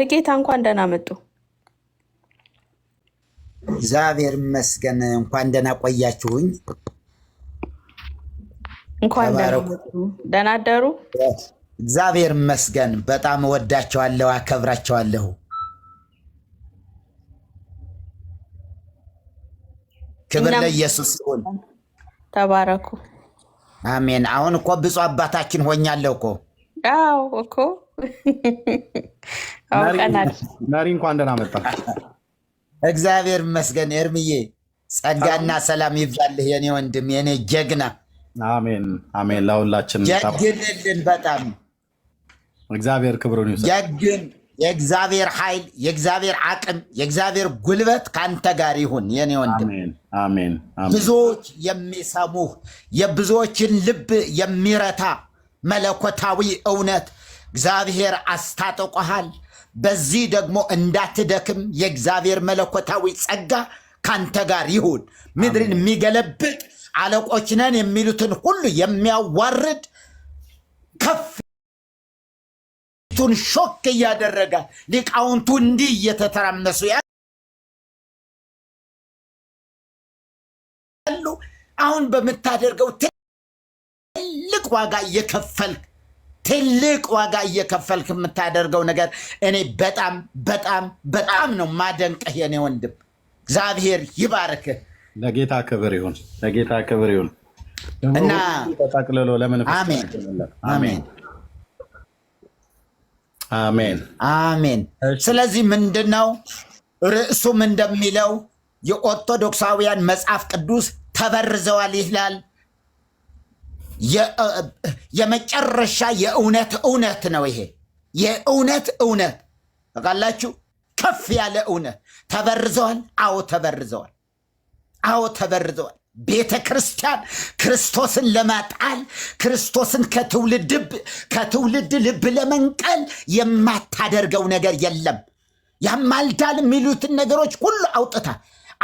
መርጌታ እንኳን ደህና መጡ። እግዚአብሔር ይመስገን። እንኳን ደህና ቆያችሁኝ። እንኳን ደህና መጡ። ደህና አደሩ። እግዚአብሔር ይመስገን። በጣም ወዳቸዋለሁ፣ አከብራቸዋለሁ። ክብር ለኢየሱስ ይሁን። ተባረኩ። አሜን። አሁን እኮ ብፁዕ አባታችን ሆኛለሁ እኮ። አዎ እኮ አውቀናል። መሪ እንኳን ደህና መጣ። እግዚአብሔር ይመስገን። ኤርምዬ ጸጋና ሰላም ይብዛልህ የኔ ወንድም፣ የኔ ጀግና። አሜን አሜን። ለሁላችን ጀግንልን በጣም እግዚአብሔር ክብሩን ይውሰድ። ጀግን። የእግዚአብሔር ኃይል፣ የእግዚአብሔር አቅም፣ የእግዚአብሔር ጉልበት ካንተ ጋር ይሁን የኔ ወንድም። አሜን። ብዙዎች የሚሰሙህ የብዙዎችን ልብ የሚረታ መለኮታዊ እውነት እግዚአብሔር አስታጥቆሃል። በዚህ ደግሞ እንዳትደክም የእግዚአብሔር መለኮታዊ ጸጋ ካንተ ጋር ይሁን። ምድርን የሚገለብጥ አለቆች ነን የሚሉትን ሁሉ የሚያዋርድ ከፍቱን ሾክ እያደረገ ሊቃውንቱ እንዲህ እየተተራመሱ ያሉ አሁን በምታደርገው ትልቅ ዋጋ እየከፈልክ የምታደርገው ነገር እኔ በጣም በጣም በጣም ነው ማደንቀህ የኔ ወንድም። እግዚአብሔር ይባርክህ። ለጌታ ክብር ይሁን፣ ለጌታ ክብር ይሁን እና ተጠቅልሎ ለመንፈስ አሜን አሜን አሜን አሜን። ስለዚህ ምንድነው ርዕሱም እንደሚለው የኦርቶዶክሳውያን መጽሐፍ ቅዱስ ተበርዘዋል ይላል። የመጨረሻ የእውነት እውነት ነው ይሄ። የእውነት እውነት ታውቃላችሁ፣ ከፍ ያለ እውነት ተበርዘዋል። አዎ ተበርዘዋል። አዎ ተበርዘዋል። ቤተ ክርስቲያን ክርስቶስን ለማጣል ክርስቶስን ከትውልድ ልብ ለመንቀል የማታደርገው ነገር የለም። ያማልዳል የሚሉትን ነገሮች ሁሉ አውጥታ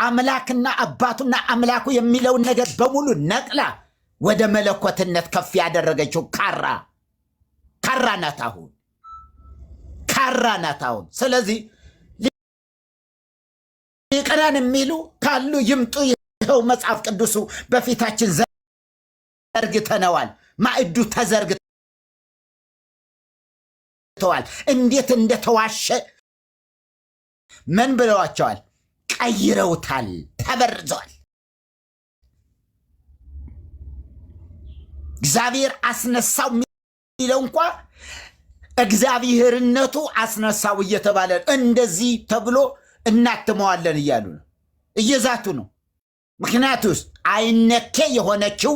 አምላክና አባቱና አምላኩ የሚለውን ነገር በሙሉ ነቅላ ወደ መለኮትነት ከፍ ያደረገችው ካራ ናት አሁን። ስለዚህ ሊቀናን የሚሉ ካሉ ይምጡ። ይኸው መጽሐፍ ቅዱሱ በፊታችን ዘርግተነዋል። ማዕዱ ተዘርግተዋል። እንዴት እንደተዋሸ ምን ብለዋቸዋል? ቀይረውታል፣ ተበርዘዋል። እግዚአብሔር አስነሳው የሚለው እንኳ እግዚአብሔርነቱ አስነሳው እየተባለ እንደዚህ ተብሎ እናትመዋለን እያሉ ነው፣ እየዛቱ ነው። ምክንያቱስ አይነኬ የሆነችው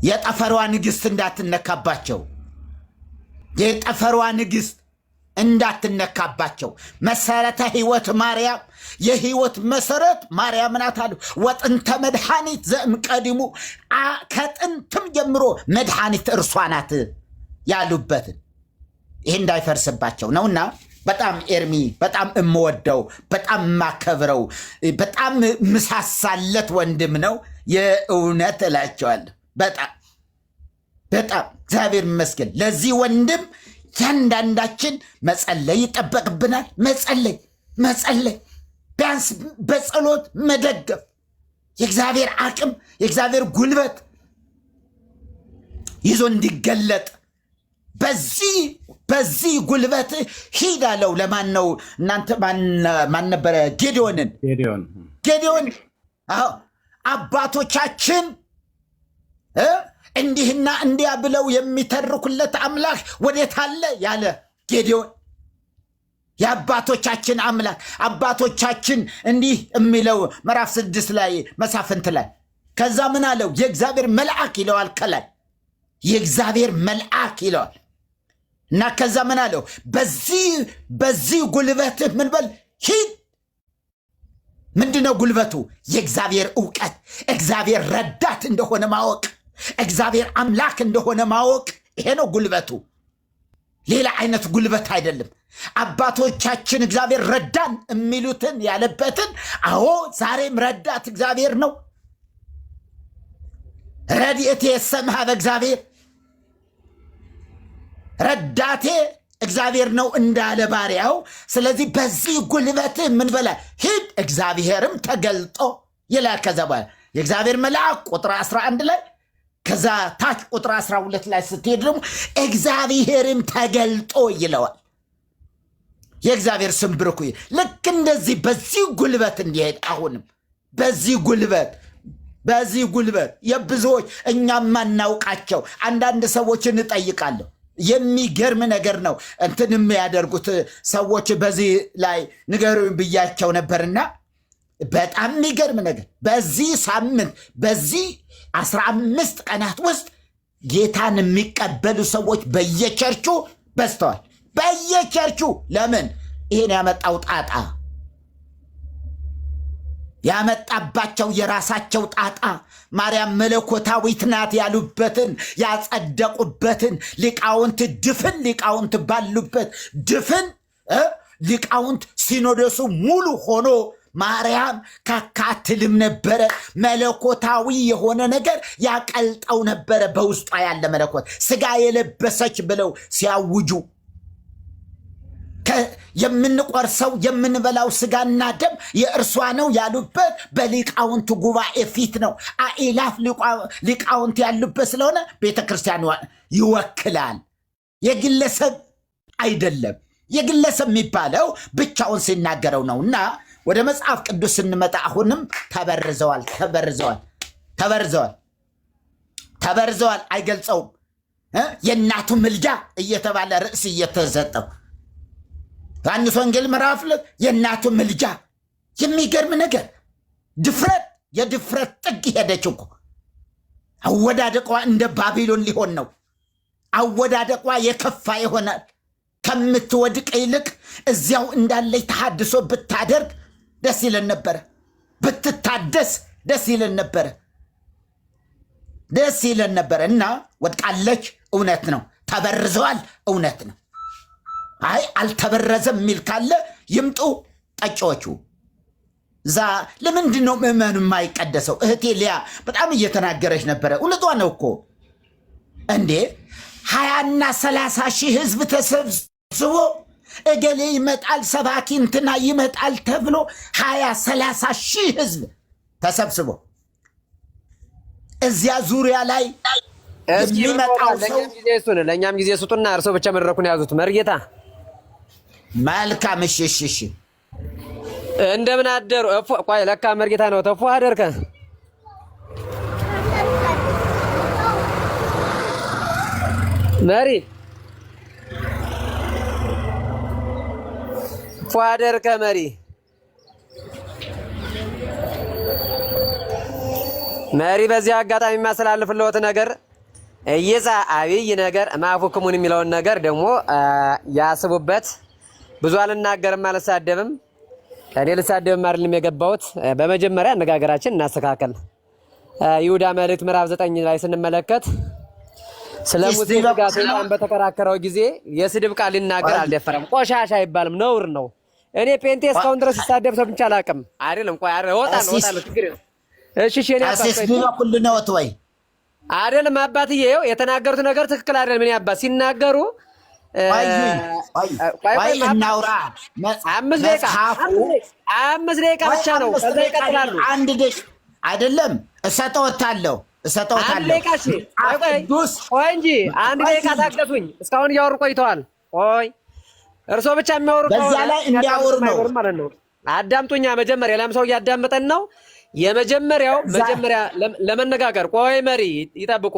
የጠፈሯ ንግሥት እንዳትነካባቸው፣ የጠፈሯ ንግሥት እንዳትነካባቸው። መሰረተ ሕይወት ማርያም፣ የሕይወት መሰረት ማርያም ናት አሉ። ወጥንተ መድኃኒት ዘእምቀዲሙ፣ ከጥንትም ጀምሮ መድኃኒት እርሷ ናት ያሉበትን ይህ እንዳይፈርስባቸው ነውና በጣም ኤርሚ በጣም እምወደው በጣም የማከብረው በጣም ምሳሳለት ወንድም ነው። የእውነት እላቸዋለሁ። በጣም እግዚአብሔር ይመስገን። ለዚህ ወንድም ያንዳንዳችን መጸለይ ይጠበቅብናል። መጸለይ ቢያንስ በጸሎት መደገፍ፣ የእግዚአብሔር አቅም የእግዚአብሔር ጉልበት ይዞ እንዲገለጥ በዚህ ጉልበት ሂድ አለው። ለማን ነው እናንተ? ማን ነበረ? ጌዲዮን። አባቶቻችን እንዲህና እንዲያ ብለው የሚተርኩለት አምላክ ወዴት አለ ያለ ጌዲዮን፣ የአባቶቻችን አምላክ። አባቶቻችን እንዲህ የሚለው ምዕራፍ 6 ላይ መሳፍንት ላይ ከዛ ምን አለው? የእግዚአብሔር መልአክ ይለዋል። ከላይ የእግዚአብሔር መልአክ ይለዋል እና ከዛ ምን አለው? በዚህ ጉልበትህ ምን በል ሂድ። ምንድነው ጉልበቱ? የእግዚአብሔር እውቀት፣ እግዚአብሔር ረዳት እንደሆነ ማወቅ፣ እግዚአብሔር አምላክ እንደሆነ ማወቅ። ይሄ ነው ጉልበቱ፣ ሌላ አይነት ጉልበት አይደለም። አባቶቻችን እግዚአብሔር ረዳን የሚሉትን ያለበትን፣ አዎ ዛሬም ረዳት እግዚአብሔር ነው። ረድኤቴ የሰምሃ በእግዚአብሔር፣ ረዳቴ እግዚአብሔር ነው እንዳለ ባሪያው። ስለዚህ በዚህ ጉልበት ምን በላ ሂድ፣ እግዚአብሔርም ተገልጦ ይላል። ከዛ በኋላ የእግዚአብሔር መልአክ ቁጥር 11 ላይ ከዛ ታች ቁጥር 12 ላይ ስትሄድ ደግሞ እግዚአብሔርም ተገልጦ ይለዋል። የእግዚአብሔር ስም ብርኩ። ልክ እንደዚህ በዚህ ጉልበት እንዲሄድ አሁንም በዚህ ጉልበት የብዙዎች እኛም ማናውቃቸው አንዳንድ ሰዎች እንጠይቃለሁ። የሚገርም ነገር ነው እንትን የሚያደርጉት ሰዎች በዚህ ላይ ንገሩኝ ብያቸው ነበርና በጣም የሚገርም ነገር በዚህ ሳምንት በዚህ 15 ቀናት ውስጥ ጌታን የሚቀበሉ ሰዎች በየቸርቹ በዝተዋል። በየቸርቹ ለምን? ይህን ያመጣው ጣጣ ያመጣባቸው የራሳቸው ጣጣ ማርያም መለኮታዊት ናት ያሉበትን ያጸደቁበትን ሊቃውንት ድፍን ሊቃውንት ባሉበት ድፍን ሊቃውንት ሲኖዶሱ ሙሉ ሆኖ ማርያም ካካትልም ነበረ። መለኮታዊ የሆነ ነገር ያቀልጠው ነበረ። በውስጧ ያለ መለኮት ስጋ የለበሰች ብለው ሲያውጁ የምንቆርሰው የምንበላው ስጋና ደም የእርሷ ነው ያሉበት በሊቃውንት ጉባኤ ፊት ነው። አእላፍ ሊቃውንት ያሉበት ስለሆነ ቤተክርስቲያን ይወክላል። የግለሰብ አይደለም። የግለሰብ የሚባለው ብቻውን ሲናገረው ነው። እና ወደ መጽሐፍ ቅዱስ ስንመጣ አሁንም ተበርዘዋል አይገልጸውም። የእናቱ ምልጃ እየተባለ ርዕስ እየተሰጠው ዮሐንስ ወንጌል ምዕራፍ የእናቱ ምልጃ። የሚገርም ነገር የድፍረት ጥግ ሄደች እኮ። አወዳደቋ እንደ ባቢሎን ሊሆን ነው። አወዳደቋ የከፋ ይሆናል። ከምትወድቅ ይልቅ እዚያው እንዳለች ተሐድሶ ብታደርግ ደስ ይለን ነበረ። ብትታደስ ደስ ይለን ነበረ። እና ወድቃለች፣ እውነት ነው። ተበርዘዋል፣ እውነት ነው። አይ አልተበረዘም የሚል ካለ ይምጡ ጠጪዎቹ። ለምንድን ነው ምዕመኑ የማይቀደሰው? እህቴ ሊያ በጣም እየተናገረች ነበረ። እውነቷ ነው እኮ እንዴ 20 እና 30 ሺህ ህዝብ ተሰብስቦ እገሌ ይመጣል ሰባኪ እንትና ይመጣል ተብሎ 20-30 ሺህ ህዝብ ተሰብስቦ እዚያ ዙሪያ ላይ የሚመጣው ሰው ለእኛም ጊዜ ስጡና እርሶ ብቻ መድረኩን ያዙት። መርጌታ መልካም። እሺ እንደምን አደሩ? ቆይ ለካ መርጌታ ነው። ተፎ አደርከ መሪ ፏደር ከመሪ በዚህ አጋጣሚ የሚያስተላልፍልዎት ነገር እይዛ አብይ ነገር ማፉክሙን የሚለውን ነገር ደግሞ ያስቡበት። ብዙ አልናገርም አልሳደብም። እኔ ልሳደብም አይደለም የገባሁት። በመጀመሪያ አነጋገራችን እናስተካከል። ይሁዳ መልእክት ምዕራፍ 9 ላይ ስንመለከት ስለ ሙሴ ጋር ሰይጣን በተከራከረው ጊዜ የስድብ ቃል ሊናገር አልደፈረም። ቆሻሻ አይባልም፣ ነውር ነው። እኔ ጴንጤ እስካሁን ድረስ ሲሳደብ ሰምቼ አላውቅም። አይደለም ቆይ እወጣለሁ ችግር ነው። እሺ እኔ ሁሉ ነው ወይ አይደለም አባትዬ፣ የተናገሩት ነገር ትክክል አይደለም። ምን አባት ሲናገሩ እናውራ። 5 ደቂቃ ብቻ ነው። ከዛ ይቀጥላሉ። አንድ ደቂቃ አይደለም እሰጠዎታለሁ። ቆይ እንጂ አንድ ደቂቃ ታገሱኝ። እስካሁን እያወሩ ቆይተዋል። ቆይ እርሶ ብቻ የሚያወሩ በዛ ላይ እንዲያወሩ ነው ማለት ነው። አዳምጡኛ። መጀመሪያ ለም ሰው እያዳመጠን ነው። መጀመሪያ ለመነጋገር ቆይ መሪ ይጠብቁ።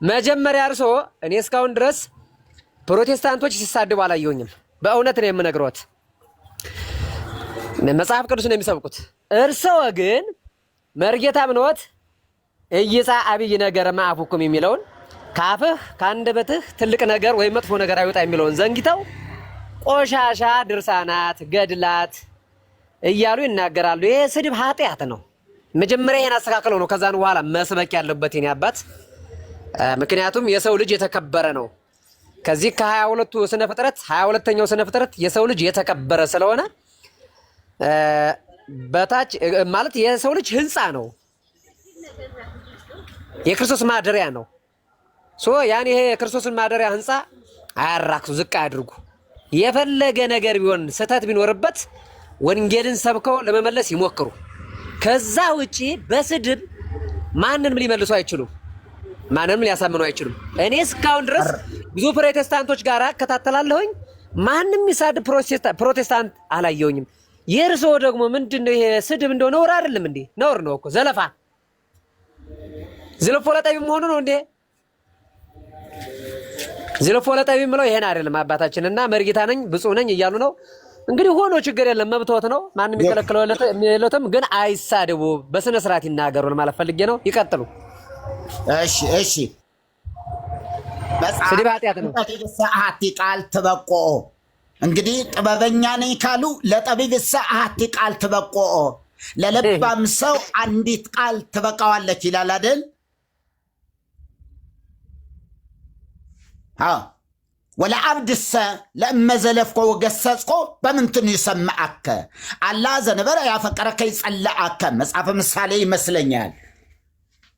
መጀመሪያ እርሶ እኔ እስካሁን ድረስ ፕሮቴስታንቶች ሲሳደቡ አላየሁኝም። በእውነት ነው የምነግሮት። መጽሐፍ ቅዱስ ነው የሚሰብኩት። እርሶ ግን መርጌታ ምንወት እይጻ አብይ ነገር ማአፉኩም የሚለውን ካፍህ ከአንደበትህ ትልቅ ነገር ወይ መጥፎ ነገር አይወጣ የሚለውን ዘንግተው ቆሻሻ ድርሳናት ገድላት እያሉ ይናገራሉ። ይሄ ስድብ ኃጢአት ነው። መጀመሪያ ይሄን አስተካክለው ነው ከዛን በኋላ መስበክ ያለበት የኔ አባት። ምክንያቱም የሰው ልጅ የተከበረ ነው። ከዚህ ከ22ቱ ስነ ፍጥረት 22ኛው ስነ ፍጥረት የሰው ልጅ የተከበረ ስለሆነ በታች ማለት የሰው ልጅ ህንፃ ነው፣ የክርስቶስ ማደሪያ ነው። ያን ይሄ የክርስቶስን ማደሪያ ህንፃ አያራክሱ፣ ዝቅ አያድርጉ። የፈለገ ነገር ቢሆን ስተት ቢኖርበት ወንጌልን ሰብከው ለመመለስ ይሞክሩ። ከዛ ውጪ በስድብ ማንንም ሊመልሱ አይችሉም። ማንንም ሊያሳምኑ አይችሉም። እኔ እስካሁን ድረስ ብዙ ፕሮቴስታንቶች ጋር እከታተላለሁኝ። ማንም ይሳድ ፕሮቴስታንት አላየሁኝም። የእርሶ ደግሞ ምንድነው ይሄ ስድብ? እንደው ነውር አይደለም እንዴ? ነውር ነው እኮ ዘለፋ። ዝልፎ ለጠቢ መሆኑ ነው እንዴ? ዝልፎ ለጠቢ ምለው ይሄን አይደለም። አባታችንና መርጌታ ነኝ ብፁዕ ነኝ እያሉ ነው እንግዲህ። ሆኖ ችግር የለም መብቶት ነው። ማንንም ይከለክለው የለውም። ግን አይሳደቡ፣ በስነ ስርዓት ይናገሩ ለማለት ፈልጌ ነው። ይቀጥሉ። እሺ ስድብ ኃጢአት ነው። ሰዓት ቃል ትበቆ እንግዲህ ጥበበኛ ነኝ ካሉ ለጠቢብ ሰዓት ቃል ትበቆ ለለባም ሰው አንዲት ቃል ትበቃዋለች ይላል አይደል? ወለዓብድሰ ለእመዘለፍኮ ወገሰጽኮ በምንትን ይሰማዓከ አላ ዘነበረ ያፈቀረከ ይጸልዓከ። መጽሐፈ ምሳሌ ይመስለኛል።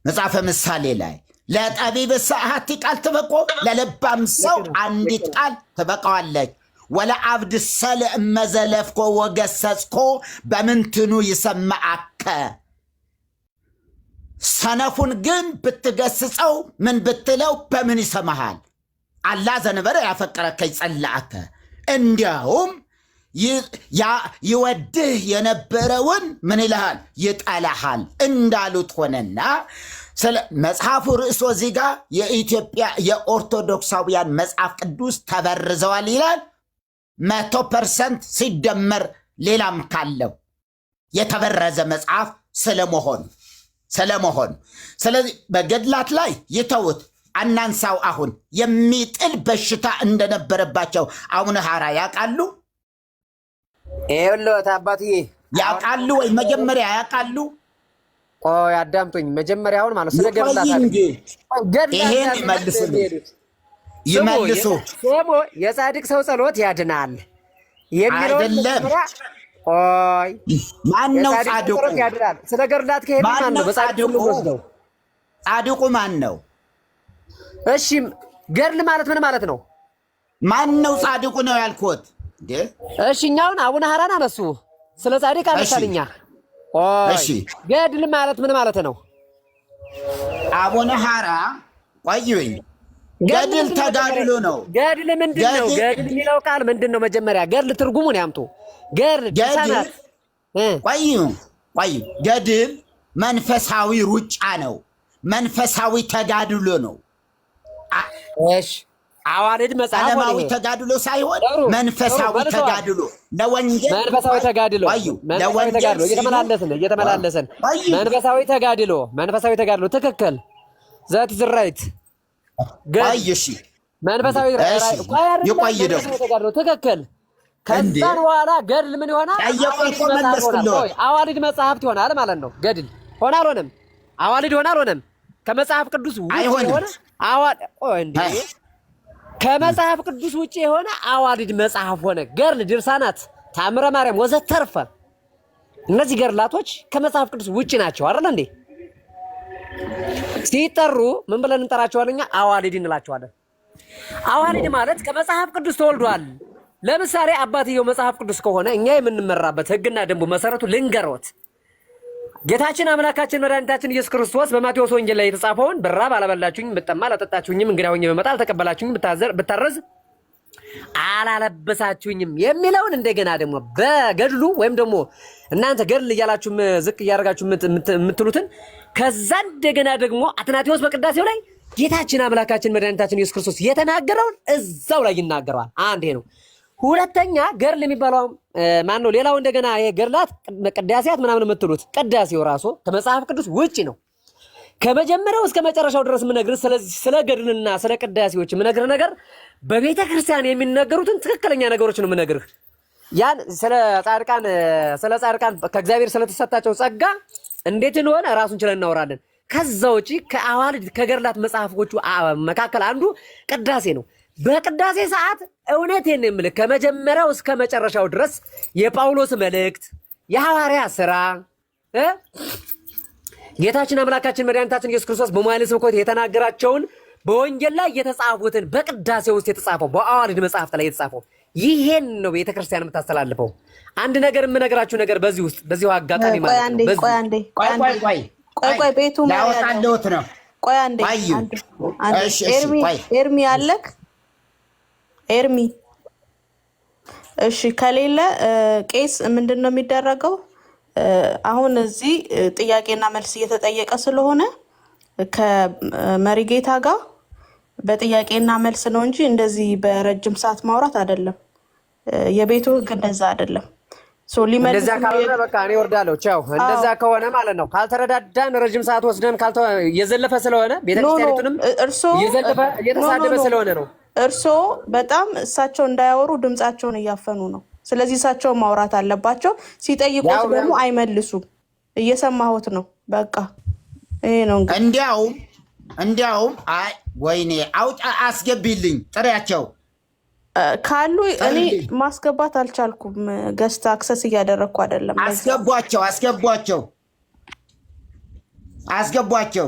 መጽሐፈ ምሳሌ ላይ ለጠቢብ ሰዓት ቃል ትበቆ ለለባም ሰው አንዲት ቃል ትበቃዋለች። ወለዓብድሰ ለእመዘለፍኮ ወገሰጽኮ በምንትኑ ይሰማዓከ። ሰነፉን ግን ብትገስጸው ምን ብትለው በምን ይሰማሃል? አላ ዘነበረ ያፈቀረከ ይጸልዓከ። እንዲያውም ይወድህ የነበረውን ምን ይልሃል? ይጠላሃል እንዳሉት ሆነና መጽሐፉ ርዕሶ እዚህ ጋ የኢትዮጵያ የኦርቶዶክሳውያን መጽሐፍ ቅዱስ ተበርዘዋል ይላል። 100% ሲደመር ሌላም ካለው የተበረዘ መጽሐፍ ስለመሆኑ ስለዚህ በገድላት ላይ ይተውት አናንሳው። አሁን የሚጥል በሽታ እንደነበረባቸው አቡነ ሐራ ያውቃሉ? ይኸውልዎት አባትዬ ያውቃሉ ወይ? መጀመሪያ ያውቃሉ? ቆይ አዳምጡኝ። መጀመሪያውን ማለት ስለ ገድላት ይሄን ይመልሱ። የጻድቅ ሰው ጸሎት ያድናል የሚለው አይደለም። ቆይ ማን ነው ጻድቁ? ስለ ገድላት ከሄድን ማን ነው በጻድቁ ወስደው? ጻድቁ ማን ነው? እሺ ገድል ማለት ምን ማለት ነው? ማን ነው ጻድቁ ነው ያልኩት? እሺ እኛውን አቡነ ሐራን አነሱ፣ ስለ ጻድቅ አነሳልኛ። እሺ ገድል ማለት ምን ማለት ነው? አቡነ ሐራ ቆዩኝ። ገድል ተጋድሎ ነው። ገድል ምንድን ነው? ገድል የሚለው ቃል ምንድን ነው? መጀመሪያ ገድል ትርጉሙን ያምጡ። ገድል ቆዩ። ገድል መንፈሳዊ ሩጫ ነው። መንፈሳዊ ተጋድሎ ነው። እሺ አዋልድ መጽሐፍ ዓለማዊ ተጋድሎ ሳይሆን መንፈሳዊ ተጋድሎ ለወንጌል መንፈሳዊ ተጋድሎ እየተመላለስን መንፈሳዊ ተጋድሎ ትክክል። ዛት ዝራይት ቆይሽ መንፈሳዊ ይቆይ ተጋድሎ ትክክል። ከዛን በኋላ ገድል ምን ይሆናል? አዋልድ መጽሐፍት ይሆናል ማለት ነው። ገድል ሆነ አልሆነም? አዋልድ ሆነ አልሆነም? ከመጽሐፍ ቅዱስ ውጪ የሆነ ከመጽሐፍ ቅዱስ ውጪ የሆነ አዋልድ መጽሐፍ ሆነ። ገድል፣ ድርሳናት፣ ታምረ ማርያም ወዘተርፈ እነዚህ ገድላቶች ከመጽሐፍ ቅዱስ ውጪ ናቸው አይደል እንዴ? ሲጠሩ ምን ብለን እንጠራቸዋለን? አዋልድ እንላቸዋለን። አዋልድ ማለት ከመጽሐፍ ቅዱስ ተወልዷል። ለምሳሌ አባትየው መጽሐፍ ቅዱስ ከሆነ እኛ የምንመራበት ሕግና ደንቡ መሰረቱ ልንገሮት። ጌታችን አምላካችን መድኃኒታችን ኢየሱስ ክርስቶስ በማቴዎስ ወንጌል ላይ የተጻፈውን ብራብ አላበላችሁኝም፣ ብጠማ አላጠጣችሁኝም፣ እንግዳ ሆኜ ብመጣ አልተቀበላችሁኝም፣ ብታረዝ አላለበሳችሁኝም የሚለውን እንደገና ደግሞ በገድሉ ወይም ደግሞ እናንተ ገድል እያላችሁ ዝቅ እያደረጋችሁ የምትሉትን ከዛ እንደገና ደግሞ አትናቴዎስ በቅዳሴው ላይ ጌታችን አምላካችን መድኃኒታችን ኢየሱስ ክርስቶስ የተናገረውን እዛው ላይ ይናገረዋል። አንድ ይሄ ነው። ሁለተኛ ገድል የሚባለው ማን ነው? ሌላው እንደገና ይሄ ገድላት ቅዳሴያት ምናምን የምትሉት ቅዳሴው ራሱ ከመጽሐፍ ቅዱስ ውጪ ነው። ከመጀመሪያው እስከ መጨረሻው ድረስ የምነግርህ ስለ ገድልና ስለ ቅዳሴዎች የምነግርህ ነገር በቤተ ክርስቲያን የሚነገሩትን ትክክለኛ ነገሮች ነው የምነግርህ። ያን ስለ ጻድቃን ከእግዚአብሔር ስለተሰጣቸው ጸጋ እንዴት እንደሆነ ራሱን ችለን እናወራለን። ከዛ ውጪ ከአዋልድ ከገድላት መጽሐፎቹ መካከል አንዱ ቅዳሴ ነው። በቅዳሴ ሰዓት እውነቴን ነው የምልህ ከመጀመሪያው እስከ መጨረሻው ድረስ የጳውሎስ መልእክት፣ የሐዋርያ ሥራ፣ ጌታችን አምላካችን መድኃኒታችን ኢየሱስ ክርስቶስ በመዋዕለ ስብከቱ የተናገራቸውን በወንጌል ላይ የተጻፉትን በቅዳሴ ውስጥ የተጻፈው በአዋልድ መጽሐፍት ላይ የተጻፈው ይሄን ነው ቤተክርስቲያን የምታስተላልፈው። አንድ ነገር የምነግራችሁ ነገር በዚሁ አጋጣሚ ማለት ነው። ቆይ ቤቱ ላወጣለሁት ነው። ቆይ አንዴ ኤርሚ አለክ ኤርሚ። እሺ ከሌለ ቄስ ምንድነው የሚደረገው? አሁን እዚህ ጥያቄና መልስ እየተጠየቀ ስለሆነ ከመሪጌታ ጋር በጥያቄና መልስ ነው እንጂ እንደዚህ በረጅም ሰዓት ማውራት አይደለም። የቤቱ ህግ እንደዛ አይደለም። እንደዛ ካልሆነ በቃ እኔ ወርዳለሁ። ቻው። እንደዛ ከሆነ ማለት ነው ካልተረዳዳን ረጅም ሰዓት ወስደን የዘለፈ ስለሆነ ቤተክርስቲያኒቱንም የዘለፈ እየተሳደበ ስለሆነ ነው። እርሶ በጣም እሳቸው እንዳያወሩ ድምጻቸውን እያፈኑ ነው። ስለዚህ እሳቸው ማውራት አለባቸው። ሲጠይቁት ደግሞ አይመልሱም። እየሰማሁት ነው። በቃ ይሄ ነው እንዲያውም አይ ወይኔ አውጣ አስገቢልኝ ጥሪያቸው ካሉ እኔ ማስገባት አልቻልኩም። ገስት አክሰስ እያደረኩ አይደለም። አስገቧቸው።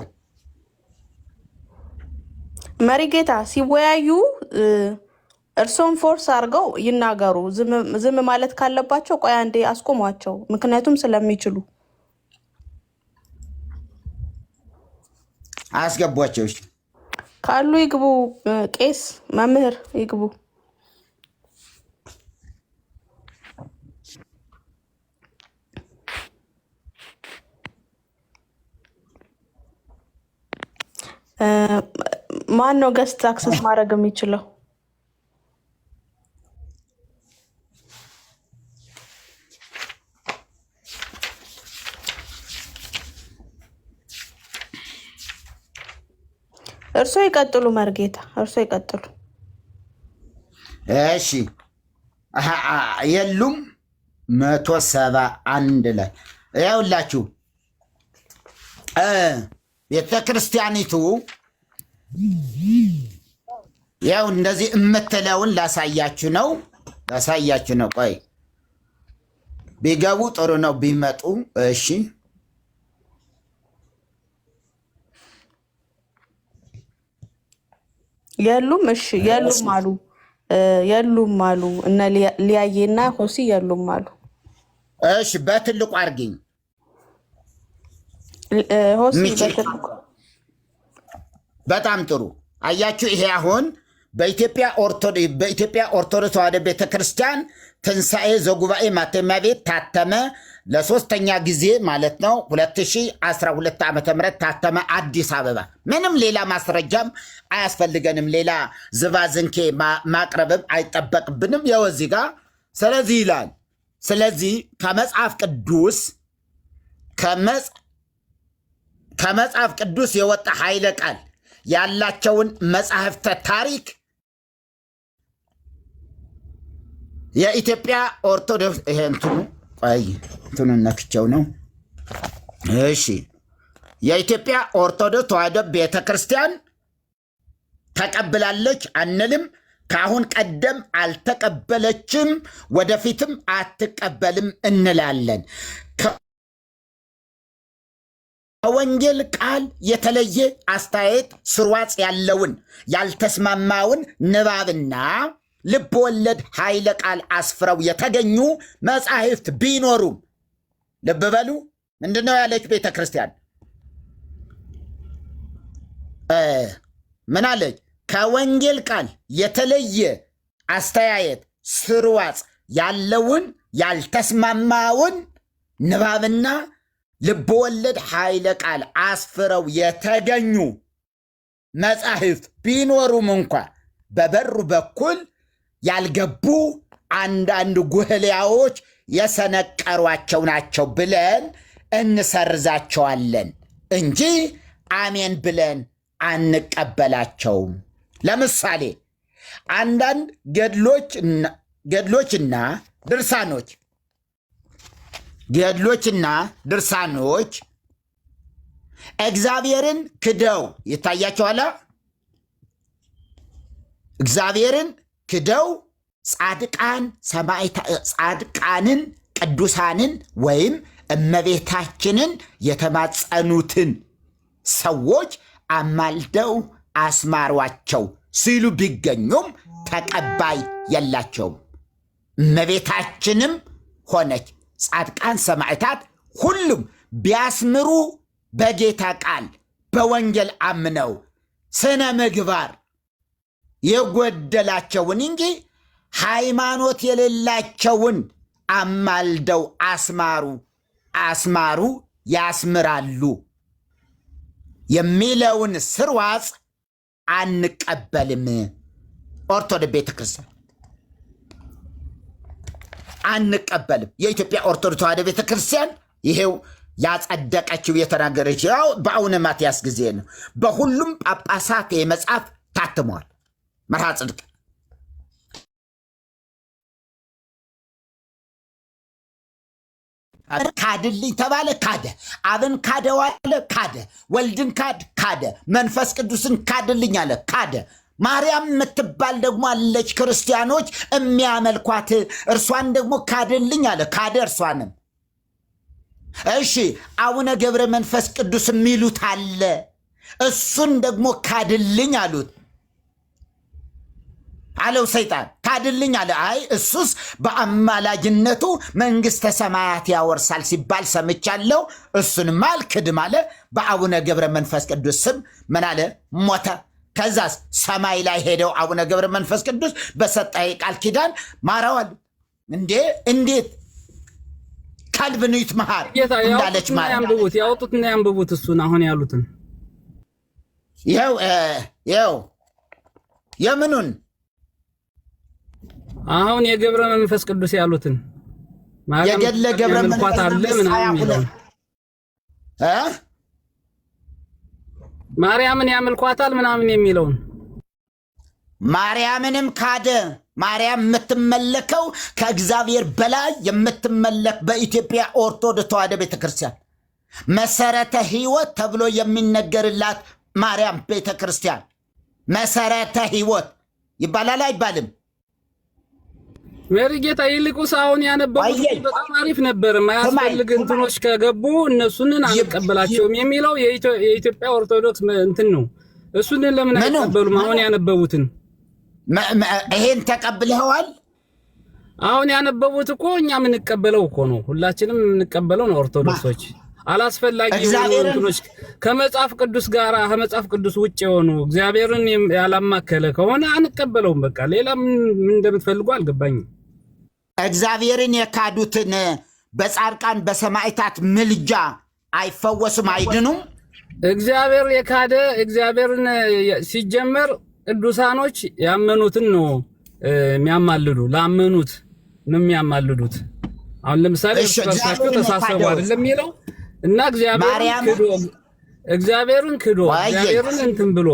መሪጌታ ሲወያዩ እርሶን ፎርስ አድርገው ይናገሩ። ዝም ማለት ካለባቸው ቆይ አንዴ አስቆሟቸው። ምክንያቱም ስለሚችሉ አስገቧቸው። ካሉ ይግቡ። ቄስ መምህር ይግቡ። ማን ነው ገስት አክሰስ ማድረግ የሚችለው? እርሶ ይቀጥሉ መርጌታ፣ እርሶ ይቀጥሉ። እሺ የሉም 171 ላይ ያውላችሁ ቤተክርስቲያኒቱ ያው እንደዚህ እምትለውን ላሳያችሁ ነው። ቆይ ቢገቡ ጥሩ ነው ቢመጡ። እሺ የሉም። እሺ የሉም አሉ እነ ሊያዬና ሆሲ የሉም አሉ። እሺ በትልቁ አርግኝ ሆሲ በጣም ጥሩ አያችሁ። ይሄ አሁን በኢትዮጵያ ኦርቶዶክስ ተዋሕዶ ቤተክርስቲያን ትንሣኤ ዘጉባኤ ማተሚያ ቤት ታተመ። ለሶስተኛ ጊዜ ማለት ነው 2012 ዓ.ም ታተመ አዲስ አበባ። ምንም ሌላ ማስረጃም አያስፈልገንም። ሌላ ዝባዝንኬ ማቅረብም አይጠበቅብንም። ያው እዚህ ጋር ስለዚህ ይላል። ስለዚህ ከመጽሐፍ ቅዱስ የወጣ ኃይለ ቃል ያላቸውን መጽሐፍተ ታሪክ የኢትዮጵያ ኦርቶዶክስ ይሄ እንትኑ ነክቸው ነው። እሺ የኢትዮጵያ ኦርቶዶክስ ተዋሕዶ ቤተክርስቲያን ተቀብላለች አንልም። ከአሁን ቀደም አልተቀበለችም፣ ወደፊትም አትቀበልም እንላለን። ከወንጌል ቃል የተለየ አስተያየት ስርዋጽ ያለውን ያልተስማማውን ንባብና ልብ ወለድ ኃይለ ቃል አስፍረው የተገኙ መጻሕፍት ቢኖሩም ልብ በሉ። ምንድነው ያለች ቤተ ክርስቲያን? ምን አለች? ከወንጌል ቃል የተለየ አስተያየት ስርዋጽ ያለውን ያልተስማማውን ንባብና ልብ ወለድ ኃይለ ቃል አስፍረው የተገኙ መጻሕፍት ቢኖሩም እንኳ በበሩ በኩል ያልገቡ አንዳንድ ጉህሊያዎች የሰነቀሯቸው ናቸው ብለን እንሰርዛቸዋለን እንጂ አሜን ብለን አንቀበላቸውም። ለምሳሌ አንዳንድ ገድሎችና ድርሳኖች እግዚአብሔርን ክደው ይታያቸዋል። እግዚአብሔርን ክደው ጻድቃንን ቅዱሳንን ወይም እመቤታችንን የተማጸኑትን ሰዎች አማልደው አስማሯቸው ሲሉ ቢገኙም ተቀባይ የላቸውም። እመቤታችንም ሆነች ጻድቃን ሰማዕታት ሁሉም ቢያስምሩ በጌታ ቃል በወንጌል አምነው ስነ ምግባር የጎደላቸውን እንጂ ሃይማኖት የሌላቸውን አማልደው አስማሩ ያስምራሉ የሚለውን ስርዋጽ አንቀበልም። ኦርቶዶክስ ቤተክርስቲያን አንቀበልም። የኢትዮጵያ ኦርቶዶክስ ተዋሕዶ ቤተክርስቲያን ይሄው ያጸደቀችው የተናገረች ያው በአቡነ ማትያስ ጊዜ ነው። በሁሉም ጳጳሳት መጽሐፍ ታትሟል። መርሃ ጽድቅ ካድልኝ ተባለ፣ ካደ። አብን ካደዋለ፣ ካደ። ወልድን ካደ። መንፈስ ቅዱስን ካድልኝ አለ፣ ካደ። ማርያም የምትባል ደግሞ አለች ክርስቲያኖች የሚያመልኳት፣ እርሷን ደግሞ ካድልኝ አለ፣ ካደ እርሷንም። እሺ አቡነ ገብረ መንፈስ ቅዱስ የሚሉት አለ፣ እሱን ደግሞ ካድልኝ አሉት አለው ሰይጣን። ካድልኝ አለ። አይ እሱስ በአማላጅነቱ መንግሥተ ሰማያት ያወርሳል ሲባል ሰምቻለሁ፣ እሱንማ አልክድም አለ። በአቡነ ገብረ መንፈስ ቅዱስ ስም ምን አለ? ሞተ። ከዛስ ሰማይ ላይ ሄደው አቡነ ገብረ መንፈስ ቅዱስ በሰጠኝ ቃል ኪዳን ማረዋል። እንዴት ካልብንይት መሃር እንዳለች ማለት ያውጡትና ያንብቡት እሱን አሁን ያሉትን ይኸው የምኑን አሁን የገብረ መንፈስ ቅዱስ ያሉትን የገድለ ገብረ መንፈስ ቅዱስ ማርያምን ያመልኳታል ምናምን የሚለውን ማርያምንም ካደ። ማርያም የምትመለከው ከእግዚአብሔር በላይ የምትመለክ በኢትዮጵያ ኦርቶዶክስ ተዋሕዶ ቤተክርስቲያን መሰረተ ሕይወት ተብሎ የሚነገርላት ማርያም ቤተክርስቲያን መሰረተ ሕይወት ይባላል አይባልም? መሪጌታ ይልቁስ አሁን ያነበቡት በጣም አሪፍ ነበር። ማያስፈልግ እንትኖች ከገቡ እነሱንን አንቀበላቸውም የሚለው የኢትዮጵያ ኦርቶዶክስ እንትን ነው። እሱን ለምን አይቀበሉም? አሁን ያነበቡትን ይሄን ተቀብለዋል። አሁን ያነበቡት እኮ እኛ የምንቀበለው እኮ ነው። ሁላችንም የምንቀበለው ነው ኦርቶዶክሶች። አላስፈላጊ እንትኖች ከመጽሐፍ ቅዱስ ጋር ከመጽሐፍ ቅዱስ ውጭ የሆኑ እግዚአብሔርን ያላማከለ ከሆነ አንቀበለውም። በቃ ሌላ ምን እንደምትፈልጉ አልገባኝም። እግዚአብሔርን የካዱትን በጻድቃን በሰማዕታት ምልጃ አይፈወሱም፣ አይድኑም። እግዚአብሔር የካደ እግዚአብሔርን ሲጀመር ቅዱሳኖች ያመኑትን ነው የሚያማልዱ፣ ላመኑት ነው የሚያማልዱት። አሁን ለምሳሌ እርሳቸው ተሳሰቡ አይደለም የሚለው እና እግዚአብሔርን ክዶ እግዚአብሔርን እንትን ብሎ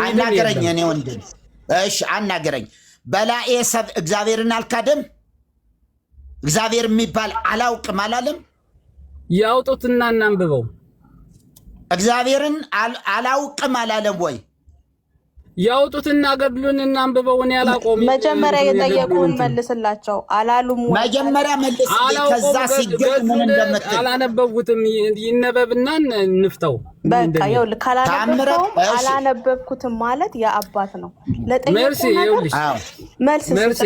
አናገረኝ። እኔ ወንድም እሺ አናገረኝ። በላኤ ሰብ እግዚአብሔርን አልካደም። እግዚአብሔር የሚባል አላውቅም አላለም። ያውጡትና እናንብበው። እግዚአብሔርን አላውቅም አላለም ወይ? ያውጡትና ገድሉን እናንብበው። እኔ አላቆም። መጀመሪያ የጠየቁን መልስላቸው አላሉም ወይ? መጀመሪያ መልስ። ከዛ ሲገኝ ምን እንደምትል አላነበብኩትም። ይነበብና እንፍተው። በቃ ይኸውልህ ካላነበብኩትም አላነበብኩትም ማለት የአባት ነው። ለጠየቁን መልስ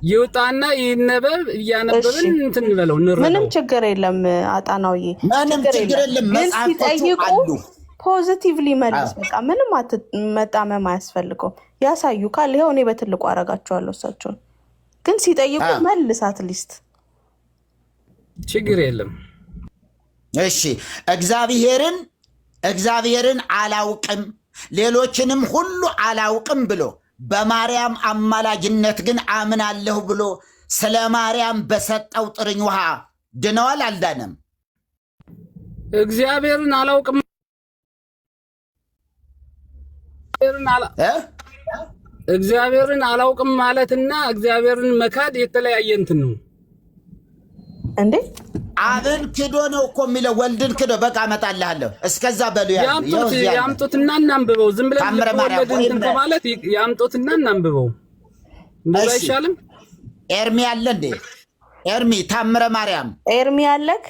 ይውጣና ይነበብ። እያነበብን እንትን እንበለው እንረዳው። ምንም ችግር የለም አጣናውዬ፣ ምንም ችግር የለም። መጽሐፎቹ አሉ። ፖዚቲቭሊ መልስ። በቃ ምንም መጣመም አያስፈልገው። ያሳዩ ካለ ይሄው እኔ በትልቁ አረጋቸዋለሁ። እሳቸውን ግን ሲጠይቁ መልስ። አትሊስት ችግር የለም። እሺ እግዚአብሔርን አላውቅም ሌሎችንም ሁሉ አላውቅም ብሎ በማርያም አማላጅነት ግን አምናለሁ ብሎ ስለ ማርያም በሰጠው ጥርኝ ውሃ ድነዋል? አልዳነም? እግዚአብሔርን አላውቅም እግዚአብሔርን አላውቅም ማለትና እግዚአብሔርን መካድ የተለያየ እንትን ነው እንዴ? አብን ክዶ ነው እኮ የሚለው ወልድን ክዶ። በቃ እመጣልሃለሁ። እስከዛ በሉ ያምጡትና እናንብበው። ዝም ብለን ወልድን ማለት ያምጡትና እናንብበው። እንደዛ አይሻልም? ኤርሚ አለ እንዴ? ኤርሚ ታምረ ማርያም ኤርሚ አለክ?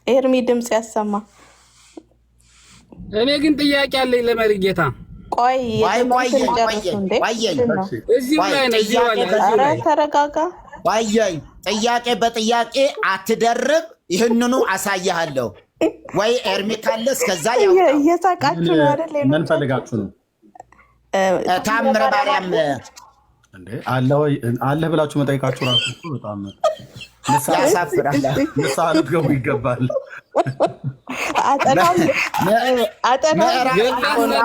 ኤርሚ ድምጽ ያሰማ። እኔ ግን ጥያቄ አለኝ ለመሪ ጌታ። ቆይ ተረጋጋ። ጥያቄ በጥያቄ አትደርብ። ይህንኑ አሳያለሁ ወይ ኤርሚ ካለ እስከዛ እየሳቃችሁ ነው አይደል? ምን ፈልጋችሁ ነው? ታምረ ማርያም አለ ብላችሁ መጠየቃችሁ ራሱ በጣም ያሳፍራል። ንስሐ ልትገቡ ይገባል።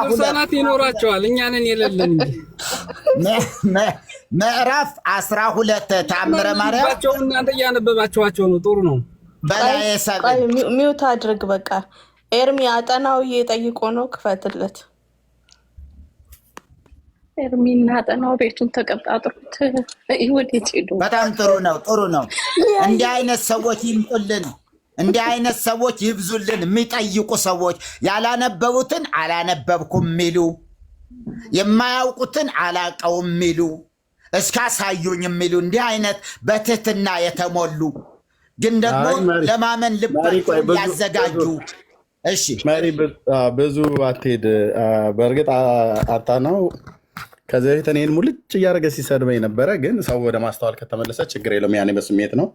ድርሳናት ይኖራቸዋል፣ እኛንን የሌለን ምዕራፍ 12 ታምረ ማርያም እናንተ እያነበባችኋቸው ነው። ጥሩ ነው። ሚውት አድርግ በቃ። ኤርሚ አጠናው እየጠይቆ ነው፣ ክፈትለት። ኤርሚና አጠናው ቤቱን ተቀጣጥሩት። ወዴት ሄዱ? በጣም ጥሩ ነው፣ ጥሩ ነው። እንዲህ አይነት ሰዎች ይምጡልን፣ እንዲህ አይነት ሰዎች ይብዙልን። የሚጠይቁ ሰዎች ያላነበቡትን አላነበብኩም የሚሉ፣ የማያውቁትን አላቀውም የሚሉ፣ እስካሳዩኝ የሚሉ እንዲህ አይነት በትህትና የተሞሉ ግን ደግሞ ለማመን ልባቸው ያዘጋጁ። እሺ መሪ ብዙ አትሄድ። በእርግጥ አጣናው ከዚህ በፊት እኔን ሙልጭ እያደረገ ሲሰድበኝ ነበረ። ግን ሰው ወደ ማስተዋል ከተመለሰ ችግር የለውም። ያኔ በስሜት ነው፣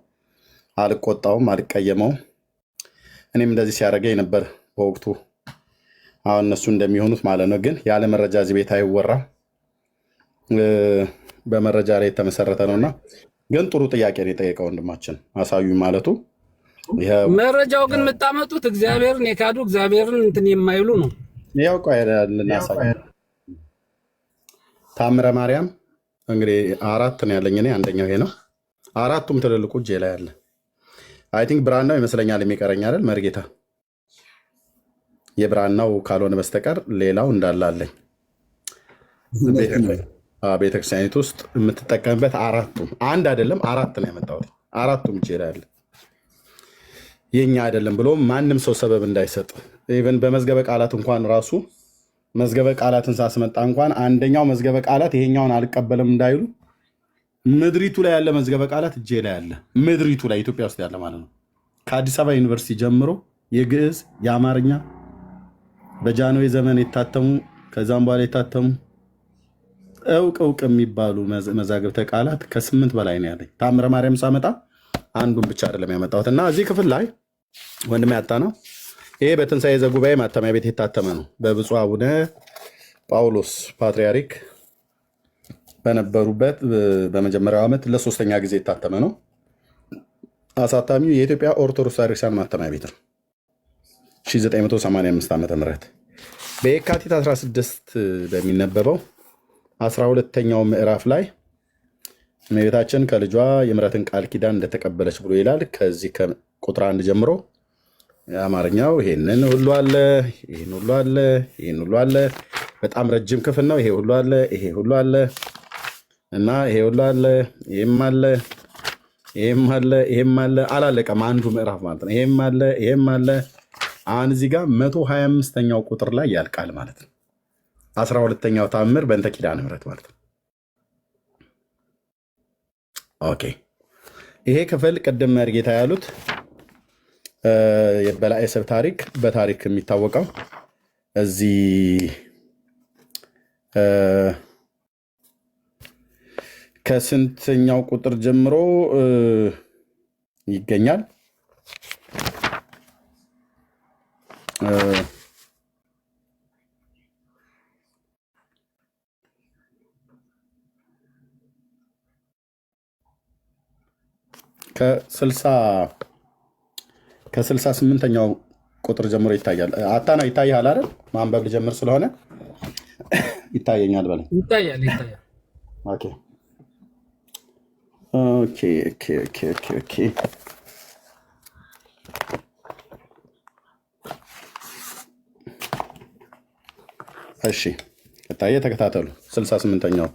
አልቆጣውም፣ አልቀየመውም። እኔም እንደዚህ ሲያደርገኝ ነበር በወቅቱ። አሁን እነሱ እንደሚሆኑት ማለት ነው። ግን ያለ መረጃ እዚህ ቤት አይወራም፣ በመረጃ ላይ የተመሰረተ ነውና። ግን ጥሩ ጥያቄ ነው የጠየቀው ወንድማችን አሳዩ ማለቱ። መረጃው ግን የምታመጡት እግዚአብሔርን የካዱ እግዚአብሔርን እንትን የማይሉ ነው። ያው ቆይ ልናሳይ። ታምረ ማርያም እንግዲህ 4 ነው ያለኝ እኔ፣ አንደኛው ይሄ ነው። 4ቱም ትልልቁ እጄ ላይ አለ። አይ ቲንክ ብራናው ይመስለኛል የሚቀረኝ አይደል መርጌታ? የብራናው ካልሆነ በስተቀር ሌላው እንዳለ አለኝ። ቤተክርስቲያኒት ውስጥ የምትጠቀምበት 4ቱም አንድ አይደለም፣ 4 ነው ያመጣሁት። 4ቱም እጄ ላይ አለ። የኛ አይደለም ብሎ ማንም ሰው ሰበብ እንዳይሰጥ። ኢቨን በመዝገበ ቃላት እንኳን ራሱ መዝገበ ቃላትን ሳስመጣ እንኳን አንደኛው መዝገበ ቃላት ይሄኛውን አልቀበልም እንዳይሉ ምድሪቱ ላይ ያለ መዝገበ ቃላት እጄ ላይ አለ። ምድሪቱ ላይ ኢትዮጵያ ውስጥ ያለ ማለት ነው። ከአዲስ አበባ ዩኒቨርሲቲ ጀምሮ የግዕዝ፣ የአማርኛ በጃንሆይ ዘመን የታተሙ ከዛም በኋላ የታተሙ እውቅ የሚባሉ መዛግብተ ቃላት ከ8 በላይ ነው ያለኝ። ታምረ ማርያም ሳመጣ አንዱን ብቻ አይደለም ያመጣሁት። እና እዚህ ክፍል ላይ ወንድም ያጣ ነው። ይሄ በትንሣኤ ዘጉባኤ ማተሚያ ቤት የታተመ ነው። በብፁዕ አቡነ ጳውሎስ ፓትርያርክ በነበሩበት በመጀመሪያው ዓመት ለ3ኛ ጊዜ የታተመ ነው። አሳታሚው የኢትዮጵያ ኦርቶዶክስ ቤተክርስቲያን ማተሚያ ቤት ነው። 1985 ዓ.ም በየካቲት 16 በሚነበበው 12ኛው ምዕራፍ ላይ እመቤታችን ከልጇ የምሕረትን ቃል ኪዳን እንደተቀበለች ብሎ ይላል። ከዚህ ከቁጥር 1 ጀምሮ የአማርኛው ይሄንን ሁሉ አለ፣ ይሄን ሁሉ አለ፣ ይሄን ሁሉ አለ። በጣም ረጅም ክፍል ነው። ይሄ ሁሉ አለ፣ ይሄ ሁሉ አለ እና ይሄ ሁሉ አለ፣ ይሄም አለ፣ ይሄም አለ፣ ይሄም አለ። አላለቀም አንዱ ምዕራፍ ማለት ነው። ይሄም አለ፣ ይሄም አለ። አሁን እዚህ ጋር 125ኛው ቁጥር ላይ ያልቃል ማለት ነው። 12ኛው ታምር በእንተ ኪዳነ ምሕረት ማለት ነው። ኦኬ ይሄ ክፍል ቅድም መርጌታ ያሉት የበላዔ ሰብ ታሪክ በታሪክ የሚታወቀው እዚህ ከስንተኛው ቁጥር ጀምሮ ይገኛል? ከ68ኛው ቁጥር ጀምሮ ይታያል። አታና ይታያል አይደል? ማንበብ ልጀምር ስለሆነ ይታየኛል በላይ ይታያል። ኦኬ ኦኬ ኦኬ ኦኬ ኦኬ እሺ ከታየ ተከታተሉ። 68ኛው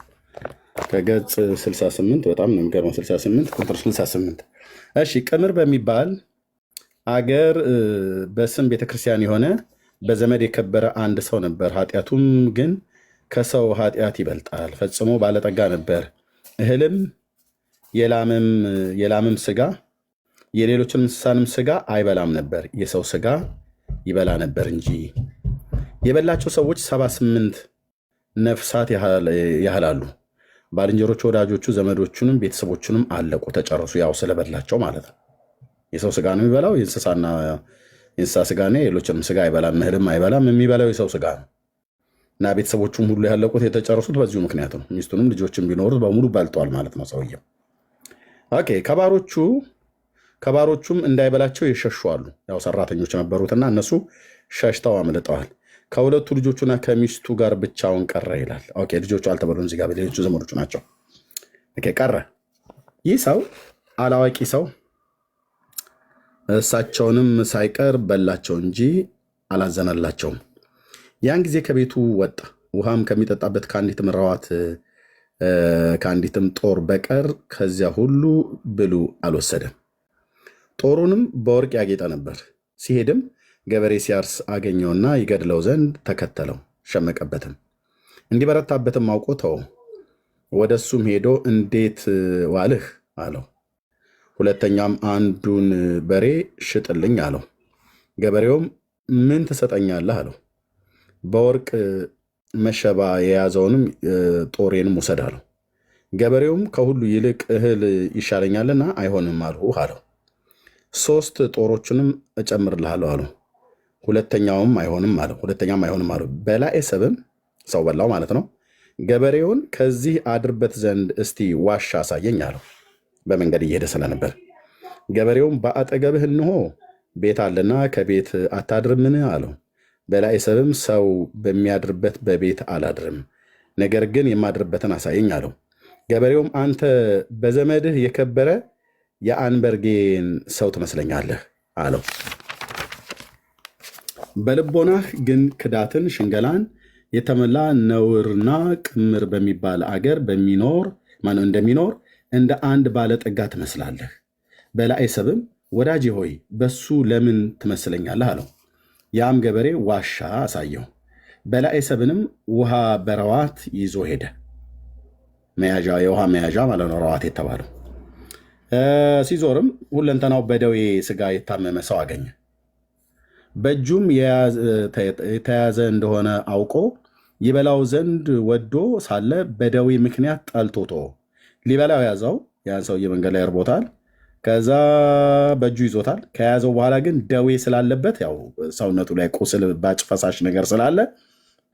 ከገጽ 68 በጣም ነው የሚገርመው። 68 ቁጥር 68 እሺ ቅምር በሚባል አገር በስም ቤተክርስቲያን የሆነ በዘመድ የከበረ አንድ ሰው ነበር። ኃጢአቱም ግን ከሰው ኃጢአት ይበልጣል። ፈጽሞ ባለጠጋ ነበር። እህልም የላምም ስጋ የሌሎችን እንስሳንም ስጋ አይበላም ነበር፣ የሰው ስጋ ይበላ ነበር እንጂ። የበላቸው ሰዎች 78 ነፍሳት ያህላሉ። ባልንጀሮቹ፣ ወዳጆቹ፣ ዘመዶቹንም ቤተሰቦቹንም አለቁ፣ ተጨረሱ። ያው ስለበላቸው ማለት ነው። የሰው ስጋ ነው የሚበላው። የእንስሳ ስጋና የሌሎችንም ስጋ አይበላም፣ እህልም አይበላም። የሚበላው የሰው ስጋ ነው እና ቤተሰቦቹም ሁሉ ያለቁት የተጨረሱት በዚሁ ምክንያት ነው። ሚስቱንም ልጆችን ቢኖሩት በሙሉ በልጧል ማለት ነው ሰውየው። ኦኬ። ከባሮቹም እንዳይበላቸው የሸሹ አሉ። ያው ሰራተኞች ነበሩትና እነሱ ሸሽተው አምልጠዋል። ከሁለቱ ልጆቹና ከሚስቱ ጋር ብቻውን ቀረ ይላል። ኦኬ። ልጆቹ አልተበሉም። እዚህ ጋር ሌሎቹ ዘመዶቹ ናቸው። ኦኬ። ቀረ። ይህ ሰው አላዋቂ ሰው እሳቸውንም ሳይቀር በላቸው እንጂ አላዘነላቸውም። ያን ጊዜ ከቤቱ ወጣ። ውሃም ከሚጠጣበት ከአንዲትም ጦር በቀር ከዚያ ሁሉ ብሉ አልወሰደም። ጦሩንም በወርቅ ያጌጠ ነበር። ሲሄድም ገበሬ ሲያርስ አገኘውና ይገድለው ዘንድ ተከተለው፣ ሸመቀበትም። እንዲበረታበትም አውቆ ተወው። ወደ እሱም ሄዶ እንዴት ዋልህ አለው። ሁለተኛም አንዱን በሬ ሽጥልኝ አለው። ገበሬውም ምን ትሰጠኛለህ አለው። በወርቅ መሸባ የያዘውንም ጦሬንም ውሰድ አለው። ገበሬውም ከሁሉ ይልቅ እህል ይሻለኛልና አይሆንም አልሁህ አለው። 3 ጦሮችንም እጨምርልሃለሁ አለው። ሁለተኛውም አይሆንም አለው። በላዔሰብም ሰው በላው ማለት ነው። ገበሬውን ከዚህ አድርበት ዘንድ እስቲ ዋሻ አሳየኝ አለው። በመንገድ እየሄደ ስለነበር ገበሬውም በአጠገብህ እንሆ ቤት አለና ከቤት አታድርምን አለው። በላዔሰብም ሰው በሚያድርበት በቤት አላድርም፣ ነገር ግን የማድርበትን አሳየኝ አለው። ገበሬውም አንተ በዘመድህ የከበረ የአንበርጌን ሰው ትመስለኛለህ አለው። በልቦናህ ግን ክዳትን፣ ሽንገላን የተመላ ነውርና ቅምር በሚባል አገር እንደሚኖር እንደ አንድ ባለጠጋ ትመስላለህ። በላዔሰብም ወዳጄ ሆይ በሱ ለምን ትመስለኛለህ አለው። ያም ገበሬ ዋሻ አሳየው። በላዔሰብንም ውሃ በረዋት ይዞ ሄደ። የውሃ መያዣ ማለት ነው፣ ረዋት የተባለው። ሲዞርም ሁለንተናው በደዌ ስጋ የታመመ ሰው አገኘ። በእጁም የተያዘ እንደሆነ አውቆ ይበላው ዘንድ ወዶ ሳለ በደዌ ምክንያት ጠልቶቶ ሊበላው ያዘው። ያን ሰውዬ መንገድ ላይ እርቦታል። ከዛ በእጁ ይዞታል። ከያዘው በኋላ ግን ደዌ ስላለበት ያው ሰውነቱ ላይ ቁስል፣ ባጭ፣ ፈሳሽ ነገር ስላለ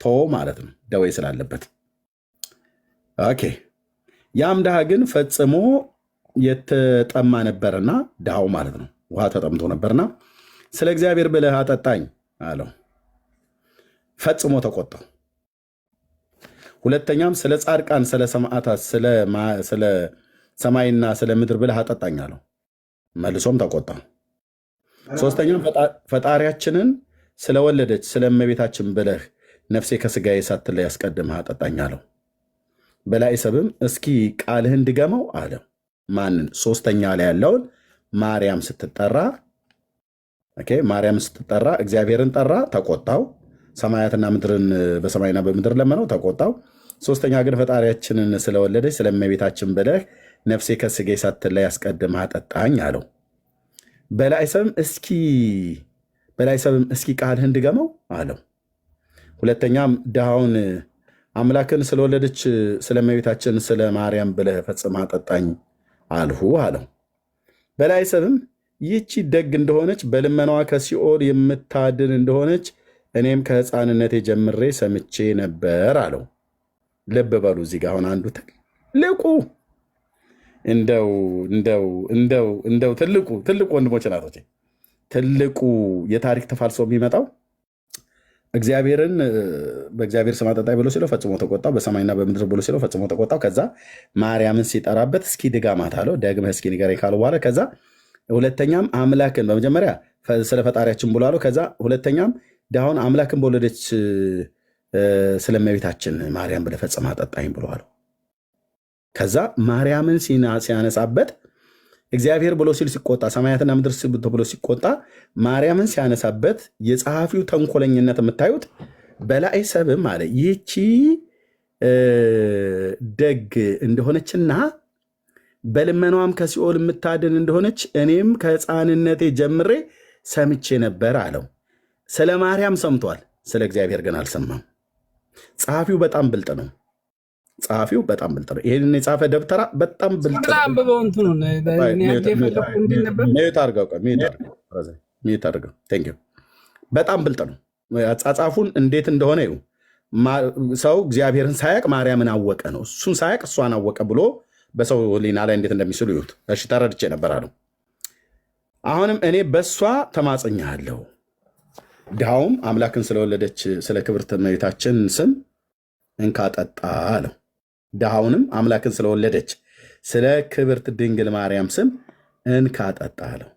ተወው ማለት ነው፣ ደዌ ስላለበት። ኦኬ። ያም ድሃ ግን ፈጽሞ የተጠማ ነበርና፣ ድሃው ማለት ነው ውሃ ተጠምቶ ነበርና ስለ እግዚአብሔር ብለህ አጠጣኝ አለው። ፈጽሞ ተቆጣው። ሁለተኛም ስለ ጻድቃን፣ ስለ ሰማዕታት፣ ስለ ሰማይና ስለ ምድር ብለህ አጠጣኝ አለው። መልሶም ተቆጣ። ሶስተኛም ፈጣሪያችንን ስለወለደች ስለ እመቤታችን ብለህ ነፍሴ ከስጋዬ ሳትለይ አስቀድመህ አጠጣኝ አለው። በላዔሰብም እስኪ ቃልህን ድገመው አለው። ማንን? ሶስተኛ ላይ ያለውን ማርያም ስትጠራ እግዚአብሔርን ጠራ፣ ተቆጣው። ሰማያትና ምድርን በሰማይና በምድር ለመነው፣ ተቆጣው። ሶስተኛ ግን ፈጣሪያችንን ስለወለደች ስለ እመቤታችን ብለህ ነፍሴ ከስጋዬ ሳትለይ አስቀድመህ አጠጣኝ አለው። በላዔሰብም እስኪ ቃልህን ድገመው አለው። ሁለተኛም ድሃውን አምላክን ስለወለደች ስለ እመቤታችን ስለ ማርያም ብለህ ፈጽመህ አጠጣኝ አልሁ አለው። በላዔሰብም ይህቺ ደግ እንደሆነች በልመናዋ ከሲኦል የምታድን እንደሆነች እኔም ከሕፃንነቴ ጀምሬ ሰምቼ ነበር አለው። ልብ በሉ እዚህ ጋር አሁን አንዱ ትልቁ ትልቁ ወንድሞች ናቶች ትልቁ የታሪክ ተፋልሶ የሚመጣው እግዚአብሔርን በእግዚአብሔር ስም አጠጣኝ ብሎ ሲለው ፈጽሞ ተቆጣው። በሰማይና በምድር ብሎ ሲለው ፈጽሞ ተቆጣው። ከዛ ማርያምን ሲጠራበት እስኪ ድጋማት አለው። ደግመህ እስኪ ንገረኝ ካለው በኋላ ከዛ ሁለተኛም አምላክን በመጀመሪያ ስለ ፈጣሪያችን ብሎ አለው። ከዛ ሁለተኛም ድሃውን አምላክን በወለደች ስለ እመቤታችን ማርያም ብለህ ፈጽመህ አጠጣኝ ብሎ አለው። ከዛ ማርያምን ሲያነሳበት እግዚአብሔር ብሎ ሲል ሲቆጣ፣ ሰማያትና ምድር ብሎ ሲቆጣ ማርያምን ሲያነሳበት የጸሐፊው ተንኮለኝነት የምታዩት በላዔሰብም አለ ይህቺ ደግ እንደሆነችና በልመናዋም ከሲኦል የምታድን እንደሆነች እኔም ከሕፃንነቴ ጀምሬ ሰምቼ ነበር አለው። ስለ ማርያም ሰምቷል፣ ስለ እግዚአብሔር ግን አልሰማም። ጸሐፊው በጣም ብልጥ ነው። ጸሐፊው በጣም ብልጥ ነው። ይሄንን የጻፈ ደብተራ በጣም ብልጥ ነው። በጣም ብልጥ ነው። አጻጻፉን እንዴት እንደሆነ ይኸው ሰው እግዚአብሔርን ሳያቅ ማርያምን አወቀ ነው። እሱን ሳያቅ እሷን አወቀ ብሎ በሰው ሕሊና ላይ እንዴት እንደሚስሉ ይሁት። እሺ ተረድቼ ነበር አለው። አሁንም እኔ በእሷ ተማጽኛለሁ፣ ድሃውም አምላክን ስለወለደች ስለ ክብርት እመቤታችን ስም እንካ ጠጣ አለው። ድሃውንም አምላክን ስለወለደች ስለ ክብርት ድንግል ማርያም ስም እንካ ጠጣ አለው።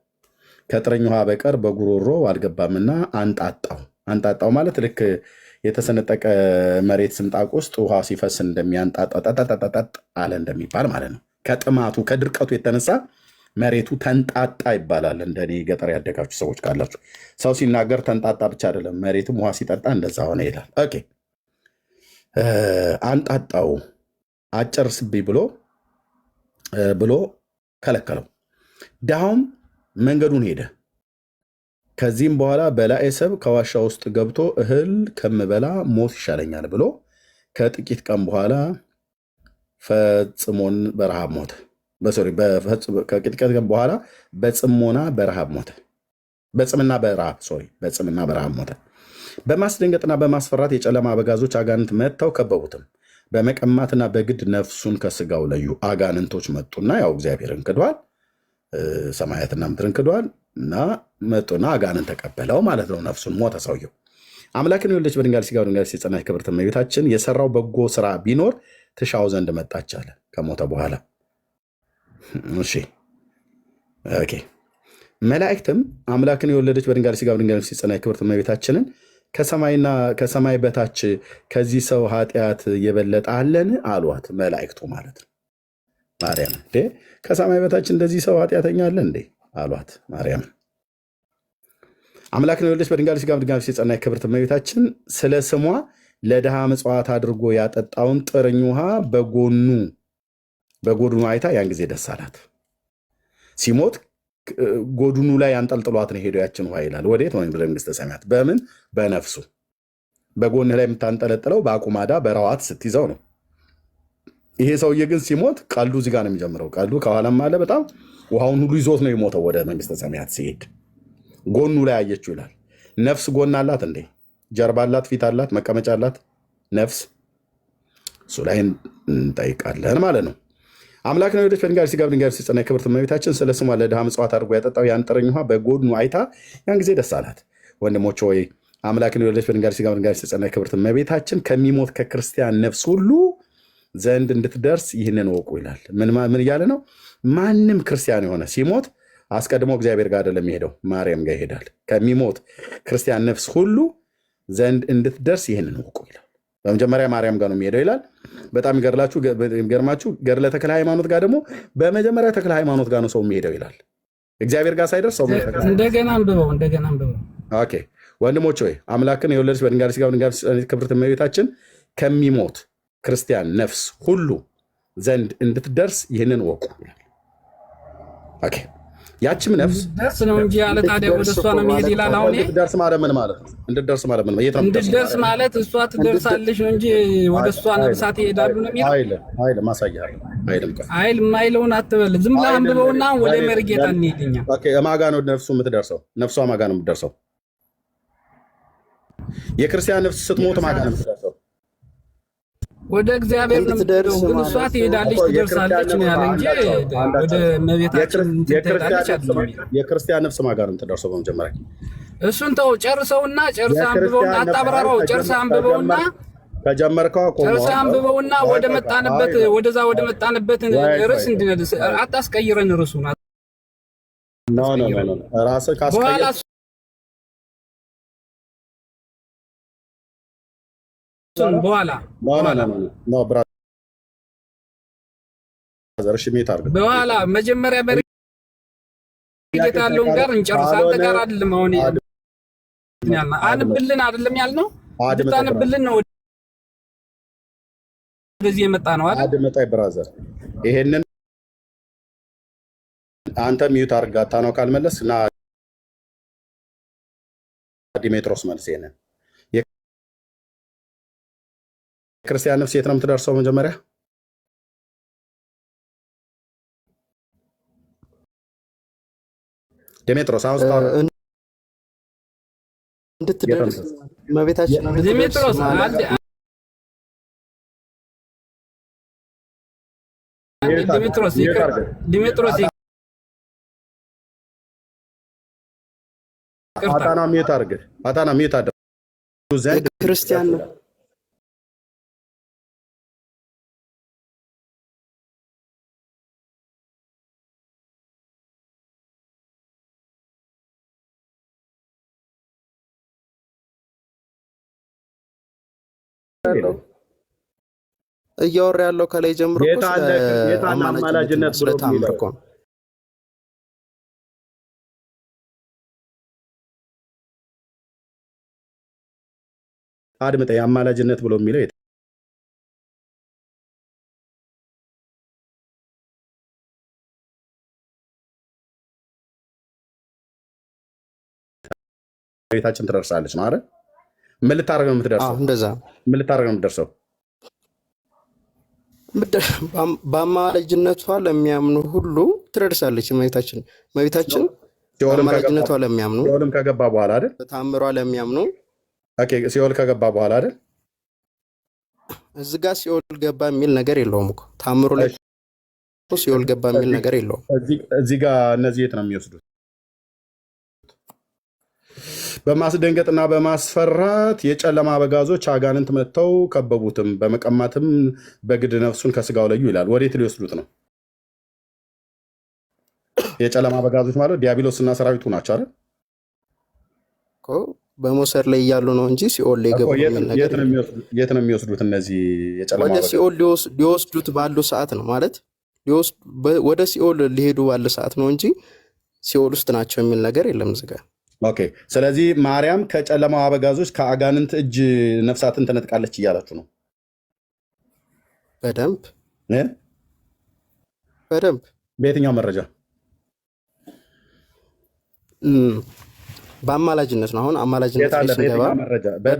ከጥረኝ ውሃ በቀር በጉሮሮ አልገባምና አንጣጣው። አንጣጣው ማለት ልክ የተሰነጠቀ መሬት ስንጣቅ ውስጥ ውሃ ሲፈስ እንደሚያንጣጣጣጣጣጣ አለ እንደሚባል ማለት ነው። ከጥማቱ ከድርቀቱ የተነሳ መሬቱ ተንጣጣ ይባላል። እንደኔ ገጠር ያደጋችሁ ሰዎች ካላችሁ ሰው ሲናገር ተንጣጣ ብቻ አይደለም፣ መሬትም ውሃ ሲጠጣ እንደዛ ሆነ ይላል። ኦኬ አንጣጣው አጨርስብኝ ብሎ ከለከለው። ድሃውም መንገዱን ሄደ። ከዚህም በኋላ በላዔ ሰብ ከዋሻ ውስጥ ገብቶ እህል ከምበላ ሞት ይሻለኛል ብሎ ከጥቂት ቀን በኋላ ፈጽሞን በረሃብ ሞተ። ከጥቂት ቀን በኋላ በጽምና በረሃብ ሞተ። በጽምና በረሃብ ሞተ። በማስደንገጥና በማስፈራት የጨለማ አበጋዞች አጋንንት መጥተው ከበቡትም። በመቀማትና በግድ ነፍሱን ከስጋው ለዩ። አጋንንቶች መጡና ያው እግዚአብሔርን ክዷል፣ ሰማያትና ምድርን ክዷል እና መጡና አጋንንት ተቀበለው ማለት ነው። ነፍሱን ሞተ ሰውየው። አምላክን የወለደች በድንጋሌ ሥጋ በድንጋሌ ነፍስ የጸናች ክብርት እመቤታችን የሰራው በጎ ስራ ቢኖር ትሻው ዘንድ መጣች አለ ከሞተ በኋላ። እሺ ኦኬ። መላእክትም አምላክን የወለደች በድንጋሌ ሥጋ በድንጋሌ ነፍስ የጸናች ክብርት እመቤታችንን ከሰማይ በታች ከዚህ ሰው ኃጢአት የበለጠ አለን አሏት። መላእክቱ ማለት ነው ማርያም። ከሰማይ በታች እንደዚህ ሰው ኃጢአተኛ አለ እንዴ አሏት ማርያም። አምላክን የወለደች በድንጋሌ ሥጋ በድንጋሌ ነፍስ የጸናች ክብርት እመቤታችን ስለ ስሟ ለድሃ ምጽዋት አድርጎ ያጠጣውን ጥርኝ ውሃ በጎድኑ አይታ ያን ጊዜ ደስ አላት። ሲሞት ጎድኑ ላይ አንጠልጥሏት ነው ሄደው ያችን ውሃ ይላል። ወዴት? ወይም መንግሥተ ሰማያት። በምን? በነፍሱ። በጎንህ ላይ የምታንጠለጥለው በአቁማዳ በረዋት ስትይዘው ነው። ይሄ ሰውዬ ግን ሲሞት ቀልዱ እዚህ ጋር ነው የሚጀምረው። ቀልዱ ከኋላም አለ። በጣም ውሃውን ሁሉ ይዞት ነው የሞተው። ወደ መንግሥተ ሰማያት ሲሄድ ጎኑ ላይ አየችው ይላል። ነፍስ ጎን አላት እንዴ? ጀርባ አላት? ፊት አላት? መቀመጫ አላት ነፍስ? እሱ ላይ እንጠይቃለን ማለት ነው። አምላክን የወለደች በድንጋሌ ሥጋ በድንጋሌ ነፍስ የጸናች ክብርት እመቤታችን ስለ ስሟ ለድሃ ምጽዋት አድርጎ ያጠጣው ያን ጥርኝ ውሃ በጎድኑ አይታ ያን ጊዜ ደስ አላት። ወንድሞች ሆይ አምላክን የወለደች በድንጋሌ ሥጋ በድንጋሌ ነፍስ የጸናች ክብርት እመቤታችን ከሚሞት ከክርስቲያን ነፍስ ሁሉ ዘንድ እንድትደርስ ይህንን ወቁ ይላል። ምን እያለ ነው? ማንም ክርስቲያን የሆነ ሲሞት አስቀድሞ እግዚአብሔር ጋር አይደለም የሚሄደው፣ ማርያም ጋር ይሄዳል። ከሚሞት ክርስቲያን ነፍስ ሁሉ ዘንድ እንድትደርስ ይህንን ወቁ ይላል። በመጀመሪያ ማርያም ጋር ነው የሚሄደው ይላል። በጣም ይገርማችሁ ገድለ ተክለ ሃይማኖት ጋር ደግሞ በመጀመሪያ ተክለ ሃይማኖት ጋር ነው ሰው የሚሄደው ይላል። እግዚአብሔር ጋር ሳይደርስ ሰው እንደገና አንብበው። ኦኬ ወንድሞች ሆይ አምላክን የወለደች በድንጋሌ ሥጋ በድንጋሌ ነፍስ ክብርት እመቤታችን ከሚሞት ክርስቲያን ነፍስ ሁሉ ዘንድ እንድትደርስ ይህንን ወቁ ይላል። ኦኬ ያችም ነፍስ ደርስ ነው እንጂ ያለ ታዲያ ወደ እሷ ነው የሚሄድ ይላል። አሁን እንድትደርስ ማለት ምን ማለት ነው? እንድትደርስ ማለት ምን ማለት ነው? እንድትደርስ ማለት እሷ ትደርሳለች ነው እንጂ ወደ እሷ ነፍሳት ይሄዳሉ ነው የሚለው። አይል ማሳያለሁ። አይል የማይለውን አትበል። ዝም ብለህ አንብበውና ወደ መርጌታ እንሄድኛ። ኦኬ ማጋ ነው ነፍሱ የምትደርሰው? ነፍሷ ማጋ ነው የምትደርሰው? የክርስቲያን ነፍስ ስትሞት ማጋ ነው የምትደርሰው? ወደ እግዚአብሔር ነው የምትደርሰው። ግን እሷ ትሄዳለች ትደርሳለች ነው ያለ እንጂ ወደ እመቤታችን ትሄዳለች አይደለም። የክርስቲያን ነፍስ ማጋ ነው የምትደርሰው? በመጀመሪያ እሱን ተው፣ ጨርሰውና ጨርሰህ አንብበውና አታብራራው። ጨርሰህ አንብበውና ከጀመርከው ጨርሰህ አንብበውና ወደ መጣንበት ርዕስ እንድንደርስ አታስቀይረን። ርዕሱን ራስህ ካስቀየርክ በኋላ መጀመሪያ በርጌታ ያለውን ጋር እንጨርስ። አንተ ጋር አይደለም አሁን አንብልን አይደለም ያልነው፣ አንብልን ነው ወደዚህ የመጣ ነው አይደል? አድመጣይ ብራዘር፣ ይሄንን አንተ ሚዩት አርጋታ ነው ካልመለስ እና ዲሜትሮስ መልስ ይሄንን ክርስቲያን ነፍስ የት ነው የምትደርሰው? መጀመሪያ ዲሜጥሮስ እንድትደርስ መቤታችን ዲሜጥሮስ አታና ሚዩት አድርገህ አታና ሚዩት አድርገህ ክርስቲያን ነው። እያወራ ያለው ከላይ ጀምሮ አማላጅነት ብሎ ተአምር እኮ ነው። አድምጠኝ። አማላጅነት ብሎ የሚለው ቤታችን ትደርሳለች ነው አይደል? ምን ልታደርግ ነው የምትደርሰው? እንደዛ ምን ልታደርግ ነው የምትደርሰው? በአማላጅነቷ ለሚያምኑ ሁሉ ትደርሳለች። መቤታችን በአማላጅነቷ ለሚያምኑ ሲኦልም ከገባ በኋላ አይደል? በተአምሯ ለሚያምኑ ሲኦል ከገባ በኋላ አይደል? እዚህ ጋር ሲኦል ገባ የሚል ነገር የለውም እኮ ተአምሩ ላይ ሲኦል ገባ የሚል ነገር የለውም። እዚህ ጋር እነዚህ የት ነው የሚወስዱት? በማስደንገጥና በማስፈራት የጨለማ አበጋዞች አጋንንት መጥተው ከበቡትም፣ በመቀማትም በግድ ነፍሱን ከስጋው ለዩ ይላል። ወዴት ሊወስዱት ነው? የጨለማ አበጋዞች ማለት ዲያብሎስና ሰራዊቱ ናቸው አይደል? በመውሰድ ላይ እያሉ ነው እንጂ ሲኦል ላይ ገቡ። የት ነው የሚወስዱት? እነዚህ የጨለማ ወደ ሲኦል ሊወስዱት ባሉ ሰዓት ነው ማለት ወደ ሲኦል ሊሄዱ ባለ ሰዓት ነው እንጂ ሲኦል ውስጥ ናቸው የሚል ነገር የለም እዚህ ጋር። ኦኬ። ስለዚህ ማርያም ከጨለማው አበጋዞች ከአጋንንት እጅ ነፍሳትን ትነጥቃለች እያላችሁ ነው? በደንብ በየትኛው መረጃ? በአማላጅነት ነው። አሁን አማላጅነት ላይ ስንገባ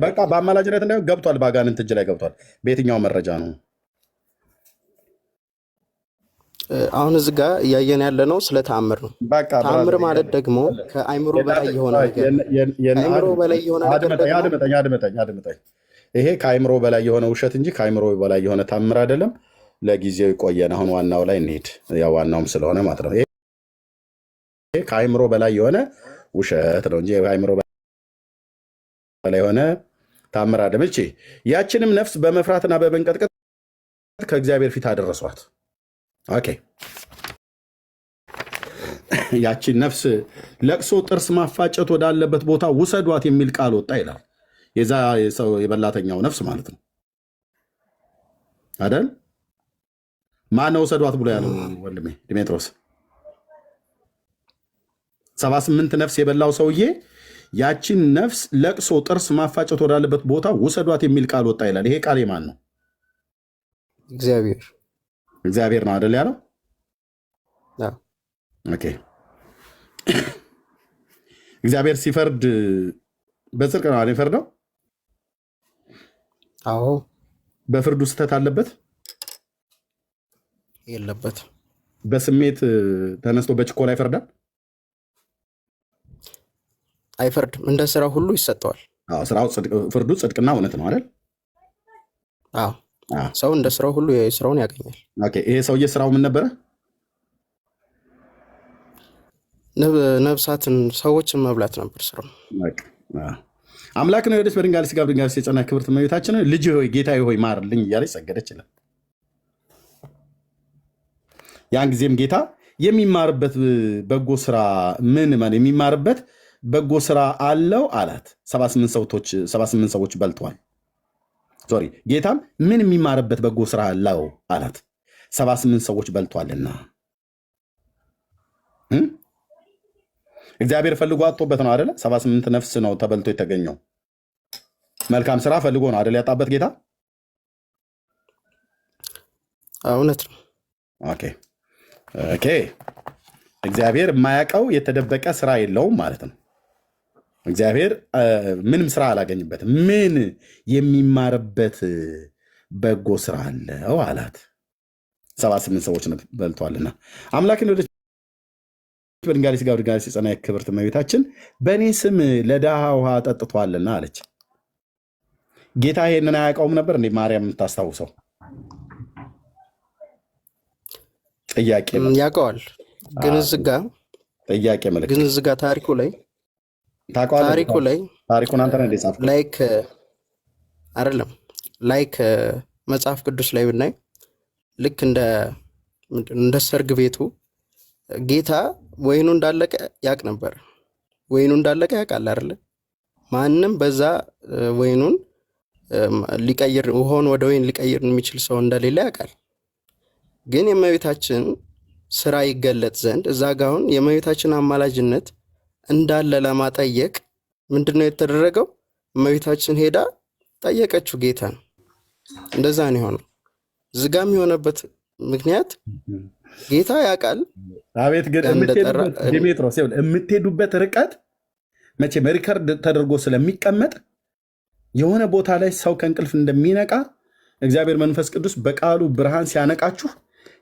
በቃ በአማላጅነት እንዳይሆን ገብቷል፣ በአጋንንት እጅ ላይ ገብቷል። በየትኛው መረጃ ነው? አሁን እዚህ ጋር እያየን ያለ ነው ስለ ተአምር ነው። ተአምር ማለት ደግሞ ከአይምሮ በላይ የሆነ ነገር አድምጠኝ። ይሄ ከአይምሮ በላይ የሆነ ውሸት እንጂ ከአይምሮ በላይ የሆነ ተአምር አይደለም። ለጊዜው ይቆየን። አሁን ዋናው ላይ እንሂድ። ያው ዋናውም ስለሆነ ማለት ነው። ይሄ ከአይምሮ በላይ የሆነ ውሸት ነው እንጂ ከአይምሮ በላይ የሆነ ተአምር አይደለም። እቺ ያችንም ነፍስ በመፍራትና በመንቀጥቀጥ ከእግዚአብሔር ፊት አደረሷት። ኦኬ። ያቺን ነፍስ ለቅሶ ጥርስ ማፋጨት ወዳለበት ቦታ ውሰዷት የሚል ቃል ወጣ ይላል። የዛ ሰው የበላተኛው ነፍስ ማለት ነው አይደል? ማነው ውሰዷት ብሎ ያለው? ወንድሜ ዲሜጥሮስ 78 ነፍስ የበላው ሰውዬ ያቺን ነፍስ ለቅሶ ጥርስ ማፋጨት ወዳለበት ቦታ ውሰዷት የሚል ቃል ወጣ ይላል። ይሄ ቃል የማን ነው? እግዚአብሔር ነው አይደል ያለው? ኦኬ። እግዚአብሔር ሲፈርድ በጽድቅ ነው አይደል የፈርደው? አዎ። በፍርዱ ስህተት አለበት የለበት? በስሜት ተነስቶ በችኮላ ይፈርዳል? አይፈርድም። እንደ ስራ ሁሉ ይሰጠዋል። ስራው ፍርዱ ጽድቅና እውነት ነው አይደል? አዎ። ሰው እንደ ስራው ሁሉ ስራውን ያገኛል። ይሄ ሰውዬ ስራው ምን ነበረ? ነብሳትን ሰዎችን መብላት ነበር ስራው። አምላክ ነው የወደች በድንጋሌ ስጋ በድንጋሌ የጸና ክብርት እመቤታችን ልጅ ሆይ ጌታዬ ሆይ ማርልኝ እያለች ሰገደች ይላል። ያን ጊዜም ጌታ የሚማርበት በጎ ስራ የሚማርበት በጎ ስራ አለው አላት። 78 ሰዎች በልተዋል። ሶሪ ጌታም ምን የሚማርበት በጎ ስራ አለው አላት። 78 ሰዎች በልቷልና። እግዚአብሔር ፈልጎ አጥቶበት ነው አይደለ? 78 ነፍስ ነው ተበልቶ የተገኘው። መልካም ስራ ፈልጎ ነው አይደል ያጣበት ጌታ? እውነት ነው። ኦኬ። እግዚአብሔር የማያውቀው የተደበቀ ስራ የለውም ማለት ነው። እግዚአብሔር ምንም ስራ አላገኝበትም። ምን የሚማርበት በጎ ስራ አለው አላት። 78 ሰዎች በልተዋልና አምላክን ወደ በድንጋሌ ስጋ በድንጋሌ ሲጸና ክብርት እመቤታችን በእኔ ስም ለድሃ ውሃ ጠጥቷልና አለች። ጌታ ይሄንን አያውቀውም ነበር እንዴ? ማርያም የምታስታውሰው ጥያቄ ያውቀዋል። ግን እዚህ ጋር ጥያቄ መልክ ግን እዚህ ጋር ታሪኩ ላይ ታሪኩን አንተ ነህ እንደጻፍከው ላይክ አይደለም ላይክ መጽሐፍ ቅዱስ ላይ ብናይ ልክ እንደ ሰርግ ቤቱ ጌታ ወይኑ እንዳለቀ ያውቅ ነበር። ወይኑ እንዳለቀ ያውቃል አይደለ? ማንም በዛ ወይኑን ሊቀይር ውሃውን ወደ ወይን ሊቀይር የሚችል ሰው እንደሌለ ያውቃል። ግን የእመቤታችን ስራ ይገለጥ ዘንድ እዛ ጋር አሁን የእመቤታችን አማላጅነት እንዳለ ለማጠየቅ ምንድነው የተደረገው? እመቤታችን ሄዳ ጠየቀችው ጌታን። እንደዛ ነው የሆነው። ዝጋም የሆነበት ምክንያት ጌታ ያውቃል። አቤት ግን ዲሜጥሮስ የምትሄዱበት ርቀት መቼም ሪከርድ ተደርጎ ስለሚቀመጥ የሆነ ቦታ ላይ ሰው ከእንቅልፍ እንደሚነቃ እግዚአብሔር መንፈስ ቅዱስ በቃሉ ብርሃን ሲያነቃችሁ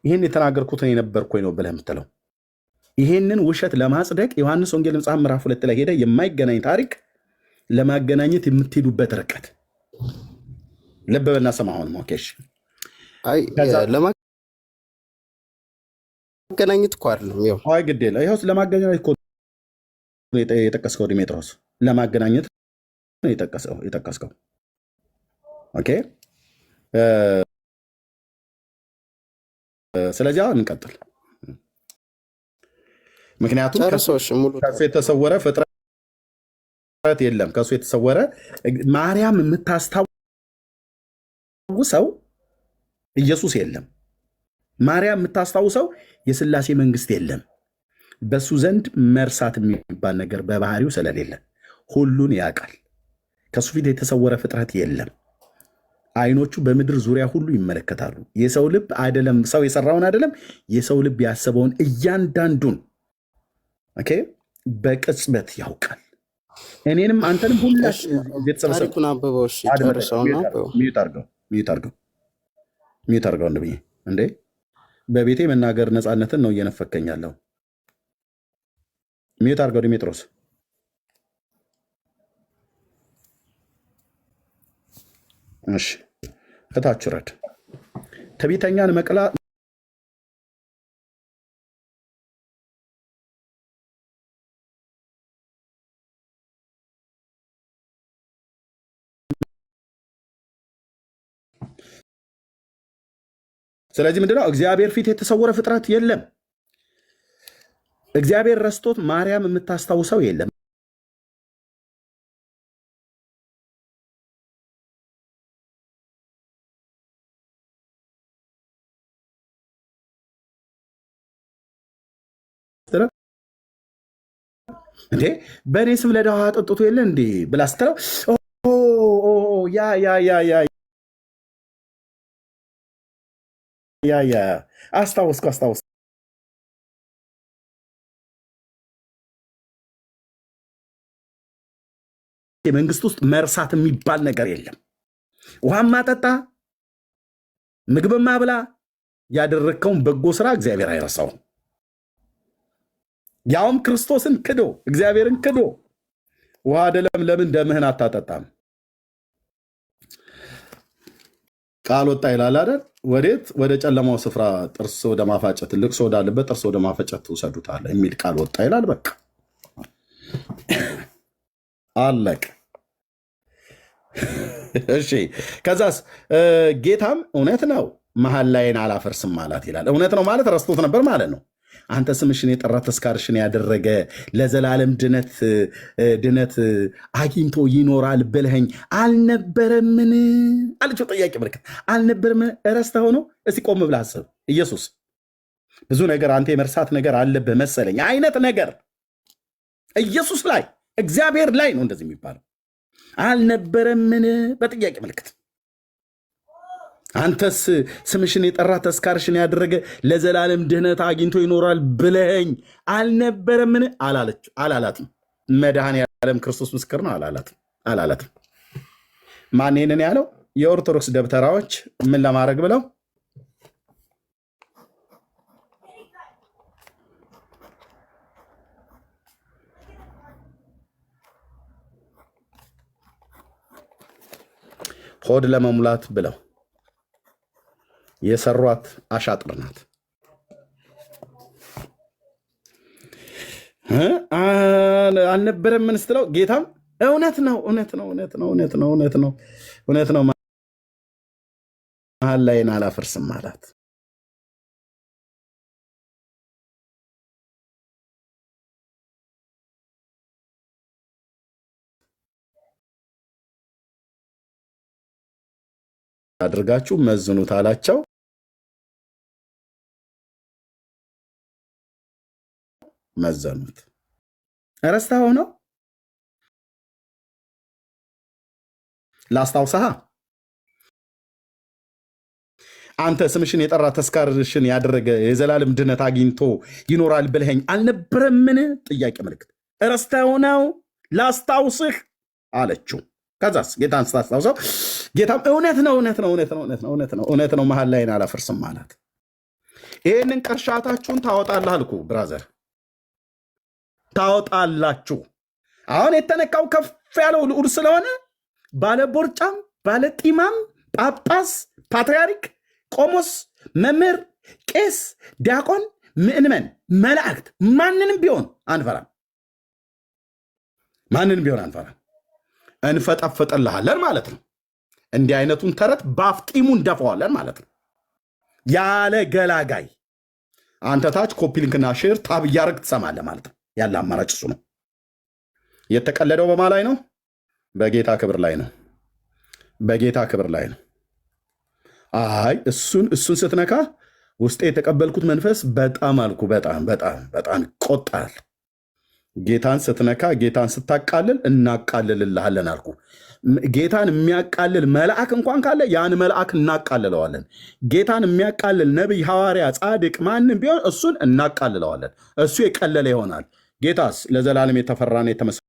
ይህን የተናገርኩት ነው የነበርኩኝ ነው ብለህ የምትለው ይህንን ውሸት ለማጽደቅ ዮሐንስ ወንጌል መጽሐፍ ምዕራፍ 2 ላይ ሄደ የማይገናኝ ታሪክ ለማገናኘት የምትሄዱበት ርቀት ልብ በልና ሰማ። አሁን ሞኬሽ ለማገናኘት እኮ አይደለም አይ ግድ የለ ይኸውስ ለማገናኘት እኮ የጠቀስከው ዲሜጥሮስ ለማገናኘት ነው የጠቀስከው። ኦኬ ስለዚህ አሁን እንቀጥል። ምክንያቱም ከሱ የተሰወረ ፍጥረት የለም። ከሱ የተሰወረ ማርያም የምታስታውሰው ኢየሱስ የለም። ማርያም የምታስታውሰው የሥላሴ መንግስት የለም። በሱ ዘንድ መርሳት የሚባል ነገር በባህሪው ስለሌለ ሁሉን ያውቃል። ከሱ ፊት የተሰወረ ፍጥረት የለም። አይኖቹ በምድር ዙሪያ ሁሉ ይመለከታሉ። የሰው ልብ አይደለም ሰው የሰራውን አይደለም የሰው ልብ ያሰበውን እያንዳንዱን ኦኬ በቅጽበት ያውቃል። እኔንም አንተንም ሁላችን ታሪኩን አንብበው እሺ ጨርሰውና ሚዩት አድርገው እንዴ በቤቴ መናገር ነፃነትን ነው እየነፈከኛለሁ። ሚዩት አድርገው ዲሜጥሮስ። እሺ ከታች ረድ ትዕቢተኛን መቅላ ስለዚህ ምንድነው እግዚአብሔር ፊት የተሰወረ ፍጥረት የለም። እግዚአብሔር ረስቶት ማርያም የምታስታውሰው የለም። እንዴ በእኔ ስም ለድሃ አጠጥቶ የለ እንዴ ብላ ስትለው አስታወስኩ የመንግስት ውስጥ መርሳት የሚባል ነገር የለም። ውሃማ ጠጣ፣ ምግብማ ብላ፣ ያደረግከውን በጎ ስራ እግዚአብሔር አይረሳውም። ያውም ክርስቶስን ክዶ እግዚአብሔርን ክዶ ውሃ አይደለም ለምን ደምህን አታጠጣም? ቃል ወጣ ይላል አይደል? ወዴት? ወደ ጨለማው ስፍራ ጥርስ ወደ ማፋጨት ልቅሶ ወዳለበት ጥርስ ወደ ማፋጨት ትውሰዱታል የሚል ቃል ወጣ ይላል። በቃ አለቅ። እሺ ከዛስ ጌታም እውነት ነው መሀል ላይን አላፈርስም አላት ይላል። እውነት ነው ማለት ረስቶት ነበር ማለት ነው። አንተ ስምሽን የጠራ ተስካርሽን ያደረገ ለዘላለም ድነት አግኝቶ ይኖራል ብለኸኝ አልነበረምን አለችው። ጥያቄ ምልክት አልነበረምን? ረስተኸው ነው? እስቲ ቆም ብለህ አስብ። ኢየሱስ ብዙ ነገር አንተ የመርሳት ነገር አለብህ መሰለኝ አይነት ነገር ኢየሱስ ላይ እግዚአብሔር ላይ ነው እንደዚህ የሚባለው። አልነበረምን? በጥያቄ ምልክት አንተስ ስምሽን የጠራ ተስካርሽን ያደረገ ለዘላለም ድህነት አግኝቶ ይኖራል ብለኸኝ አልነበረምን? አላላትም። መድኃኔዓለም ክርስቶስ ምስክር ነው። አላላትም። ማን ይህንን ያለው? የኦርቶዶክስ ደብተራዎች ምን ለማድረግ ብለው ሆድ ለመሙላት ብለው የሰሯት አሻጥር ናት። አልነበረም ምን ስትለው ጌታም እውነት ነው መሀል ላይን አላፈርስም አላት። አድርጋችሁ መዝኑት አላቸው። መዘኑት። ረስተኸው ነው? ላስታውሰሃ አንተ ስምሽን የጠራ ተስካርሽን ያደረገ የዘላለም ድነት አግኝቶ ይኖራል ብለኸኝ አልነበረምን? ጥያቄ ምልክት። ረስተኸው ነው? ላስታውስህ አለችው። ከዛስ ጌታን ስታስታውሰው ጌታም እውነት ነው መሀል ላይን አላፈርስም አላት። ይህንን ቅርሻታችሁን ታወጣለህ አልኩ ብራዘር፣ ታወጣላችሁ። አሁን የተነካው ከፍ ያለው ልዑል ስለሆነ ባለ ቦርጫም ባለ ጢማም ጳጳስ፣ ፓትርያርክ፣ ቆሞስ፣ መምህር፣ ቄስ፣ ዲያቆን፣ ምእንመን፣ መላእክት ማንንም ቢሆን አንፈራም። እንፈጠፍጥልሃለን ማለት ነው። እንዲህ አይነቱን ተረት በአፍጢሙ እንደፈዋለን ማለት ነው። ያለ ገላጋይ አንተ ታች ኮፒ ሊንክና ሼር ታብ እያደረግ ትሰማለህ ማለት ነው። ያለ አማራጭ እሱ ነው። የተቀለደው በማ ላይ ነው? በጌታ ክብር ላይ ነው። አይ እሱን ስትነካ ውስጤ የተቀበልኩት መንፈስ በጣም አልኩ በጣም ይቆጣል። ጌታን ስትነካ ጌታን ስታቃልል እናቃልልልሃለን አልኩ። ጌታን የሚያቃልል መልአክ እንኳን ካለ ያን መልአክ እናቃልለዋለን። ጌታን የሚያቃልል ነቢይ፣ ሐዋርያ፣ ጻድቅ ማንም ቢሆን እሱን እናቃልለዋለን። እሱ የቀለለ ይሆናል። ጌታስ ለዘላለም የተፈራነ የተመሰገነ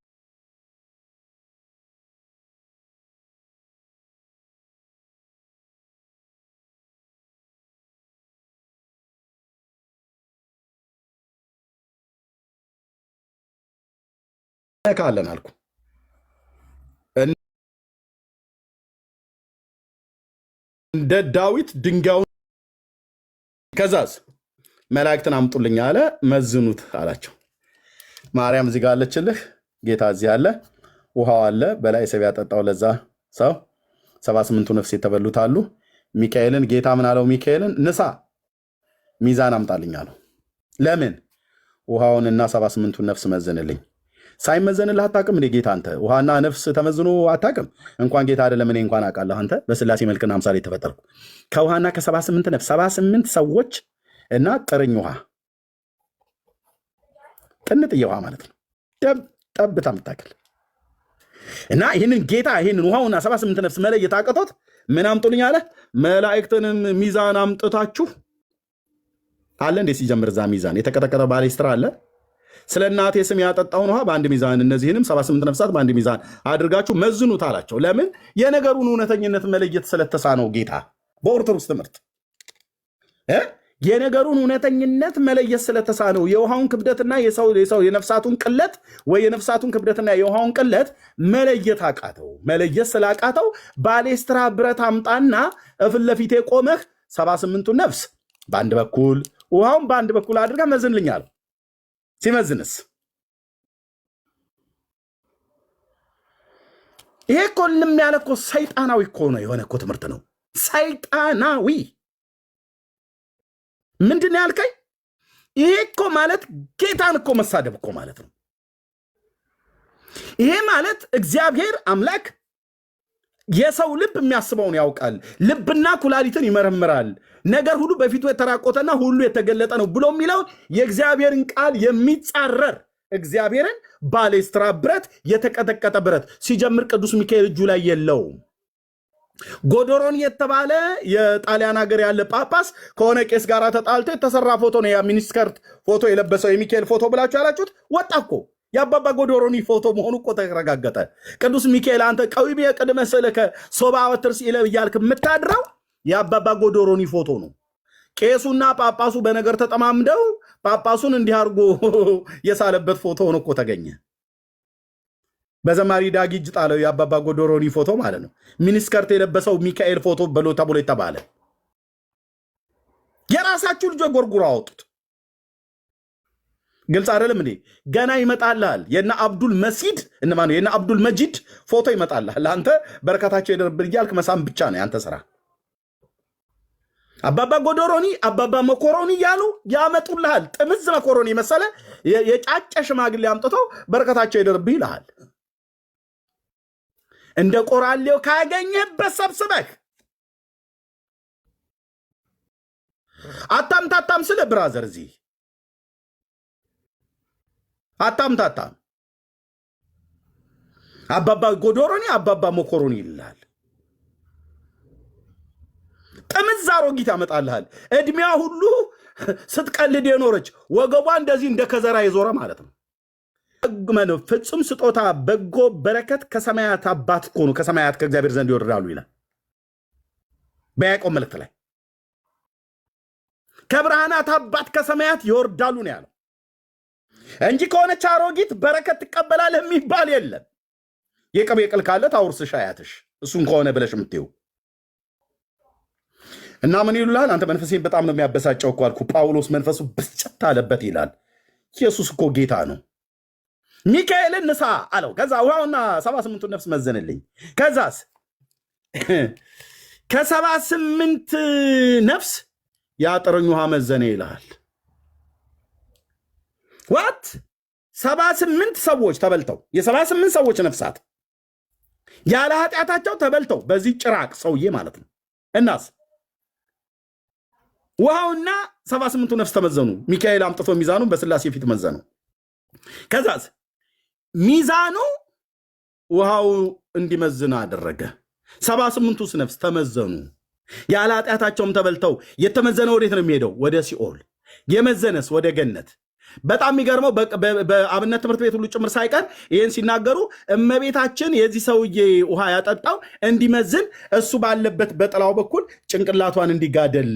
ካለን አልኩ። እንደ ዳዊት ድንጋዩን ከዛዝ መላእክትን አምጡልኝ አለ። መዝኑት አላቸው። ማርያም እዚህ ጋር አለችልህ። ጌታ እዚህ አለ። ውሃው አለ። በላይ ሰብ ያጠጣው ለዛ ሰው 78ቱ ነፍስ የተበሉት አሉ። ሚካኤልን ጌታ ምን አለው? ሚካኤልን ንሳ ሚዛን አምጣልኝ አለው። ለምን? ውሃውንና 78ቱን ነፍስ መዝንልኝ። ሳይመዘንልህ አታውቅም እንዴ ጌታ? አንተ ውሃና ነፍስ ተመዝኖ አታውቅም? እንኳን ጌታ አይደለም እኔ እንኳን አውቃለሁ። አንተ በስላሴ መልክና አምሳል የተፈጠርኩ ከውሃና ከ78 ነፍስ 78 ሰዎች እና ጥርኝ ውሃ ጥንጥዬ ውሃ ማለት ነው። ጠብታ የምታክል እና ይህንን ጌታ ይህንን ውሃውና 78 ነፍስ መለየት አቅቶት ምን አምጡልኝ አለ? መላእክትንም ሚዛን አምጥታችሁ አለ እንዴ? ሲጀምር እዛ ሚዛን የተቀጠቀጠ ባሌስትራ አለ። ስለ እናቴ ስም ያጠጣውን ውሃ በአንድ ሚዛን እነዚህንም 78 ነፍሳት በአንድ ሚዛን አድርጋችሁ መዝኑት አላቸው። ለምን? የነገሩን እውነተኝነት መለየት ስለተሳነው ጌታ በኦርቶዶክስ ትምህርት የነገሩን እውነተኝነት መለየት ስለተሳነው የውሃውን ክብደትና የነፍሳቱን ቅለት ወይ የነፍሳቱን ክብደትና የውሃውን ቅለት መለየት አቃተው። መለየት ስላቃተው ባሌስትራ ብረት አምጣና እፊት ለፊቴ ቆመህ 78ቱን ነፍስ በአንድ በኩል ውሃውን በአንድ በኩል አድርጋ መዝንልኛል። ሲመዝንስ ይሄ እኮ ልም ያለ እኮ ሰይጣናዊ እኮ ነው የሆነ እኮ ትምህርት ነው። ሰይጣናዊ ምንድን ነው ያልከኝ? ይሄ እኮ ማለት ጌታን እኮ መሳደብ እኮ ማለት ነው። ይሄ ማለት እግዚአብሔር አምላክ የሰው ልብ የሚያስበውን ያውቃል፣ ልብና ኩላሊትን ይመረምራል፣ ነገር ሁሉ በፊቱ የተራቆተና ሁሉ የተገለጠ ነው ብሎ የሚለው የእግዚአብሔርን ቃል የሚጻረር እግዚአብሔርን ባሌስትራ ብረት፣ የተቀጠቀጠ ብረት ሲጀምር ቅዱስ ሚካኤል እጁ ላይ የለውም። ጎዶሮን የተባለ የጣሊያን ሀገር ያለ ጳጳስ ከሆነ ቄስ ጋር ተጣልቶ የተሰራ ፎቶ ነው። ሚኒስከርት ፎቶ የለበሰው የሚካኤል ፎቶ ብላችሁ ያላችሁት ወጣ እኮ የአባባ ጎዶሮኒ ፎቶ መሆኑ እኮ ተረጋገጠ። ቅዱስ ሚካኤል አንተ ቀዊም የቅድመ ስልከ ሶባ ወትርስ ኢለ እያልክ የምታድረው የአባባ ጎዶሮኒ ፎቶ ነው። ቄሱና ጳጳሱ በነገር ተጠማምደው ጳጳሱን እንዲህ አድርጎ የሳለበት ፎቶ ሆኖ እኮ ተገኘ። በዘማሪ ዳጊ እጅ ጣለው የአባባ ጎዶሮኒ ፎቶ ማለት ነው። ሚኒስከርት የለበሰው ሚካኤል ፎቶ በሎ ተብሎ የተባለ የራሳችሁ ልጆች ጎርጉሮ አወጡት። ግልጽ አይደለም እንዴ? ገና ይመጣልሃል። የና አብዱል መሲድ እንማን የና አብዱል መጂድ ፎቶ ይመጣልሃል። አንተ በረከታቸው የደረብር እያልክ መሳም ብቻ ነው ያንተ ስራ። አባባ ጎዶሮኒ አባባ መኮሮኒ እያሉ ያመጡልሃል። ጥምዝ መኮሮኒ መሰለ የጫጨ ሽማግሌ አምጥተው በረከታቸው ይደርብህ ይልሃል። እንደ ቆራሌው ካገኘህበት ሰብስበህ አታምታታም ስለ ብራዘር እዚህ አታምታታም። አባባ ጎዶሮኒ አባባ መኮሮኒ ይልሃል። ጥምዝ አሮጊት ያመጣልሃል። እድሜያ ሁሉ ስትቀልድ የኖረች ወገቧ እንደዚህ እንደ ከዘራ የዞረ ማለት ነው። ፍጹም ስጦታ በጎ በረከት ከሰማያት አባት እኮ ነው፣ ከሰማያት ከእግዚአብሔር ዘንድ ይወርዳሉ ይላል በያዕቆብ መልእክት ላይ። ከብርሃናት አባት ከሰማያት ይወርዳሉ ነው ያለው እንጂ ከሆነች አሮጊት በረከት ትቀበላለህ የሚባል የለም። የቅቤ ቅል ካለ ታውርስሽ አያትሽ፣ እሱን ከሆነ ብለሽ የምትይው እና ምን ይሉልሃል? አንተ መንፈሴን በጣም ነው የሚያበሳጨው እኮ አልኩ። ጳውሎስ መንፈሱ ብስጭት አለበት ይላል። ኢየሱስ እኮ ጌታ ነው። ሚካኤልን ንሳ አለው። ከዛ ውሃውና 78ቱ ነፍስ መዘንልኝ። ከዛስ ከ78 ነፍስ ያጠረኝ ውሃ መዘነ ይልሃል። ዋት 78 ሰዎች ተበልተው የ78 ሰዎች ነፍሳት ያለ ኃጢአታቸው ተበልተው በዚህ ጭራቅ ሰውዬ ማለት ነው። እናስ ውሃውና 78ቱ ነፍስ ተመዘኑ። ሚካኤል አምጥቶ ሚዛኑ በስላሴ ፊት መዘኑ። ከዛስ ሚዛኑ ውሃው እንዲመዝን አደረገ። 78ቱ ነፍስ ተመዘኑ። ያለ ኃጢአታቸውም ተበልተው የተመዘነ ወዴት ነው የሚሄደው? ወደ ሲኦል። የመዘነስ ወደ ገነት። በጣም የሚገርመው በአብነት ትምህርት ቤት ሁሉ ጭምር ሳይቀር ይህን ሲናገሩ እመቤታችን የዚህ ሰውዬ ውሃ ያጠጣው እንዲመዝን እሱ ባለበት በጥላው በኩል ጭንቅላቷን እንዲጋደል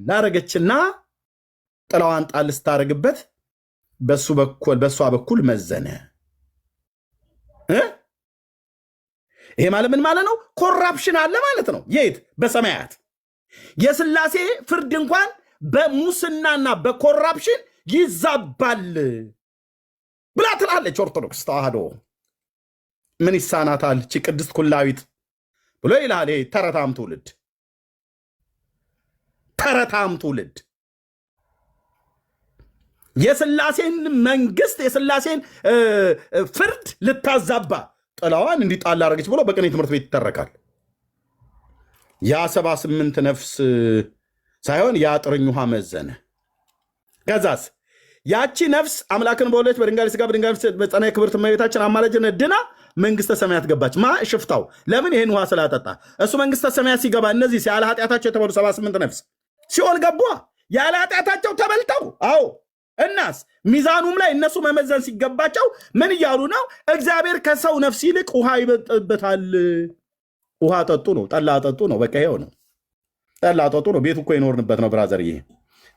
ላረገችና ጥላዋን ጣል ስታረግበት በእሷ በኩል መዘነ። ይሄ ማለት ምን ማለት ነው? ኮራፕሽን አለ ማለት ነው። የት? በሰማያት የስላሴ ፍርድ እንኳን በሙስናና በኮራፕሽን ይዛባል ብላ ትላለች ኦርቶዶክስ ተዋህዶ። ምን ይሳናታል ቺ ቅድስት ኩላዊት ብሎ ይላል። ተረታም ትውልድ የስላሴን መንግስት የስላሴን ፍርድ ልታዛባ ጥላዋን እንዲጣል አደረገች ብሎ በቅኔ ትምህርት ቤት ይተረካል። ያ 78 ነፍስ ሳይሆን ያ ጥርኝ ውሃ መዘነ። ከዛስ ያቺ ነፍስ አምላክን በወለደች በድንጋሌ ስጋ በድንጋሌ በጸና የክብርት እመቤታችን አማላጅነት ድና መንግስተ ሰማያት ገባች። ሽፍታው ለምን? ይሄን ውሃ ስላጠጣ። እሱ መንግስተ ሰማያት ሲገባ እነዚህ ያለ ኃጢአታቸው የተበሉ 78 ነፍስ ሲኦል ገቧ። ያለ ኃጢአታቸው ተበልተው። አዎ እናስ ሚዛኑም ላይ እነሱ መመዘን ሲገባቸው ምን እያሉ ነው? እግዚአብሔር ከሰው ነፍስ ይልቅ ውሃ ይበጥበታል። ውሃ ጠጡ ነው፣ ጠላ ጠጡ ነው። በቃ ይኸው ነው፣ ጠላ ጠጡ ነው። ቤቱ እኮ የኖርንበት ነው ብራዘርዬ።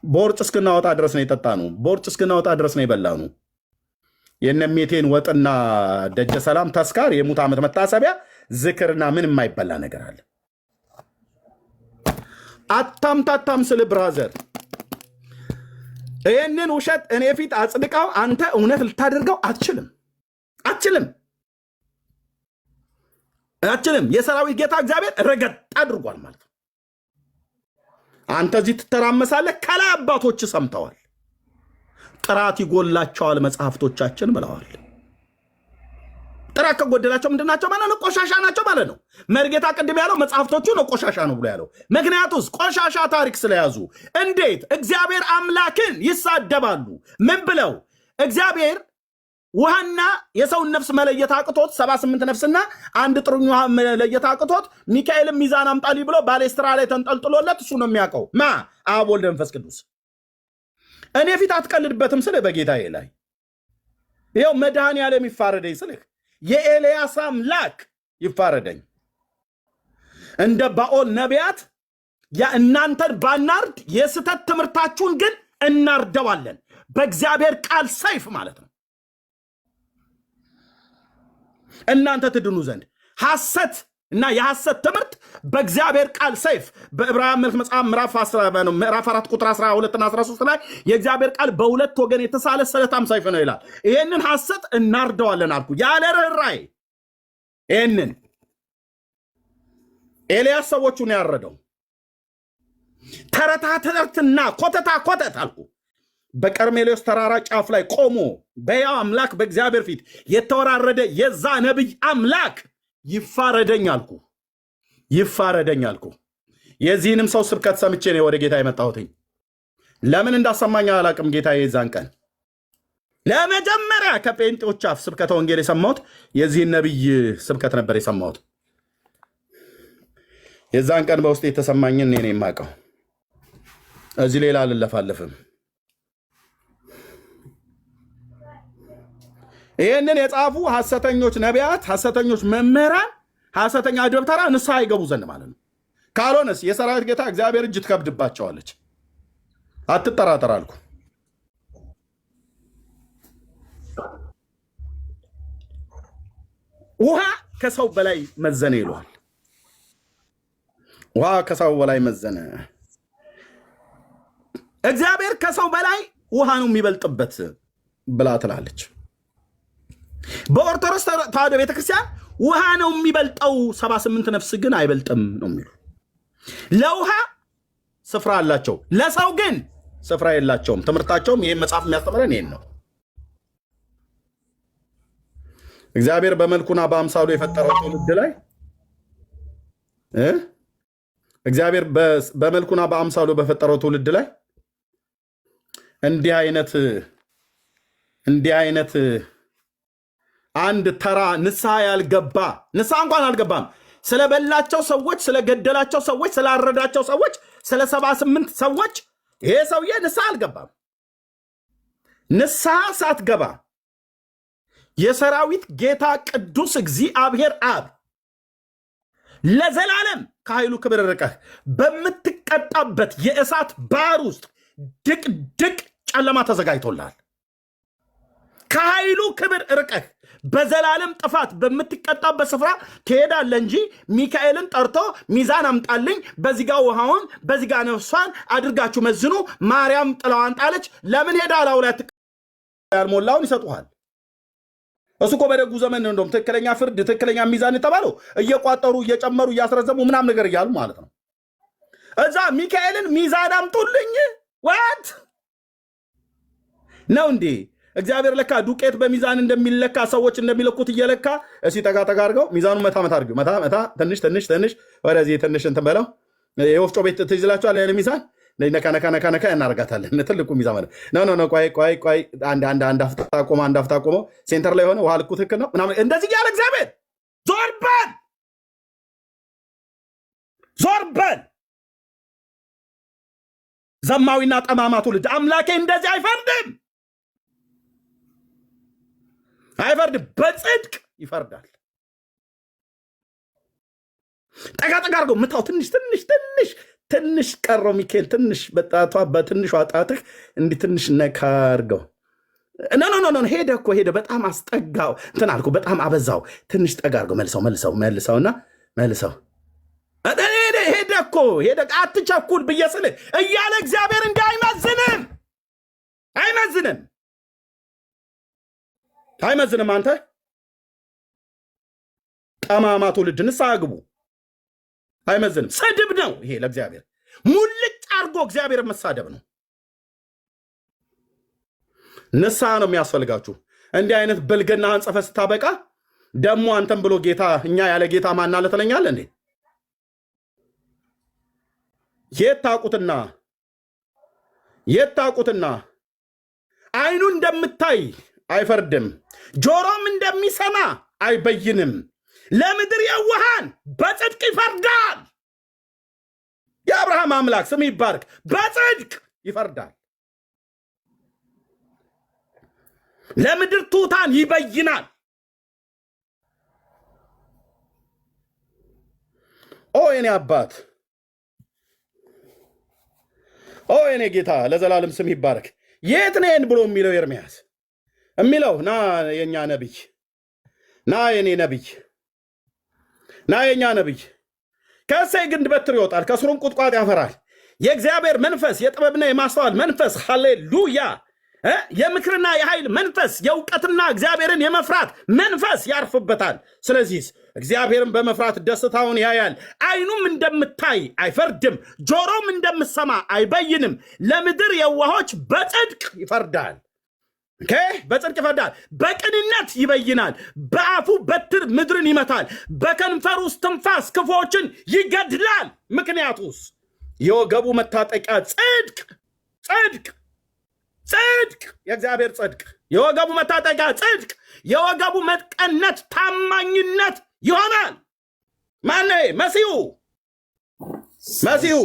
ቦርጭ እስክናወጣ ድረስ ነው የጠጣ ነው። ቦርጭ እስክናወጣ ድረስ ነው የበላ ነው። የነሜቴን ወጥና ደጀ ሰላም ተስካር የሙት ዓመት መታሰቢያ ዝክርና ምን የማይበላ ነገር አለ? አታምታታም ስል ብራዘር ይህንን ውሸት እኔ ፊት አጽድቃው አንተ እውነት ልታደርገው አትችልም። የሰራዊት ጌታ እግዚአብሔር ረገጥ አድርጓል ማለት ነው። አንተ እዚህ ትተራመሳለህ። ከላይ አባቶች ሰምተዋል። ጥራት ይጎላቸዋል መጽሐፍቶቻችን ብለዋል። ጥራት ከጎደላቸው ምንድናቸው ማለት ነው? ቆሻሻ ናቸው ማለት ነው። መርጌታ ቅድም ያለው መጽሐፍቶቹ ነው ቆሻሻ ነው ብሎ ያለው ምክንያቱስ ቆሻሻ ታሪክ ስለያዙ። እንዴት እግዚአብሔር አምላክን ይሳደባሉ? ምን ብለው? እግዚአብሔር ውሃና የሰውን ነፍስ መለየት አቅቶት 78 ነፍስና አንድ ጥሩኝ ውሃ መለየት አቅቶት ሚካኤልም ሚዛን አምጣሊ ብሎ ባሌስትራ ላይ ተንጠልጥሎለት እሱ ነው የሚያውቀው። አብ ወልድ መንፈስ ቅዱስ። እኔ ፊት አትቀልድበትም ስለ በጌታዬ ላይ ይኸው መድኃኔዓለም ይፋረደኝ ስልህ የኤልያስ አምላክ ይፋረደኝ። እንደ ባኦል ነቢያት እናንተን ባናርድ የስተት ትምህርታችሁን ግን እናርደዋለን። በእግዚአብሔር ቃል ሰይፍ ማለት ነው። እናንተ ትድኑ ዘንድ ሐሰት እና የሐሰት ትምህርት በእግዚአብሔር ቃል ሰይፍ በዕብራውያን መጽሐፍ ምዕራፍ 4 ቁጥር 12 እና 13 ላይ የእግዚአብሔር ቃል በሁለት ወገን የተሳለ ስለታም ሰይፍ ነው ይላል። ይህንን ሐሰት እናርደዋለን አልኩ ያለ ርኅራኄ። ይህንን ኤልያስ ሰዎቹን ያረደው ተረታ ተረትና ኮተታ ኮተት አልኩ። በቀርሜሎስ ተራራ ጫፍ ላይ ቆሞ በሕያው አምላክ በእግዚአብሔር ፊት የተወራረደ የዛ ነቢይ አምላክ ይፋረደኝ አልኩ። ይፋረደኝ አልኩ። የዚህንም ሰው ስብከት ሰምቼ ነው ወደ ጌታ የመጣሁትኝ። ለምን እንዳሰማኝ አላቅም። ጌታ የዛን ቀን ለመጀመሪያ ከጴንጤዎች አፍ ስብከተ ወንጌል የሰማሁት የዚህን ነቢይ ስብከት ነበር የሰማሁት። የዛን ቀን በውስጥ የተሰማኝን እኔ የማውቀው። እዚህ ሌላ አልለፋለፍም። ይህንን የጻፉ ሐሰተኞች ነቢያት፣ ሐሰተኞች መምህራን፣ ሐሰተኛ ደብተራ ንስሐ ይገቡ ዘንድ ማለት ነው። ካልሆነስ የሰራዊት ጌታ እግዚአብሔር እጅ ትከብድባቸዋለች። አትጠራጠር አልኩ። ውሃ ከሰው በላይ መዘነ ይለዋል። ውሃ ከሰው በላይ መዘነ። እግዚአብሔር ከሰው በላይ ውሃ ነው የሚበልጥበት ብላ ትላለች። በኦርቶዶክስ ተዋሕዶ ቤተክርስቲያን ውሃ ነው የሚበልጠው፣ 78 ነፍስ ግን አይበልጥም ነው የሚሉ። ለውሃ ስፍራ አላቸው፣ ለሰው ግን ስፍራ የላቸውም። ትምህርታቸውም ይህን መጽሐፍ የሚያስተምረን ይህን ነው። እግዚአብሔር በመልኩና በአምሳሉ የፈጠረው ትውልድ ላይ እግዚአብሔር በመልኩና በአምሳሉ በፈጠረው ትውልድ ላይ እንዲህ አይነት አንድ ተራ ንስሐ ያልገባ ንስሐ እንኳን አልገባም ስለበላቸው ሰዎች፣ ስለገደላቸው ሰዎች፣ ስላረዳቸው ሰዎች፣ ስለ 78 ሰዎች ይሄ ሰውዬ ንስሐ አልገባም። ንስሐ ሳትገባ የሰራዊት ጌታ ቅዱስ እግዚአብሔር አብ ለዘላለም ከኃይሉ ክብር ርቀህ በምትቀጣበት የእሳት ባህር ውስጥ ድቅድቅ ጨለማ ተዘጋጅቶልሃል። ከኃይሉ ክብር ርቀህ በዘላለም ጥፋት በምትቀጣበት ስፍራ ትሄዳለህ እንጂ ሚካኤልን ጠርቶ ሚዛን አምጣልኝ፣ በዚጋ ውሃውን በዚጋ ነፍሷን አድርጋችሁ መዝኑ፣ ማርያም ጥላዋን ጣለች፣ ለምን ሄዳ ላው ላይ ያልሞላውን ይሰጡሃል። እሱ እኮ በደጉ ዘመን ነው እንደውም ትክክለኛ ፍርድ ትክክለኛ ሚዛን የተባለው እየቋጠሩ እየጨመሩ እያስረዘሙ ምናምን ነገር እያሉ ማለት ነው። እዛ ሚካኤልን ሚዛን አምጡልኝ ዋት ነው እንዴ? እግዚአብሔር ለካ ዱቄት በሚዛን እንደሚለካ ሰዎች እንደሚለኩት እየለካ እሲ ጠጋ ጠጋ አድርገው ሚዛኑን መታ መታ አድርገው መታ መታ ትንሽ ትንሽ ትንሽ ወደዚህ ትንሽ እንትን በለው። የወፍጮ ቤት ትይዝላችኋል ያለ ሚዛን ነካ ነካ ነካ ነካ እናደርጋታለን። ትልቁ ሚዛን ማለት ነው። ቆይ አንድ አፍታ ቆሞ ሴንተር ላይ ሆነ ውሃ ልኩ ትክክል ነው ምናምን እንደዚህ ያለ እግዚአብሔር ዞር በል ዘማዊና ጠማማ ትውልድ አምላኬ እንደዚህ አይፈርድም። በጽድቅ ይፈርዳል። ጠጋ ጠጋ አድርገው ምታው። ትንሽ ቀረው ሚካኤል ትንሽ በጣቷ በትንሿ ጣትህ እንዲህ ትንሽ ነካ አድርገው። ኖ ሄደ በጣም አስጠጋው። እንትን አልኩ በጣም አበዛው። ትንሽ ጠጋ አድርገው መልሰውና ሄደ አትቸኩል ብዬ ስልህ እያለ እግዚአብሔር እንዲህ አይመዝንም። አንተ ጠማማ ትውልድ ንስሐ ግቡ። አይመዝንም። ስድብ ነው ይሄ ለእግዚአብሔር። ሙልጭ አድርጎ እግዚአብሔር መሳደብ ነው። ንስሐ ነው የሚያስፈልጋችሁ። እንዲህ አይነት በልገና አንጸፈ ስታበቃ ደግሞ አንተም ብሎ ጌታ እኛ ያለ ጌታ ማናለ ትለኛለህ እንዴ? የት ታውቁትና አይኑ እንደምታይ አይፈርድም፣ ጆሮም እንደሚሰማ አይበይንም። ለምድር የዋሃን በጽድቅ ይፈርዳል። የአብርሃም አምላክ ስም ይባርክ። በጽድቅ ይፈርዳል። ለምድር ትሑታን ይበይናል። ኦ የኔ አባት፣ ኦ የኔ ጌታ ለዘላለም ስም ይባረክ። የት ነን ብሎ የሚለው ኤርምያስ የሚለው ና የኛ ነብይ፣ ና የኔ ነብይ፣ ና የኛ ነብይ። ከእሴይ ግንድ በትር ይወጣል፣ ከስሩም ቁጥቋጥ ያፈራል። የእግዚአብሔር መንፈስ፣ የጥበብና የማስተዋል መንፈስ፣ ሃሌሉያ፣ የምክርና የኃይል መንፈስ፣ የእውቀትና እግዚአብሔርን የመፍራት መንፈስ ያርፍበታል። ስለዚህ እግዚአብሔርን በመፍራት ደስታውን ያያል። ዓይኑም እንደምታይ አይፈርድም፣ ጆሮም እንደምሰማ አይበይንም። ለምድር የዋሆች በጽድቅ ይፈርዳል። በጽድቅ ይፈርዳል፣ በቅንነት ይበይናል። በአፉ በትር ምድርን ይመታል፣ በከንፈሩ እስትንፋስ ክፉዎችን ይገድላል። ምክንያቱስ የወገቡ መታጠቂያ ጽድቅ፣ ጽድቅ፣ ጽድቅ፣ የእግዚአብሔር ጽድቅ፣ የወገቡ መታጠቂያ ጽድቅ፣ የወገቡ መቀነት ታማኝነት ይሆናል። ማነ? መሲሁ፣ መሲሁ፣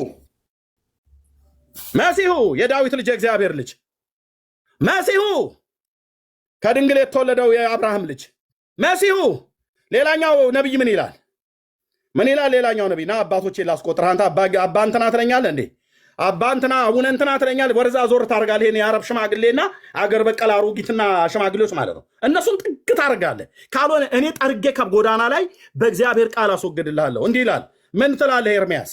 መሲሁ፣ የዳዊት ልጅ የእግዚአብሔር ልጅ መሲሁ፣ ከድንግል የተወለደው የአብርሃም ልጅ መሲሁ። ሌላኛው ነቢይ ምን ይላል? ምን ይላል ሌላኛው ነቢይ? ና አባቶቼ ላስቆጥር። አንተ አባ እንትና ትለኛለህ እንዴ? አባ እንትና አቡነ እንትና ትለኛለህ? ወደዛ ዞር ታደርጋለህ። ይሄን የአረብ ሽማግሌና አገር በቀል አሮጊትና ሽማግሌዎች ማለት ነው። እነሱን ጥግ ታደርጋለህ። ካልሆነ እኔ ጠርጌ ከጎዳና ላይ በእግዚአብሔር ቃል አስወግድልሃለሁ። እንዲህ ይላል። ምን ትላለህ ኤርምያስ?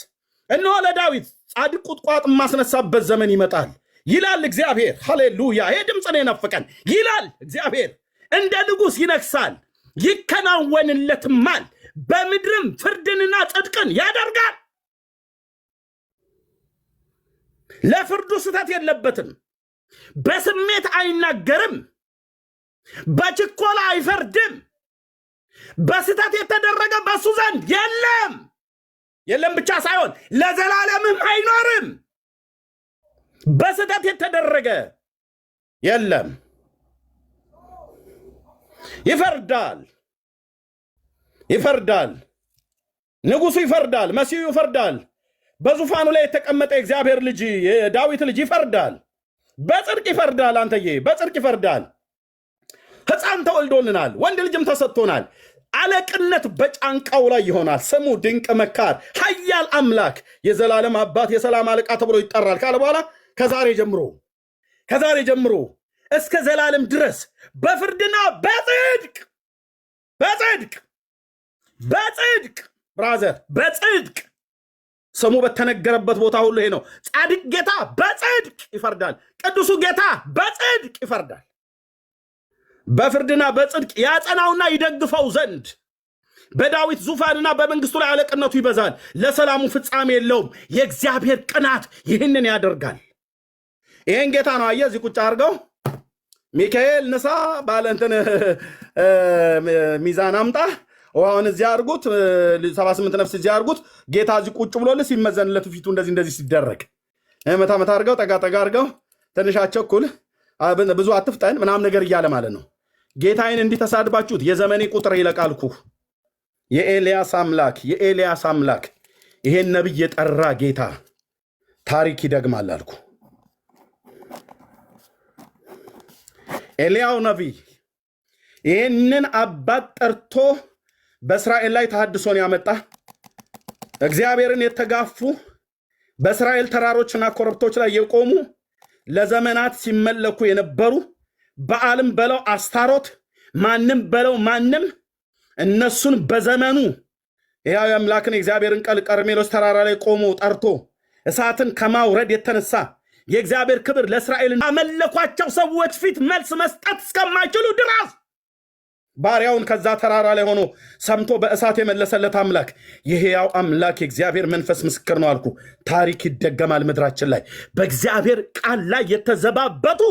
እነሆ ለዳዊት ጻድቅ ቁጥቋጥ የማስነሳበት ዘመን ይመጣል ይላል እግዚአብሔር። ሃሌሉያ! ይሄ ድምፅ ነው የናፈቀን ይላል እግዚአብሔር። እንደ ንጉሥ ይነግሣል፣ ይከናወንለትማል፣ በምድርም ፍርድንና ጽድቅን ያደርጋል። ለፍርዱ ስህተት የለበትም። በስሜት አይናገርም፣ በችኮላ አይፈርድም። በስህተት የተደረገ በሱ ዘንድ የለም። የለም ብቻ ሳይሆን ለዘላለምም አይኖርም። በስህተት የተደረገ የለም። ይፈርዳል፣ ይፈርዳል። ንጉሱ ይፈርዳል፣ መሲሁ ይፈርዳል። በዙፋኑ ላይ የተቀመጠ የእግዚአብሔር ልጅ የዳዊት ልጅ ይፈርዳል። በጽድቅ ይፈርዳል። አንተዬ በጽድቅ ይፈርዳል። ሕፃን ተወልዶልናል፣ ወንድ ልጅም ተሰጥቶናል። አለቅነት በጫንቃው ላይ ይሆናል። ስሙ ድንቅ መካር፣ ኃያል አምላክ፣ የዘላለም አባት፣ የሰላም አለቃ ተብሎ ይጠራል ካለ በኋላ ከዛሬ ጀምሮ እስከ ዘላለም ድረስ በፍርድና በጽድቅ በጽድቅ በጽድቅ ብራዘር በጽድቅ ስሙ በተነገረበት ቦታ ሁሉ ይሄ ነው። ጻድቅ ጌታ በጽድቅ ይፈርዳል። ቅዱሱ ጌታ በጽድቅ ይፈርዳል። በፍርድና በጽድቅ ያጸናውና ይደግፈው ዘንድ በዳዊት ዙፋንና በመንግስቱ ላይ አለቅነቱ ይበዛል። ለሰላሙ ፍጻሜ የለውም። የእግዚአብሔር ቅናት ይህንን ያደርጋል። ይህን ጌታ ነው አየህ፣ እዚህ ቁጭ አድርገው ሚካኤል ንሳ ባለ እንትን ሚዛን አምጣ ውሃውን እዚህ አድርጉት፣ 78 ነፍስ እዚህ አድርጉት። ጌታ እዚህ ቁጭ ብሎልህ ሲመዘንለት ፊቱ እንደዚህ ሲደረግ መታ አድርገው ጠጋ አድርገው ትንሽ አቸኩል ብዙ አትፍጠን ምናምን ነገር እያለ ማለት ነው። ጌታዬን እንዲህ ተሳድባችሁት የዘመኔ ቁጥር ይለቃልኩ። የኤልያስ አምላክ ይሄን ነቢይ የጠራ ጌታ ታሪክ ይደግማል አልኩ። ኤልያው ነቢይ ይህንን አባት ጠርቶ በእስራኤል ላይ ተሐድሶን ያመጣ፣ እግዚአብሔርን የተጋፉ በእስራኤል ተራሮችና ኮረብቶች ላይ የቆሙ ለዘመናት ሲመለኩ የነበሩ በዓልም በለው አስታሮት ማንም በለው ማንም እነሱን በዘመኑ ሕያው አምላክን የእግዚአብሔርን ቃል ቀርሜሎስ ተራራ ላይ ቆሞ ጠርቶ እሳትን ከማውረድ የተነሳ የእግዚአብሔር ክብር ለእስራኤል አመለኳቸው ሰዎች ፊት መልስ መስጠት እስከማይችሉ ድረስ ባሪያውን ከዛ ተራራ ላይ ሆኖ ሰምቶ በእሳት የመለሰለት አምላክ የሕያው አምላክ የእግዚአብሔር መንፈስ ምስክር ነው አልኩ። ታሪክ ይደገማል ምድራችን ላይ። በእግዚአብሔር ቃል ላይ የተዘባበቱ፣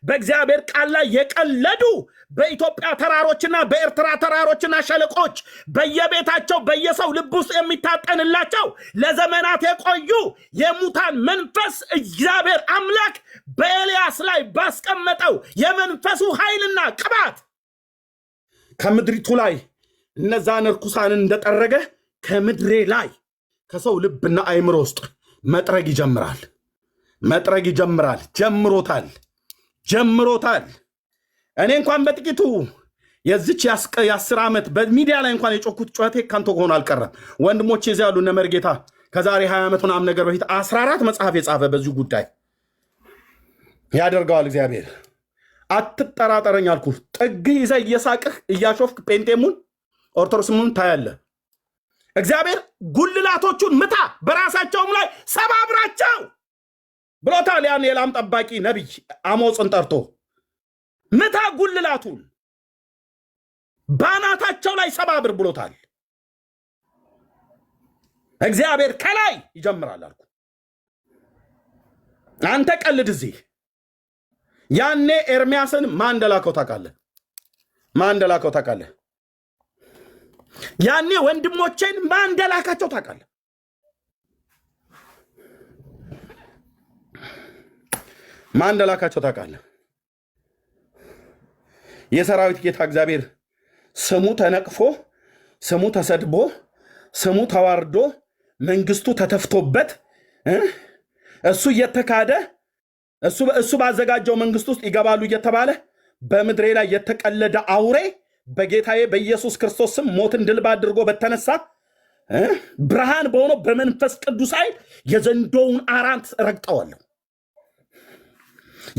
በእግዚአብሔር ቃል ላይ የቀለዱ፣ በኢትዮጵያ ተራሮችና በኤርትራ ተራሮችና ሸለቆች በየቤታቸው በየሰው ልብ ውስጥ የሚታጠንላቸው ለዘመናት የቆዩ የሙታን መንፈስ እግዚአብሔር አምላክ በኤልያስ ላይ ባስቀመጠው የመንፈሱ ኃይልና ቅባት ከምድሪቱ ላይ እነዛን ርኩሳንን እንደጠረገ ከምድሬ ላይ ከሰው ልብና አይምሮ ውስጥ መጥረግ ይጀምራል። ጀምሮታል። እኔ እንኳን በጥቂቱ የዚች የ10 ዓመት በሚዲያ ላይ እንኳን የጮኩት ጩኸቴ ከንቱ ሆኖ አልቀረም። ወንድሞቼ እዚያ ያሉ እነ መርጌታ ከዛሬ 20 ዓመት ምናምን ነገር በፊት 14 መጽሐፍ የጻፈ በዚህ ጉዳይ ያደርገዋል እግዚአብሔር። አትጠራጠረኝ አልኩ። ጥግ ይዘህ እየሳቅህ እያሾፍክ ጴንጤሙን ኦርቶዶክስሙን ታያለህ። እግዚአብሔር ጉልላቶቹን ምታ፣ በራሳቸውም ላይ ሰባብራቸው ብሎታል። ያን የላም ጠባቂ ነቢይ አሞጽን ጠርቶ ምታ ጉልላቱን ባናታቸው ላይ ሰባብር ብሎታል። እግዚአብሔር ከላይ ይጀምራል አልኩ። አንተ ቀልድ እዚህ ያኔ ኤርሚያስን ማን እንደላከው ታውቃለህ? ማን እንደላከው ታውቃለህ? ያኔ ወንድሞቼን ማን እንደላካቸው ታውቃለህ? ማን እንደላካቸው ታውቃለህ? የሰራዊት ጌታ እግዚአብሔር ስሙ ተነቅፎ፣ ስሙ ተሰድቦ፣ ስሙ ተዋርዶ፣ መንግስቱ ተተፍቶበት እሱ እየተካደ እሱ ባዘጋጀው መንግስት ውስጥ ይገባሉ እየተባለ በምድሬ ላይ የተቀለደ አውሬ በጌታዬ በኢየሱስ ክርስቶስ ስም ሞትን ድል አድርጎ በተነሳ ብርሃን በሆነው በመንፈስ ቅዱስ ኃይል የዘንዶውን አራንት ረግጠዋለሁ።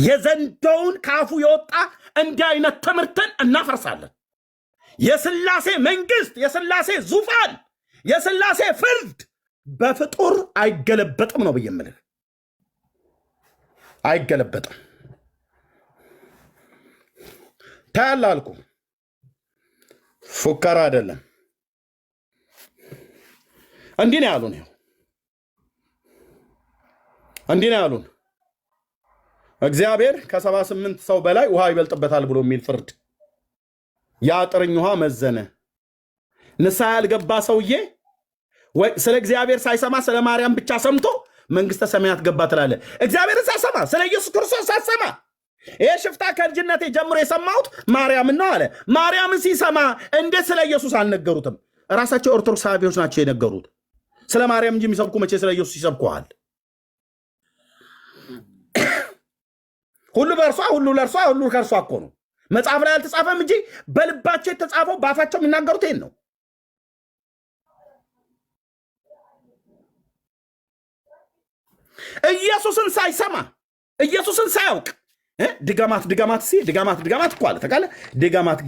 የዘንዶውን ካፉ የወጣ እንዲህ አይነት ትምህርትን እናፈርሳለን። የስላሴ መንግስት፣ የስላሴ ዙፋን፣ የስላሴ ፍርድ በፍጡር አይገለበጥም ነው ብዬ የምልህ። አይገለበጥም። ታያለህ አልኩ። ፉከራ አይደለም። እንዲህ ነው ያሉን። ይኸው እንዲህ ነው ያሉን። እግዚአብሔር ከ78 ሰው በላይ ውሃ ይበልጥበታል ብሎ የሚል ፍርድ የአጥርኝ ውሃ መዘነ። ንስሐ ያልገባ ሰውዬ ወይ ስለ እግዚአብሔር ሳይሰማ ስለ ማርያም ብቻ ሰምቶ መንግስተ ሰማያት ገባ ትላለህ። እግዚአብሔርን ሳሰማ ስለ ኢየሱስ ክርስቶስ ሳሰማ ይሄ ሽፍታ ከልጅነቴ ጀምሮ የሰማሁት ማርያምን ነው አለ። ማርያምን ሲሰማ እንዴት ስለ ኢየሱስ አልነገሩትም? ራሳቸው ኦርቶዶክስ ሰባኪዎች ናቸው የነገሩት። ስለ ማርያም እንጂ የሚሰብኩ መቼ ስለ ኢየሱስ ይሰብኩሃል? ሁሉ በእርሷ ሁሉ ለእርሷ ሁሉ ከእርሷ እኮ ነው። መጽሐፍ ላይ አልተጻፈም እንጂ በልባቸው የተጻፈው በአፋቸው የሚናገሩት ይሄን ነው። ኢየሱስን ሳይሰማ ኢየሱስን ሳያውቅ ድጋማት እኮ አለ ተቃለ ድጋማት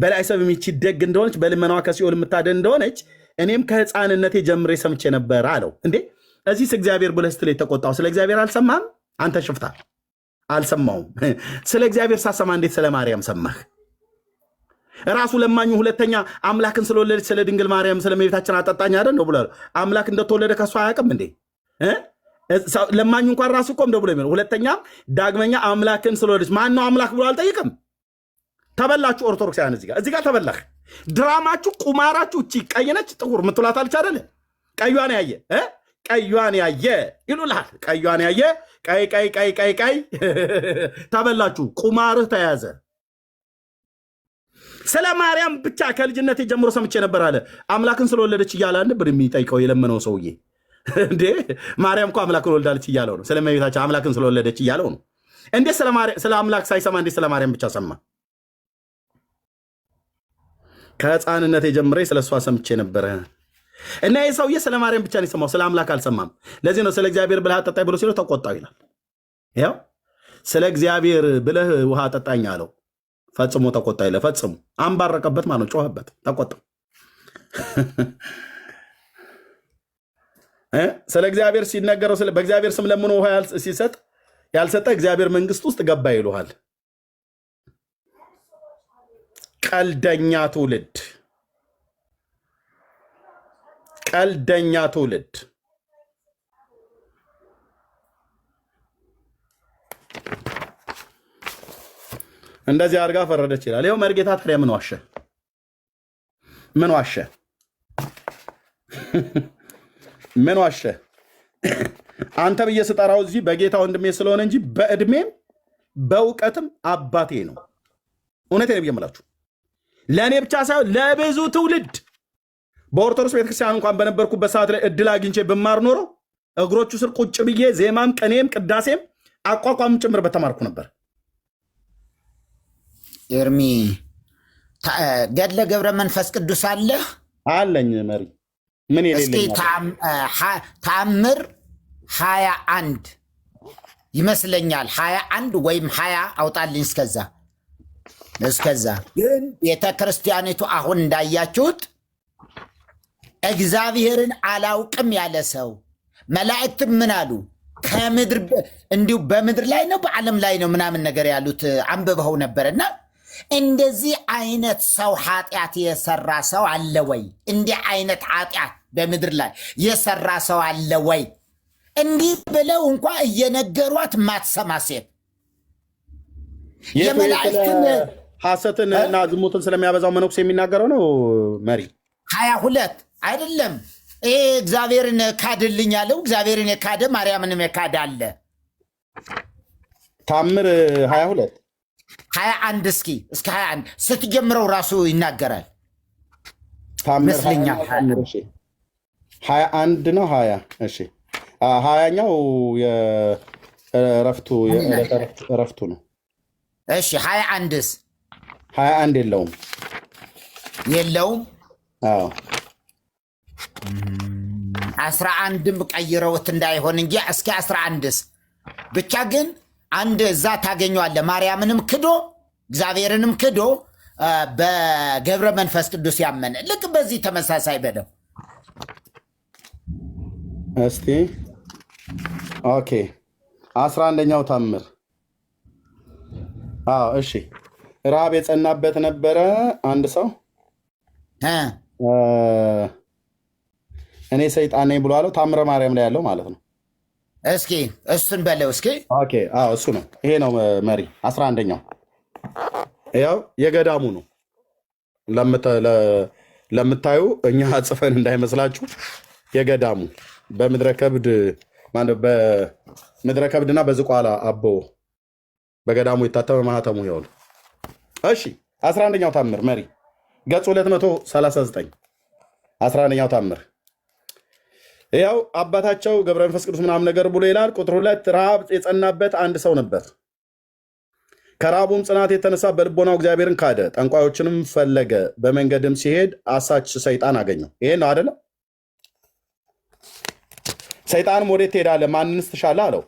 በላይ ሰብ የሚቺ ደግ እንደሆነች በልመናዋ ከሲኦል የምታደን እንደሆነች እኔም ከህፃንነቴ ጀምሬ ሰምቼ ነበር አለው። እንዴ እዚህስ እግዚአብሔር ብለህ ስትል የተቆጣው ስለ እግዚአብሔር አልሰማህም? አንተ ሽፍታ አልሰማውም። ስለ እግዚአብሔር ሳሰማ እንዴት ስለ ማርያም ሰማህ? ራሱ ለማኙ ሁለተኛ አምላክን ስለወለደች ስለ ድንግል ማርያም ስለ እመቤታችን አጠጣኝ አይደል ነው ብሎ አምላክ እንደተወለደ ከሷ አያውቅም እንዴ? ለማኙ እንኳን ራሱ ቆም ደብሎ የሚለው ሁለተኛም ዳግመኛ አምላክን ስለወለደች ማን ነው አምላክ ብሎ አልጠይቅም። ተበላችሁ ኦርቶዶክሳውያን፣ እዚህ ጋር ተበላህ። ድራማችሁ፣ ቁማራችሁ እቺ ቀይነች ጥቁር ምትላት አልቻ አይደለ? ቀዩን ያየ ይሉልሃል። ቀዩን ያየ ቀይ ተበላችሁ። ቁማርህ ተያዘ። ስለ ማርያም ብቻ ከልጅነቴ ጀምሮ ሰምቼ ነበር አለ። አምላክን ስለወለደች እያለ ነበር የሚጠይቀው የለመነው ሰውዬ። እንዴ ማርያም እኮ አምላክን ወልዳለች እያለው ነው። ስለመቤታችን አምላክን ስለወለደች እያለው ነው። እንዴት ስለ አምላክ ሳይሰማ እንዴት ስለ ማርያም ብቻ ሰማ? ከህፃንነት ጀምሬ ስለ እሷ ሰምቼ ነበረ እና ይህ ሰውዬ ስለ ማርያም ብቻ ነው የሰማው፣ ስለ አምላክ አልሰማም። ለዚህ ነው ስለ እግዚአብሔር ብለህ አጠጣኝ ብሎ ሲለው ተቆጣው ይላል። ያው ስለ እግዚአብሔር ብለህ ውሃ አጠጣኝ አለው። ፈጽሞ ተቆጣ ይለ ፈጽሞ አንባረቀበት ማለት ነው። ጮኸበት፣ ተቆጣው። ስለ እግዚአብሔር ሲነገረው በእግዚአብሔር ስም ለምኖ ውሃ ሲሰጥ ያልሰጠ እግዚአብሔር መንግስት ውስጥ ገባ ይሉሃል። ቀልደኛ ትውልድ፣ ቀልደኛ ትውልድ። እንደዚህ አድርጋ ፈረደች ይላል። ይኸው መርጌታ ታዲያ ምን ዋሸ? ምን ዋሸ? ምን ዋሸ? አንተ ብዬ ስጠራው እዚህ በጌታ ወንድሜ ስለሆነ እንጂ በእድሜም በእውቀትም አባቴ ነው። እውነቴን ብዬ የምላችሁ ለእኔ ብቻ ሳይሆን ለብዙ ትውልድ በኦርቶዶክስ ቤተክርስቲያን እንኳን በነበርኩበት ሰዓት ላይ እድል አግኝቼ ብማር ኖሮ እግሮቹ ስር ቁጭ ብዬ ዜማም ቅኔም ቅዳሴም አቋቋም ጭምር በተማርኩ ነበር። ኤርሚ ገድለ ገብረ መንፈስ ቅዱስ አለህ? አለኝ መሪ። ምን የሌለኝ ተአምር 21 ይመስለኛል 21 ወይም 20 አውጣልኝ። እስከዛ ግን ቤተ ክርስቲያኒቱ አሁን እንዳያችሁት እግዚአብሔርን አላውቅም ያለ ሰው መላእክትም ምን አሉ? ከምድር እንዲሁ በምድር ላይ ነው በዓለም ላይ ነው ምናምን ነገር ያሉት አንብበው ነበርና እንደዚህ አይነት ሰው ኃጢአት የሰራ ሰው አለ ወይ? እንዲህ አይነት ኃጢአት በምድር ላይ የሰራ ሰው አለ ወይ? እንዲህ ብለው እንኳ እየነገሯት ማትሰማ ሴት የመላእክትን ሐሰትን እና ዝሙትን ስለሚያበዛው መነኩሴ የሚናገረው ነው መሪ 22 አይደለም። ይሄ እግዚአብሔርን ካድልኝ ያለው እግዚአብሔርን የካደ ማርያምንም የካደ አለ። ታምር 22 21 እስከ 21 ስትጀምረው ራሱ ይናገራል ይመስለኛል። 21 ነው 20 እሺ 20ኛው የእረፍቱ ነው። እሺ 21ስ 21 የለውም። አዎ 11ም ቀይረውት እንዳይሆን እንጂ እስኪ 11ስ ብቻ ግን አንድ እዛ ታገኘዋለህ። ማርያምንም ክዶ እግዚአብሔርንም ክዶ በገብረ መንፈስ ቅዱስ ያመነ ልክ በዚህ ተመሳሳይ በለው እስቲ ኦኬ 11ኛው ታምር እሺ ረሃብ የጸናበት ነበረ አንድ ሰው እኔ ሰይጣን ነኝ ብሎ አለው። ታምረ ማርያም ላይ ያለው ማለት ነው። እስኪ እሱን በለው እስኪ። ኦኬ እሱ ነው። ይሄ ነው መሪ 11ኛው ያው የገዳሙ ነው። ለምታዩ እኛ ጽፈን እንዳይመስላችሁ የገዳሙ በምድረ ከብድና በዝቋላ አቦ በገዳሙ የታተመ ማህተሙ ይኸውልህ። እሺ 11ኛው ታምር መሪ ገጽ 239 11ኛው ታምር ያው አባታቸው ገብረ መንፈስ ቅዱስ ምናምን ነገር ብሎ ይላል። ቁጥር 2 ረሃብ የጸናበት አንድ ሰው ነበር። ከረሃቡም ጽናት የተነሳ በልቦናው እግዚአብሔርን ካደ፣ ጠንቋዮችንም ፈለገ። በመንገድም ሲሄድ አሳች ሰይጣን አገኘው። ይሄ ነው አይደለ? ሰይጣንም ወዴት ትሄዳለህ? ማንንስ ትሻለህ አለው።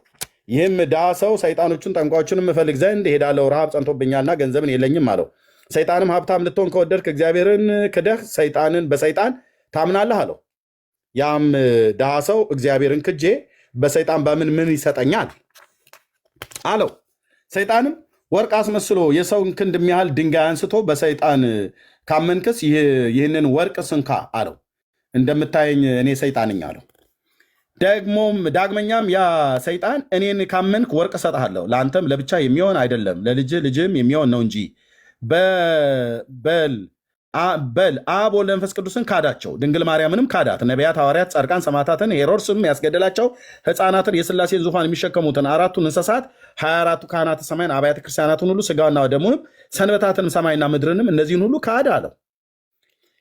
ይህም ድሃ ሰው ሰይጣኖቹን ጠንቋዮችንም እፈልግ ዘንድ እሄዳለሁ፣ ረሃብ ጸንቶብኛልና ገንዘብን የለኝም አለው። ሰይጣንም ሀብታም ልትሆን ከወደድክ እግዚአብሔርን ክደህ በሰይጣን ታምናለህ አለው። ያም ድሃ ሰው እግዚአብሔርን ክጄ በሰይጣን ምን ይሰጠኛል አለው። ሰይጣንም ወርቅ አስመስሎ የሰውን ክንድ የሚያህል ድንጋይ አንስቶ በሰይጣን ካመንክስ ይህንን ወርቅ ስንካ አለው። እንደምታየኝ እኔ ሰይጣን ነኝ አለው። ዳግመኛም ያ ሰይጣን እኔን ካመንክ ወርቅ እሰጥሃለሁ፣ ለአንተም ለብቻ የሚሆን አይደለም ለልጅም የሚሆን ነው እንጂ በል አብ ወልድ መንፈስ ቅዱስን ካዳቸው፣ ድንግል ማርያምንም ካዳት፣ ነቢያት፣ ሐዋርያት፣ ጻድቃን፣ ሰማዕታትን፣ ሄሮድስም ያስገደላቸው ሕፃናትን፣ የሥላሴን ዙፋን የሚሸከሙትን 4ቱን እንስሳት፣ 24ቱ ካህናተ ሰማይን፣ አብያተ ክርስቲያናትን ሁሉ፣ ሥጋውና ደሙንም፣ ሰንበታትንም፣ ሰማይና ምድርንም እነዚህን ሁሉ ካድ አለው።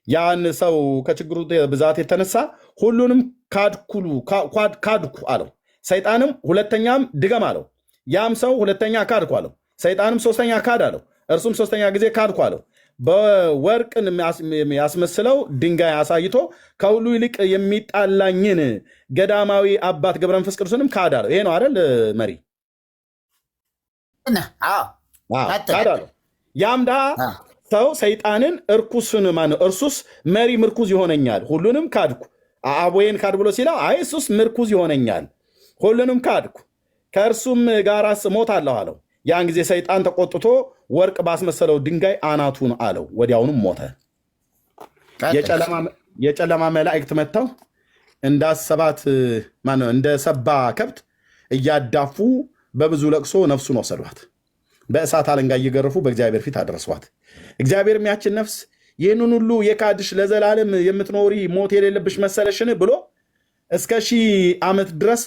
ያን ሰው ከችግሩ ብዛት የተነሳ ሁሉንም ካድኩ አለው። ሰይጣንም ሁለተኛም ድገም አለው። ያም ሰው ሁለተኛ ካድኩ አለው። ሰይጣንም ሶስተኛ ካድ አለው። እርሱም ሶስተኛ ጊዜ ካድኩ አለው። በወርቅን ያስመስለው ድንጋይ አሳይቶ ከሁሉ ይልቅ የሚጣላኝን ገዳማዊ አባት ገብረ መንፈስ ቅዱስንም ካድ አለው። ይሄ ነው አይደል መሪ? ካድ አለው። ያም ድሃ ሰው ሰይጣንን እርሱስ መሪ ምርኩዝ ይሆነኛል፣ ሁሉንም ካድኩ። አቦዬን ካድ ብሎ ሲለው አይ እሱስ ምርኩዝ ይሆነኛል፣ ሁሉንም ካድኩ፣ ከእርሱም ጋር እሞታለሁ አለው። ያን ጊዜ ሰይጣን ተቆጥቶ ወርቅ ባስመሰለው ድንጋይ አናቱን አለው። ወዲያውኑም ሞተ። የጨለማ መላእክት መጥተው እንደ ሰባ ከብት እያዳፉ በብዙ ለቅሶ ነፍሱን ወሰዷት። በእሳት አለንጋ እየገረፉ በእግዚአብሔር ፊት አደረሷት። እግዚአብሔርም ያችን ነፍስ ይህንን ሁሉ የካድሽ ለዘላለም የምትኖሪ ሞት የሌለብሽ መሰለሽን ብሎ እስከ 1000 ዓመት ድረስ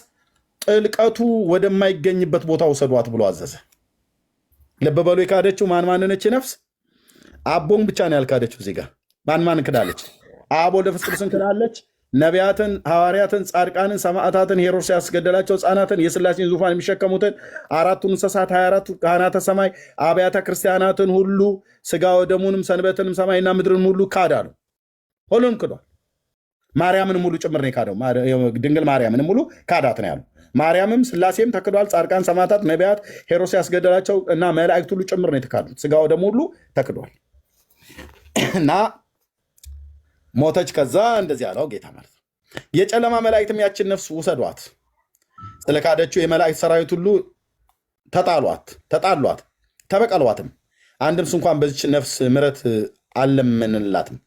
ጥልቀቱ ወደማይገኝበት ቦታ ውሰዷት ብሎ አዘዘ። ልብ በሉ። የካደችው ማንነች ነፍስ? አቦን ብቻ ነው ያልካደችው። እዚህ ጋር ማን ክዳለች? አብ ወልድ መንፈስ ቅዱስን ክዳለች። ነቢያትን፣ ሐዋርያትን፣ ጻድቃንን፣ ሰማዕታትን፣ ሄሮድስ ያስገደላቸው ሕፃናትን፣ የሥላሴን ዙፋን የሚሸከሙትን 4ቱን እንስሳት፣ 24ቱ ካህናተ ሰማይ፣ አብያተ ክርስቲያናትን ሁሉ ሥጋ ወደሙንም ሰንበትንም ሰማይና ምድርን ሁሉ ካዳሉ። ሁሉንም ክዷል። ማርያምንም ሁሉ ጭምር ነው የካደው። ድንግል ማርያምንም ሁሉ ካዳት ነው ያሉ። ማርያምም ሥላሴም ተክዷል። ጻድቃን፣ ሰማዕታት፣ ነቢያት፣ ሄሮድስ ያስገደላቸው እና መላእክት ሁሉ ጭምር ነው የተካዱት። ሥጋ ወደሙ ሁሉ ተክዷል እና ሞተች። ከዛ እንደዚህ ያለው ጌታ ማለት ነው። የጨለማ መላእክትም ያችን ነፍስ ውሰዷት፣ ስለካደችው የመላእክት ሰራዊት ሁሉ ተጣሏት፣ ተበቀሏትም። አንድም እንኳን በዚች ነፍስ ምሕረት አልለመንላትም።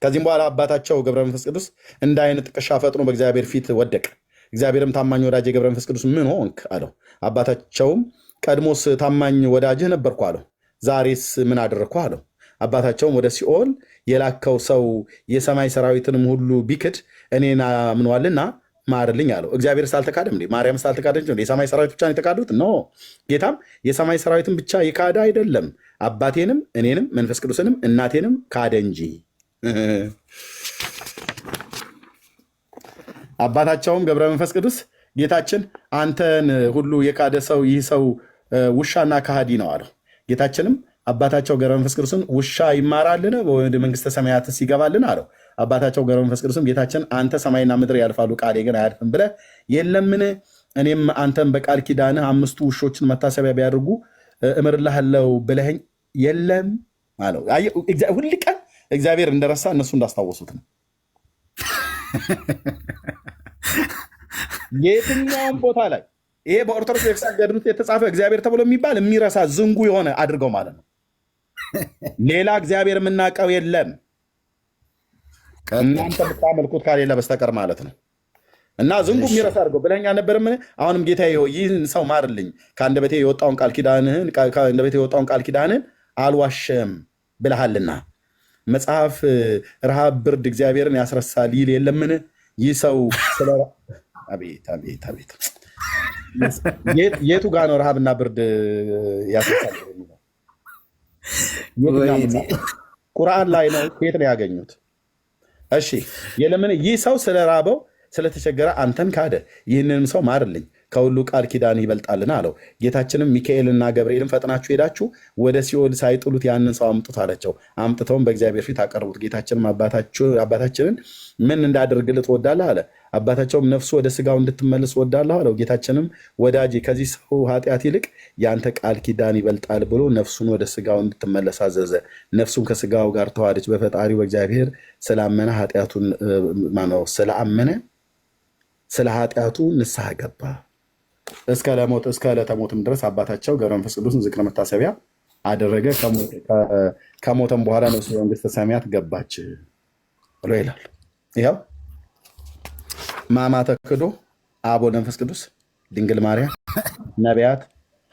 ከዚህም በኋላ አባታቸው ገብረ መንፈስ ቅዱስ እንደ ዓይን ጥቅሻ ፈጥኖ በእግዚአብሔር ፊት ወደቀ። እግዚአብሔርም ታማኝ ወዳጅ የገብረ መንፈስ ቅዱስ ምን ሆንክ አለው። አባታቸውም ቀድሞስ ታማኝ ወዳጅህ ነበርኩ አለው። ዛሬስ ምን አደረግኩ አለው። አባታቸውም ወደ ሲኦል የላከው ሰው የሰማይ ሰራዊትንም ሁሉ ቢክድ እኔን አምኗልና ማርልኝ አለው። እግዚአብሔር ሳልተካደ እንዴ? ማርያም ሳልተካደ እንዴ? የሰማይ ሰራዊት ብቻ ነው የተካዱት? ኖ። ጌታም የሰማይ ሰራዊትን ብቻ የካደ አይደለም፣ አባቴንም እኔንም መንፈስ ቅዱስንም እናቴንም ካደ እንጂ። አባታቸውም ገብረ መንፈስ ቅዱስ ጌታችን አንተን ሁሉ የካደ ሰው ይህ ሰው ውሻና ከሃዲ ነው አለው። ጌታችንም አባታቸው ገብረ መንፈስ ቅዱስን ውሻ ይማራልን ወደ መንግስተ ሰማያትስ ይገባልን አለው። አባታቸው ገብረ መንፈስ ቅዱስም ጌታችን አንተ ሰማይና ምድር ያልፋሉ ቃሌ ግን አያልፍም ብለህ የለምን? እኔም አንተን በቃል ኪዳንህ 5 ውሾችን መታሰቢያ ቢያደርጉ እምርልሃለሁ ብለኸኝ የለም አለው። ሁል ቀን እግዚአብሔር እንደረሳ እነሱ እንዳስታወሱት ነው። የትኛውም ቦታ ላይ ይሄ በኦርቶዶክስ ቤተክርስቲያን ገድል ውስጥ የተጻፈ እግዚአብሔር ተብሎ የሚባል የሚረሳ ዝንጉ የሆነ አድርገው ማለት ነው። ሌላ እግዚአብሔር የምናውቀው የለም እናንተ ብታመልኩት ካሌለ በስተቀር ማለት ነው። እና ዝንጉ የሚረሳ አድርገው ብለኸኝ አልነበረምን? አሁንም ጌታ ይህን ሰው ማርልኝ፣ ከአንደበቴ የወጣውን ቃል ኪዳንህን አልዋሸም ብለሃልና መጽሐፍ ረሃብ ብርድ እግዚአብሔርን ያስረሳል ይል የለምን? ይህ ሰው አቤት አቤት አቤት የቱ ጋ ነው ረሃብና ብርድ ያስረሳል? ቁርአን ላይ ነው። ከየት ነው ያገኙት? እሺ የለምን? ይህ ሰው ስለራበው ስለተቸገረ አንተን ካደ፣ ይህንንም ሰው ማርልኝ ከሁሉ ቃል ኪዳን ይበልጣልና አለው። ጌታችንም ሚካኤልና ገብርኤልን ፈጥናችሁ ሄዳችሁ ወደ ሲኦል ሳይጥሉት ያንን ሰው አምጡት አላቸው። አምጥተውም በእግዚአብሔር ፊት አቀርቡት። ጌታችንም አባታችንን ምን እንዳደርግልህ ትወዳለህ አለ። አባታቸውም ነፍሱ ወደ ስጋው እንድትመለስ ወዳለሁ አለው። ጌታችንም ወዳጄ ከዚህ ሰው ኃጢአት ይልቅ የአንተ ቃል ኪዳን ይበልጣል ብሎ ነፍሱን ወደ ስጋው እንድትመለስ አዘዘ። ነፍሱም ከስጋው ጋር ተዋደች። በፈጣሪው በእግዚአብሔር ስላመነ ስለ ኃጢአቱ ንስሐ ገባ። እስከ ዕለተ ሞትም ድረስ አባታቸው ገብረ መንፈስ ቅዱስን ዝክረ መታሰቢያ አደረገ። ከሞተም በኋላ ነፍሱ መንግስተ ሰማያት ገባች ብሎ ይላል። ይኸው ማማ ተክዶ አብ ወልድ መንፈስ ቅዱስ፣ ድንግል ማርያም፣ ነቢያት፣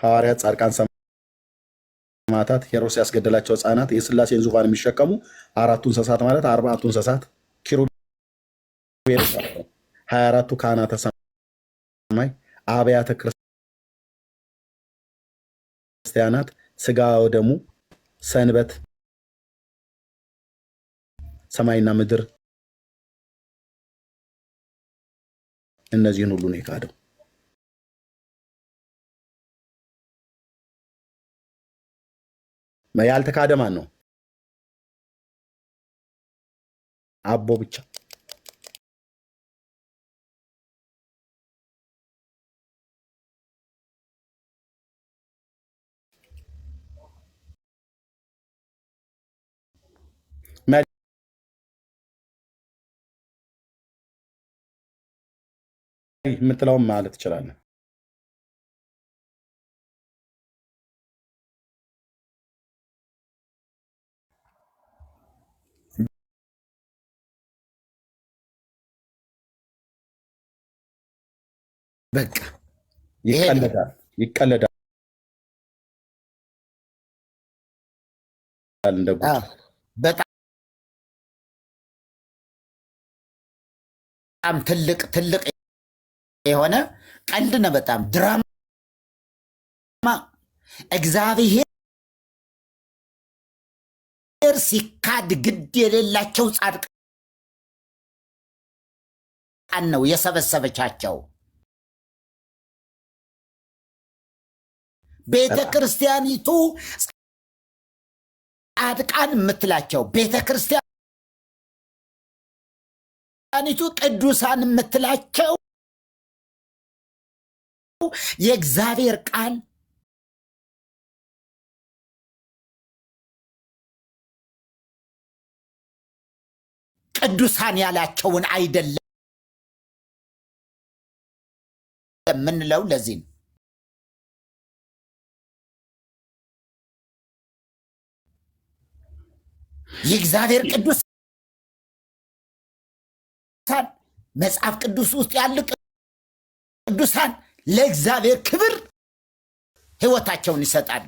ሐዋርያት፣ ጻድቃን፣ ሰማዕታት፣ ሄሮድስ ያስገደላቸው ሕፃናት፣ የሥላሴን ዙፋን የሚሸከሙ 4ቱ እንስሳት ማለት 40ቱ እንስሳት፣ ኪሩቤል፣ 24ቱ ካህናተ ሰማይ፣ አብያተ ክርስቲያናት፣ ሥጋ ወደሙ፣ ሰንበት፣ ሰማይና ምድር እነዚህን ሁሉ ነው የካደው። ያልተካደ ማን ነው? አቦ ብቻ። የምትለውም ማለት ትችላለህ። በቃ ይቀለዳል እንደ ጉድ። በጣም ትልቅ የሆነ ቀልድ ነው። በጣም ድራማ እግዚአብሔር ሲካድ ግድ የሌላቸው ጻድቃን ነው የሰበሰበቻቸው። ቤተ ክርስቲያኒቱ ጻድቃን የምትላቸው፣ ቤተ ክርስቲያኒቱ ቅዱሳን የምትላቸው የእግዚአብሔር ቃል ቅዱሳን ያላቸውን አይደለም የምንለው ለዚህ ነው። የእግዚአብሔር ቅዱሳን መጽሐፍ ቅዱስ ውስጥ ያሉ ቅዱሳን ለእግዚአብሔር ክብር ሕይወታቸውን ይሰጣሉ።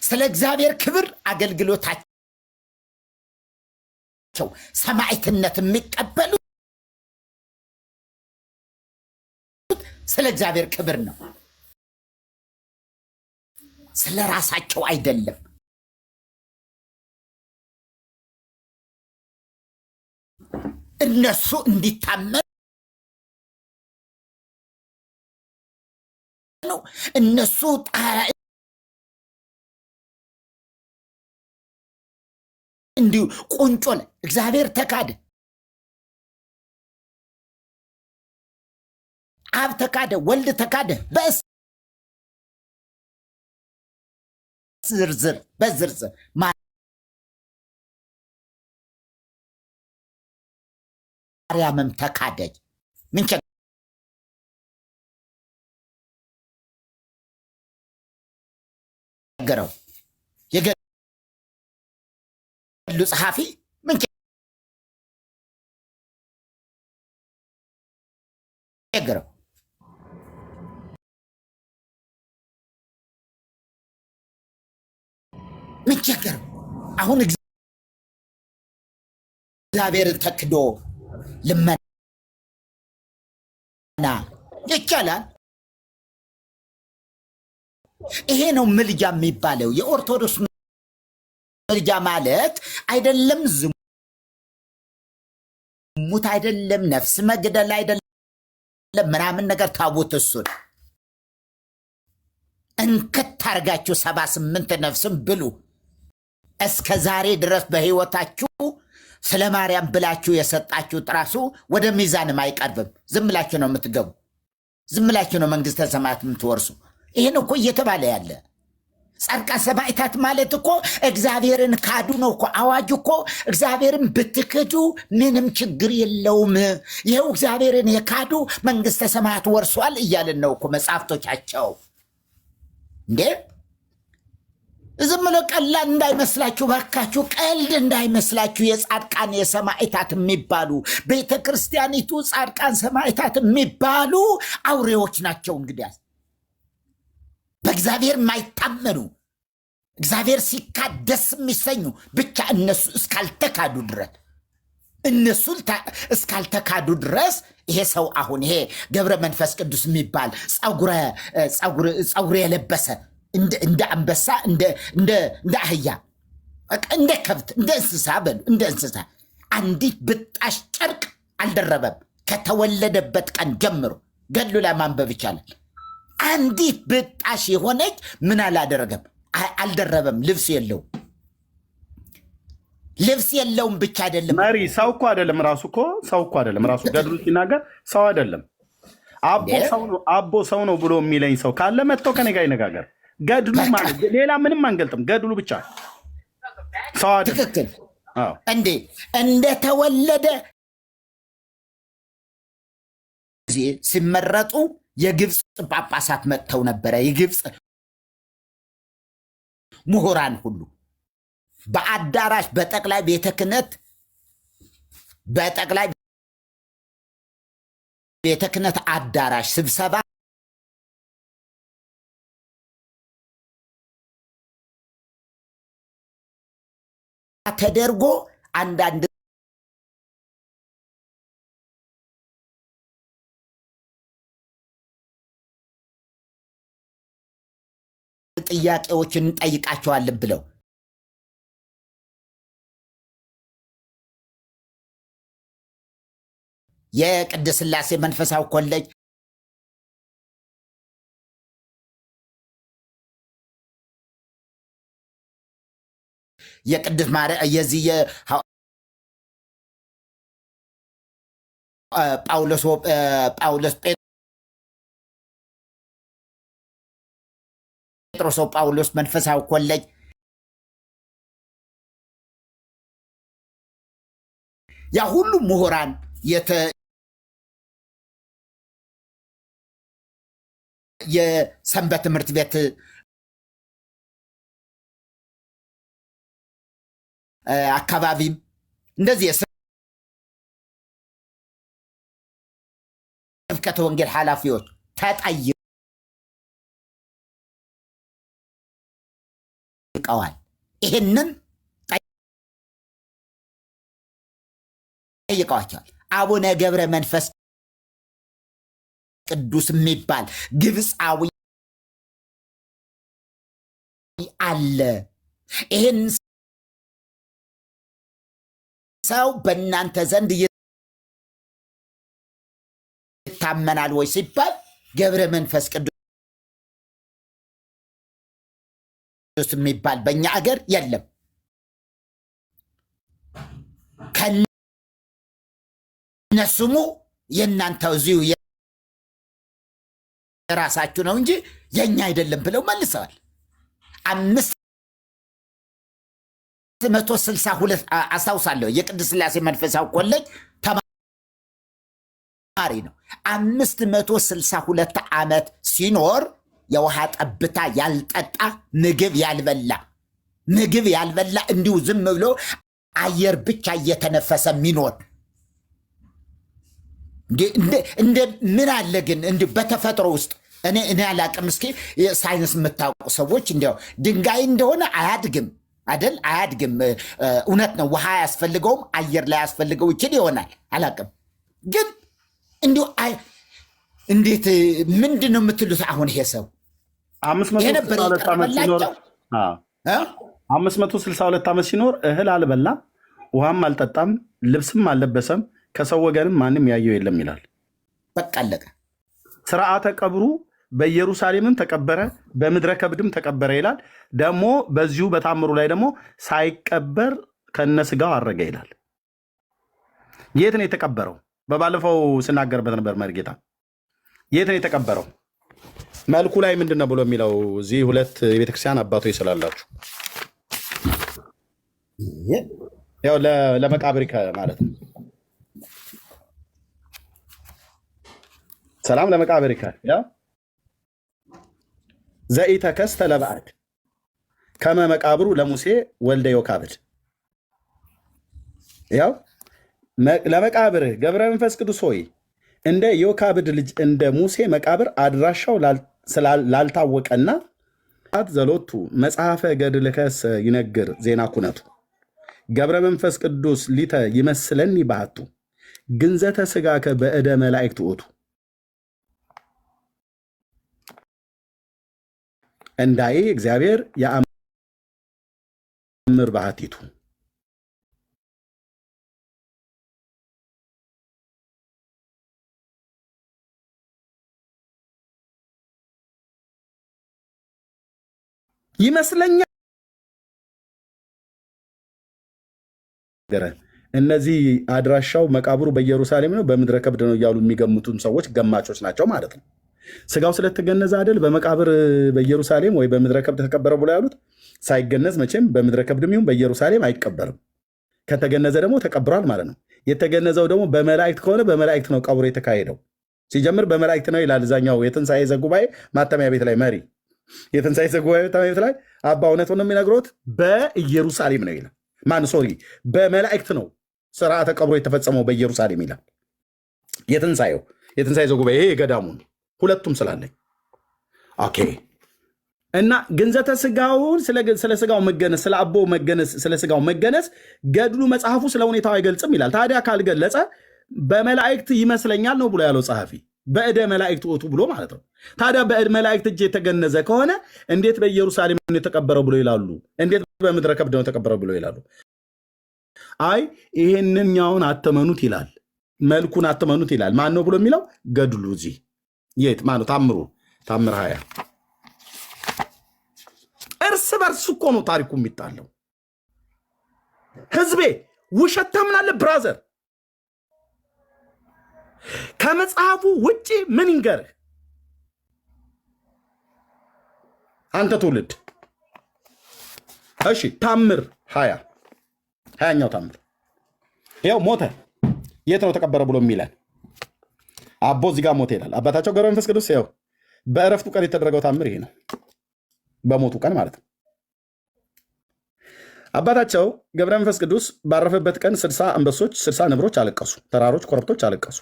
ስለ እግዚአብሔር ክብር አገልግሎታቸው ሰማዕትነት የሚቀበሉት ስለ እግዚአብሔር ክብር ነው፣ ስለ ራሳቸው አይደለም። እነሱ እንዲታመኑ እነሱ እንዲሁ ቁንጮ እግዚአብሔር ተካደ፣ አብ ተካደ፣ ወልድ ተካደ። በዝርዝር ማርያምም ተካደች። ምን ቸገረው? የገድሉ ጸሐፊ ምን ቸገረው? ምን ቸገረው? አሁን እግዚአብሔር ተክዶ ልመና ይቻላል? ይሄ ነው ምልጃ የሚባለው። የኦርቶዶክስ ምልጃ ማለት አይደለም ዝሙት አይደለም ነፍስ መግደል አይደለም ምናምን ነገር ታቦት እሱን እንክት አርጋችሁ 78 ነፍስም ብሉ። እስከ ዛሬ ድረስ በህይወታችሁ ስለ ማርያም ብላችሁ የሰጣችሁ ራሱ ወደ ሚዛንም አይቀርብም። ዝም ብላችሁ ነው የምትገቡ፣ ዝም ብላችሁ ነው መንግስተ ሰማያት የምትወርሱ። ይህን እኮ እየተባለ ያለ ጻድቃን ሰማዕታት ማለት እኮ እግዚአብሔርን ካዱ ነው እኮ አዋጅ እኮ። እግዚአብሔርን ብትክዱ ምንም ችግር የለውም፣ ይኸው እግዚአብሔርን የካዱ መንግስተ ሰማያት ወርሷል እያልን ነው እኮ መጽሐፍቶቻቸው። እንዴ ዝም ብሎ ቀላል እንዳይመስላችሁ ባካችሁ፣ ቀልድ እንዳይመስላችሁ። የጻድቃን የሰማዕታት የሚባሉ ቤተ ክርስቲያኒቱ ጻድቃን ሰማዕታት የሚባሉ አውሬዎች ናቸው። እንግዲያስ በእግዚአብሔር የማይታመኑ እግዚአብሔር ሲካድ ደስ የሚሰኙ ብቻ እነሱ እስካልተካዱ ድረስ እስካልተካዱ ድረስ ይሄ ሰው አሁን ይሄ ገብረ መንፈስ ቅዱስ የሚባል ጸጉር የለበሰ እንደ አንበሳ እንደ አህያ እንደ ከብት እንደ እንስሳ በሉ እንደ እንስሳ አንዲት ብጣሽ ጨርቅ አልደረበም። ከተወለደበት ቀን ጀምሮ ገድሉ ላይ ማንበብ ይቻላል። አንዲት ብጣሽ የሆነች ምን አላደረገም፣ አልደረበም። ልብስ የለውም ብቻ አይደለም መሪ ሰው እኮ አይደለም። ራሱ እኮ ሰው እኮ አይደለም። ራሱ ገድሉ ሲናገር ሰው አይደለም። አቦ ሰው ነው ብሎ የሚለኝ ሰው ካለ መጥቶ ከኔ ጋር ይነጋገር። ገድሉ ማለት ሌላ ምንም አንገልጥም። ገድሉ ብቻ ሰው አይደለም። ትክክል እንዴ? እንደተወለደ ሲመረጡ የግብፅ ጳጳሳት መጥተው ነበረ። የግብፅ ምሁራን ሁሉ በአዳራሽ በጠቅላይ ቤተ ክህነት አዳራሽ ስብሰባ ተደርጎ አንዳንድ ጥያቄዎችን እንጠይቃቸዋለን ብለው የቅድስት ሥላሴ መንፈሳዊ ኮሌጅ የቅድስት ማርያም የዚህ ጳውሎስ ጴጥሮስ ጳውሎስ መንፈሳዊ ኮሌጅ ያ ሁሉ ምሁራን የሰንበት ትምህርት ቤት አካባቢም እንደዚህ የስብከተ ወንጌል ኃላፊዎች ተጠይቀዋል። ይህንን ጠይቀዋቸዋል። አቡነ ገብረ መንፈስ ቅዱስ የሚባል ግብፃዊ አለ። ይህን ሰው በእናንተ ዘንድ ይታመናል ወይ ሲባል ገብረ መንፈስ ቅዱስ የሚባል በእኛ አገር የለም። ከነስሙ የእናንተው እዚሁ የራሳችሁ ነው እንጂ የኛ አይደለም ብለው መልሰዋል። 562 አስታውሳለሁ። የቅድስት ሥላሴ መንፈሳዊ ኮሌጅ ተማሪ ነው። 562 ዓመት ሲኖር የውሃ ጠብታ ያልጠጣ ምግብ ያልበላ እንዲሁ ዝም ብሎ አየር ብቻ እየተነፈሰ የሚኖር እንደ ምን አለ ግን እንዲሁ በተፈጥሮ ውስጥ እኔ አላቅም። እስኪ ሳይንስ የምታውቁ ሰዎች እንዲያው ድንጋይ እንደሆነ አያድግም አይደል? አያድግም። እውነት ነው። ውሃ አያስፈልገውም፣ አየር ላይ ያስፈልገው ይችል ይሆናል። አላቅም ግን እንዲሁ እንዴት ምንድን ነው የምትሉት? አሁን ይሄ ሰው 562 ዓመት ሲኖር እህል አልበላም፣ ውሃም አልጠጣም፣ ልብስም አልለበሰም፣ ከሰው ወገንም ማንም ያየው የለም ይላል። በቃ አለቀ። ስርዓተ ቀብሩ በኢየሩሳሌምም ተቀበረ፣ በምድረ ከብድም ተቀበረ ይላል። ደግሞ በዚሁ በታምሩ ላይ ደግሞ ሳይቀበር ከነስጋው አረገ ይላል። የት ነው የተቀበረው? በባለፈው ስናገርበት ነበር። መርጌታ የት ነው የተቀበረው? መልኩ ላይ ምንድን ነው ብሎ የሚለው እዚህ ሁለት የቤተክርስቲያን አባቶች ስላላችሁ ያው ለመቃብር ማለት ነው። ሰላም ለመቃብር ያው ዘኢተከስተ ለበዓድ ከመ መቃብሩ ለሙሴ ወልደ ዮካብድ ያው ለመቃብርህ ገብረ መንፈስ ቅዱስ ሆይ እንደ ዮካብድ ልጅ እንደ ሙሴ መቃብር አድራሻው ላልታወቀና ዘሎቱ መጽሐፈ ገድልከስ ይነግር ዜና ኩነቱ ገብረ መንፈስ ቅዱስ ሊተ ይመስለኒ ባህቱ ግንዘተ ስጋከ በእደ መላእክት ውእቱ እንዳይ እግዚአብሔር የአምር ባህቲቱ ይመስለኛል። እነዚህ አድራሻው መቃብሩ በኢየሩሳሌም ነው በምድረ ከብድ ነው እያሉ የሚገምቱን ሰዎች ገማቾች ናቸው ማለት ነው። ስጋው ስለተገነዘ አይደል በመቃብር በኢየሩሳሌም ወይ በምድረ ከብድ ተቀበረ ብሎ ያሉት። ሳይገነዝ መቼም በምድረ ከብድም ይሁን በኢየሩሳሌም አይቀበርም። ከተገነዘ ደግሞ ተቀብሯል ማለት ነው። የተገነዘው ደግሞ በመላእክት ከሆነ በመላእክት ነው ቀብሩ የተካሄደው። ሲጀምር በመላእክት ነው ይላል እዛኛው የትንሣኤ ዘጉባኤ ማተሚያ ቤት ላይ መሪ የትንሣኤ ዘጉባኤ ማተሚያ ቤት ላይ አባ እውነት ነው የሚነግሮት በኢየሩሳሌም ነው ይላል። ማን ሶሪ በመላእክት ነው ስርዓተ ቀብሮ የተፈጸመው በኢየሩሳሌም ይላል። የትንሣኤ ዘጉባኤ ይሄ የገዳሙ ነው። ሁለቱም ስላለኝ ኦኬ። እና ግንዘተ ስጋውን ስለ ስጋው መገነስ ስለ አቦ መገነስ ስለ ስጋው መገነስ ገድሉ መጽሐፉ ስለ ሁኔታው አይገልጽም ይላል። ታዲያ ካልገለጸ በመላእክት ይመስለኛል ነው ብሎ ያለው ጸሐፊ። በእደ መላእክት ውእቱ ብሎ ማለት ነው። ታዲያ በእደ መላእክት እጅ የተገነዘ ከሆነ እንዴት በኢየሩሳሌም ነው የተቀበረው ብሎ ይላሉ? እንዴት በምድረ ከብድ ነው የተቀበረው ብሎ ይላሉ? አይ ይሄንኛውን አተመኑት ይላል። መልኩን አትመኑት ይላል። ማን ነው ብሎ የሚለው ገድሉ እዚህ የት ማነው? ታምር 20 እርስ በርስ እኮ ነው ታሪኩ የሚጣለው። ህዝቤ ውሸት ታምናለህ ብራዘር? ከመጽሐፉ ውጪ ምን ይንገርህ አንተ ትውልድ? እሺ ታምር 20ኛው ታምር ያው ሞተ የት ነው ተቀበረ ብሎ የሚለን አቦ እዚህ ጋር ሞተ ይላል። አባታቸው ገብረ መንፈስ ቅዱስ ያው በእረፍቱ ቀን የተደረገው ታምር ይሄ ነው። በሞቱ ቀን ማለት ነው። አባታቸው ገብረ መንፈስ ቅዱስ ባረፈበት ቀን 60 አንበሶች 60 ነብሮች አለቀሱ። ተራሮች ኮረብቶች አለቀሱ።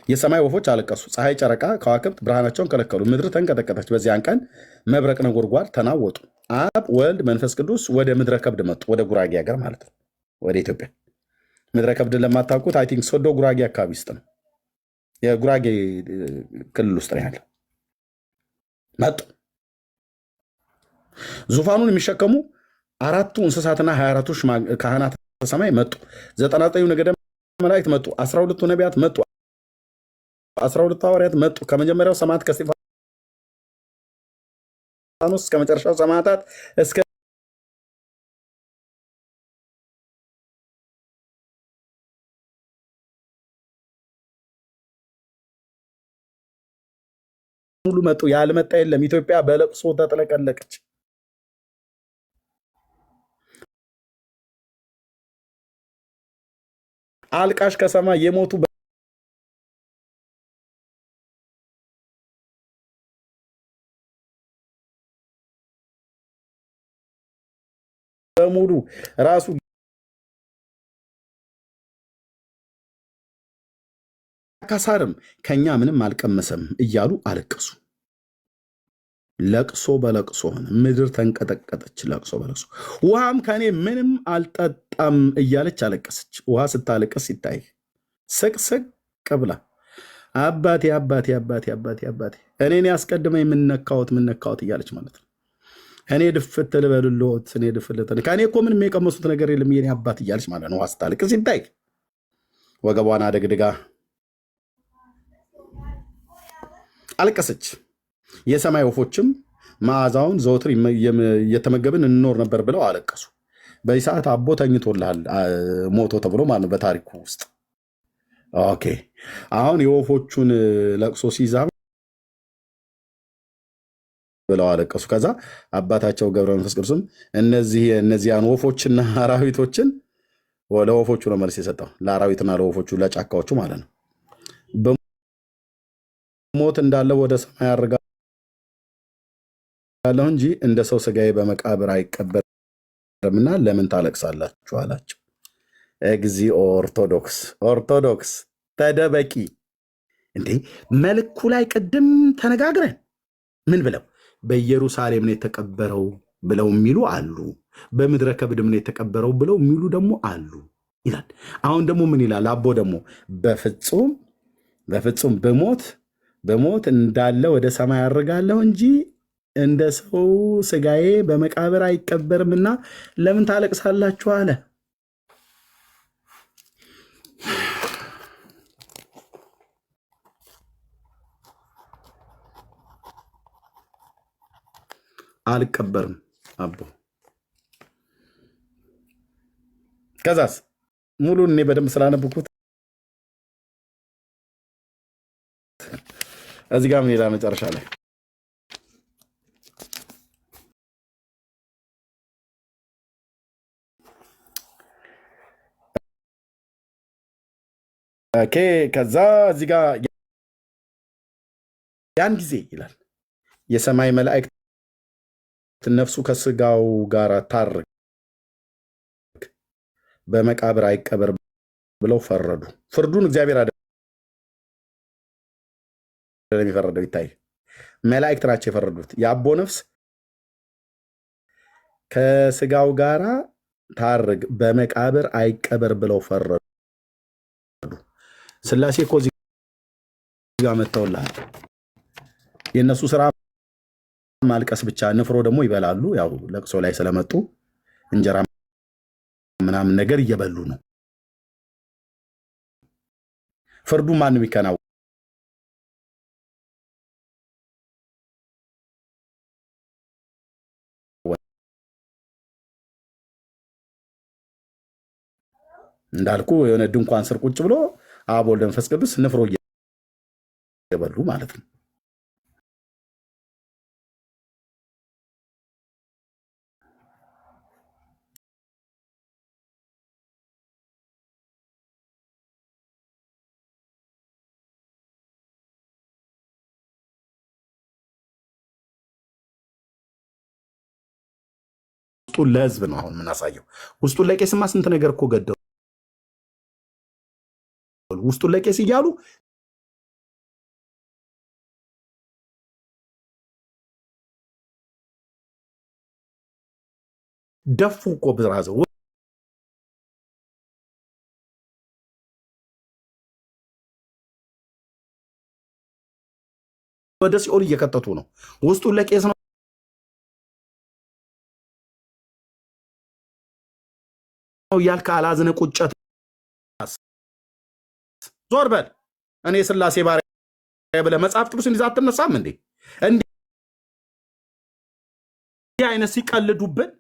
የሰማይ ወፎች አለቀሱ። ፀሐይ፣ ጨረቃ፣ ከዋክብት ብርሃናቸውን ከለከሉ። ምድር ተንቀጠቀጠች። በዚያን ቀን መብረቅ ነጎድጓድ ተናወጡ። አብ ወልድ መንፈስ ቅዱስ ወደ ምድረ ከብድ መጡ። ወደ ጉራጌ ሀገር ማለት ነው፣ ወደ ኢትዮጵያ። ምድረ ከብድን ለማታውቁት አይ ቲንክ ሶዶ ጉራጌ አካባቢ ውስጥ ነው፣ የጉራጌ ክልል ውስጥ ነው ያለው። መጡ። ዙፋኑን የሚሸከሙ 4ቱ እንስሳትና 24ቱ ካህናት ሰማይ መጡ። 99ኙ ነገደ መላእክት መጡ። 12ቱ ነቢያት መጡ። 12ቱ ሐዋርያት መጡ። ከመጀመሪያው ሰማዕት ከእስጢፋኖስ እስከ መጨረሻው ሰማዕታት እስከ ሙሉ መጡ። ያልመጣ የለም። ኢትዮጵያ በለቅሶ ተጥለቀለቀች። አልቃሽ ከሰማይ የሞቱ በሙሉ ራሱ ካሳርም ከኛ ምንም አልቀመሰም እያሉ አለቀሱ። ለቅሶ በለቅሶ ሆነ። ምድር ተንቀጠቀጠች። ለቅሶ በለቅሶ ውሃም ከኔ ምንም አልጠጣም እያለች አለቀሰች። ውሃ ስታለቀስ ሲታይ ስቅስቅ ብላ አባቴ አባቴ አባቴ አባቴ አባቴ እኔን ያስቀድመ የምነካወት እያለች ማለት ነው። እኔ ድፍት ልበልሎት እኔ ድፍት ከእኔ እኮ ምንም የቀመሱት ነገር የለም የኔ አባት እያለች ማለት ነው። ውሃ ስታለቅስ ሲታይ ወገቧን አደግድጋ አለቀሰች። የሰማይ ወፎችም መዓዛውን ዘወትር እየተመገብን እንኖር ነበር ብለው አለቀሱ። በዚህ ሰዓት አቦ ተኝቶልሃል ሞቶ ተብሎ ማለት ነው በታሪኩ ውስጥ። ኦኬ አሁን የወፎቹን ለቅሶ ሲይዛ ብለው አለቀሱ። ከዛ አባታቸው ገብረ መንፈስ ቅዱስም እነዚያን ወፎችና አራዊቶችን ለወፎቹ ነው መልስ የሰጠው፣ ለአራዊትና ለወፎቹ ለጫካዎቹ ማለት ነው። ሞት እንዳለ ወደ ሰማይ አድርጋለሁ እንጂ እንደ ሰው ስጋዬ በመቃብር አይቀበርምና ለምን ታለቅሳላችሁ አላቸው። እግዚኦ ኦርቶዶክስ ተደበቂ እንዴ! መልኩ ላይ ቅድም ተነጋግረን ምን ብለው በኢየሩሳሌም ነው የተቀበረው ብለው የሚሉ አሉ። በምድረ ከብድም ነው የተቀበረው ብለው የሚሉ ደግሞ አሉ ይላል። አሁን ደግሞ ምን ይላል አቦ ደግሞ በፍጹም በሞት እንዳለ ወደ ሰማይ አድርጋለሁ እንጂ እንደ ሰው ስጋዬ በመቃብር አይቀበርምና ለምን ታለቅሳላችሁ አለ። አልቀበርም አቦ። ከዛስ ሙሉን እኔ በደንብ ስላነበብኩት እዚህ ጋር ምን ይላል መጨረሻ ላይ ኦኬ። ከዛ እዚህ ጋር ያን ጊዜ ይላል የሰማይ መላእክት ነፍሱ ከስጋው ጋር ታርቅ በመቃብር አይቀበር ብለው ፈረዱ። ፍርዱን እግዚአብሔር የሚፈረደው ይታይ፣ መላእክት ናቸው የፈረዱት። የአቦ ነፍስ ከስጋው ጋር ታርግ በመቃብር አይቀበር ብለው ፈረዱ። ስላሴ እኮ እዚህ ጋር መጥተውልሃል። የእነሱ ስራ ማልቀስ ብቻ፣ ንፍሮ ደግሞ ይበላሉ። ያው ለቅሶ ላይ ስለመጡ እንጀራ ምናምን ነገር እየበሉ ነው። ፍርዱ ማንም ይከናወን እንዳልኩ የሆነ ድንኳን ስር ቁጭ ብሎ አብ ወልድ መንፈስ ቅዱስ ንፍሮ እየበሉ ማለት ነው። ውስጡን ለህዝብ ነው አሁን የምናሳየው። ውስጡን ለቄስማ ስንት ነገር እኮ ገደሉ። ውስጡን ለቄስ እያሉ ደፉ እኮ ብራዘው ወደ ሲኦል እየከተቱ ነው። ውስጡን ለቄስ ነው ያልከ አላዝነ ቁጨት ዞር በል እኔ ስላሴ ባሪያ ብለህ መጽሐፍ ቅዱስን ይዘህ አትነሳም እንዴ? እንዲህ አይነት ሲቀልዱብን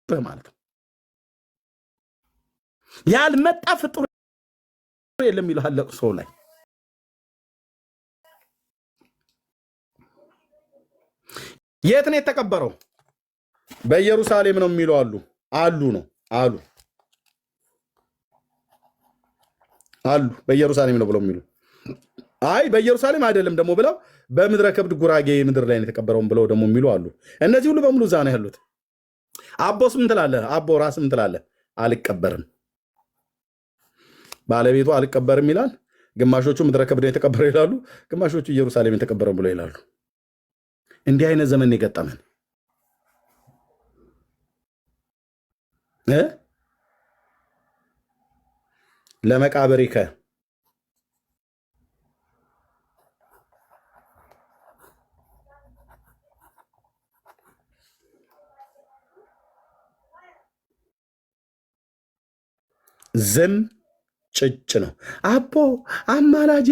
ማለት ነው። ያልመጣ ፍጡር የለም ይልሃል ለቅሶ ላይ። የት ነው የተቀበረው? በኢየሩሳሌም ነው የሚሉ አሉ በኢየሩሳሌም ነው ብለው የሚሉ አይ በኢየሩሳሌም አይደለም ደግሞ ብለው በምድረ ከብድ ጉራጌ ምድር ላይ ነው የተቀበረውን ብለው ደግሞ የሚሉ አሉ። እነዚህ ሁሉ በሙሉ እዛ ነው ያሉት። አቦስ ምን ትላለህ? አቦ ራስ ምን ትላለህ? አልቀበርም፣ ባለቤቱ አልቀበርም ይላል። ግማሾቹ ምድረ ከብድ ነው የተቀበረው ይላሉ፣ ግማሾቹ ኢየሩሳሌም የተቀበረው ብለው ይላሉ። እንዲህ አይነት ዘመን የገጠመን ለመቃብሪከ ዝም ጭጭ ነው። አቦ አማላጄ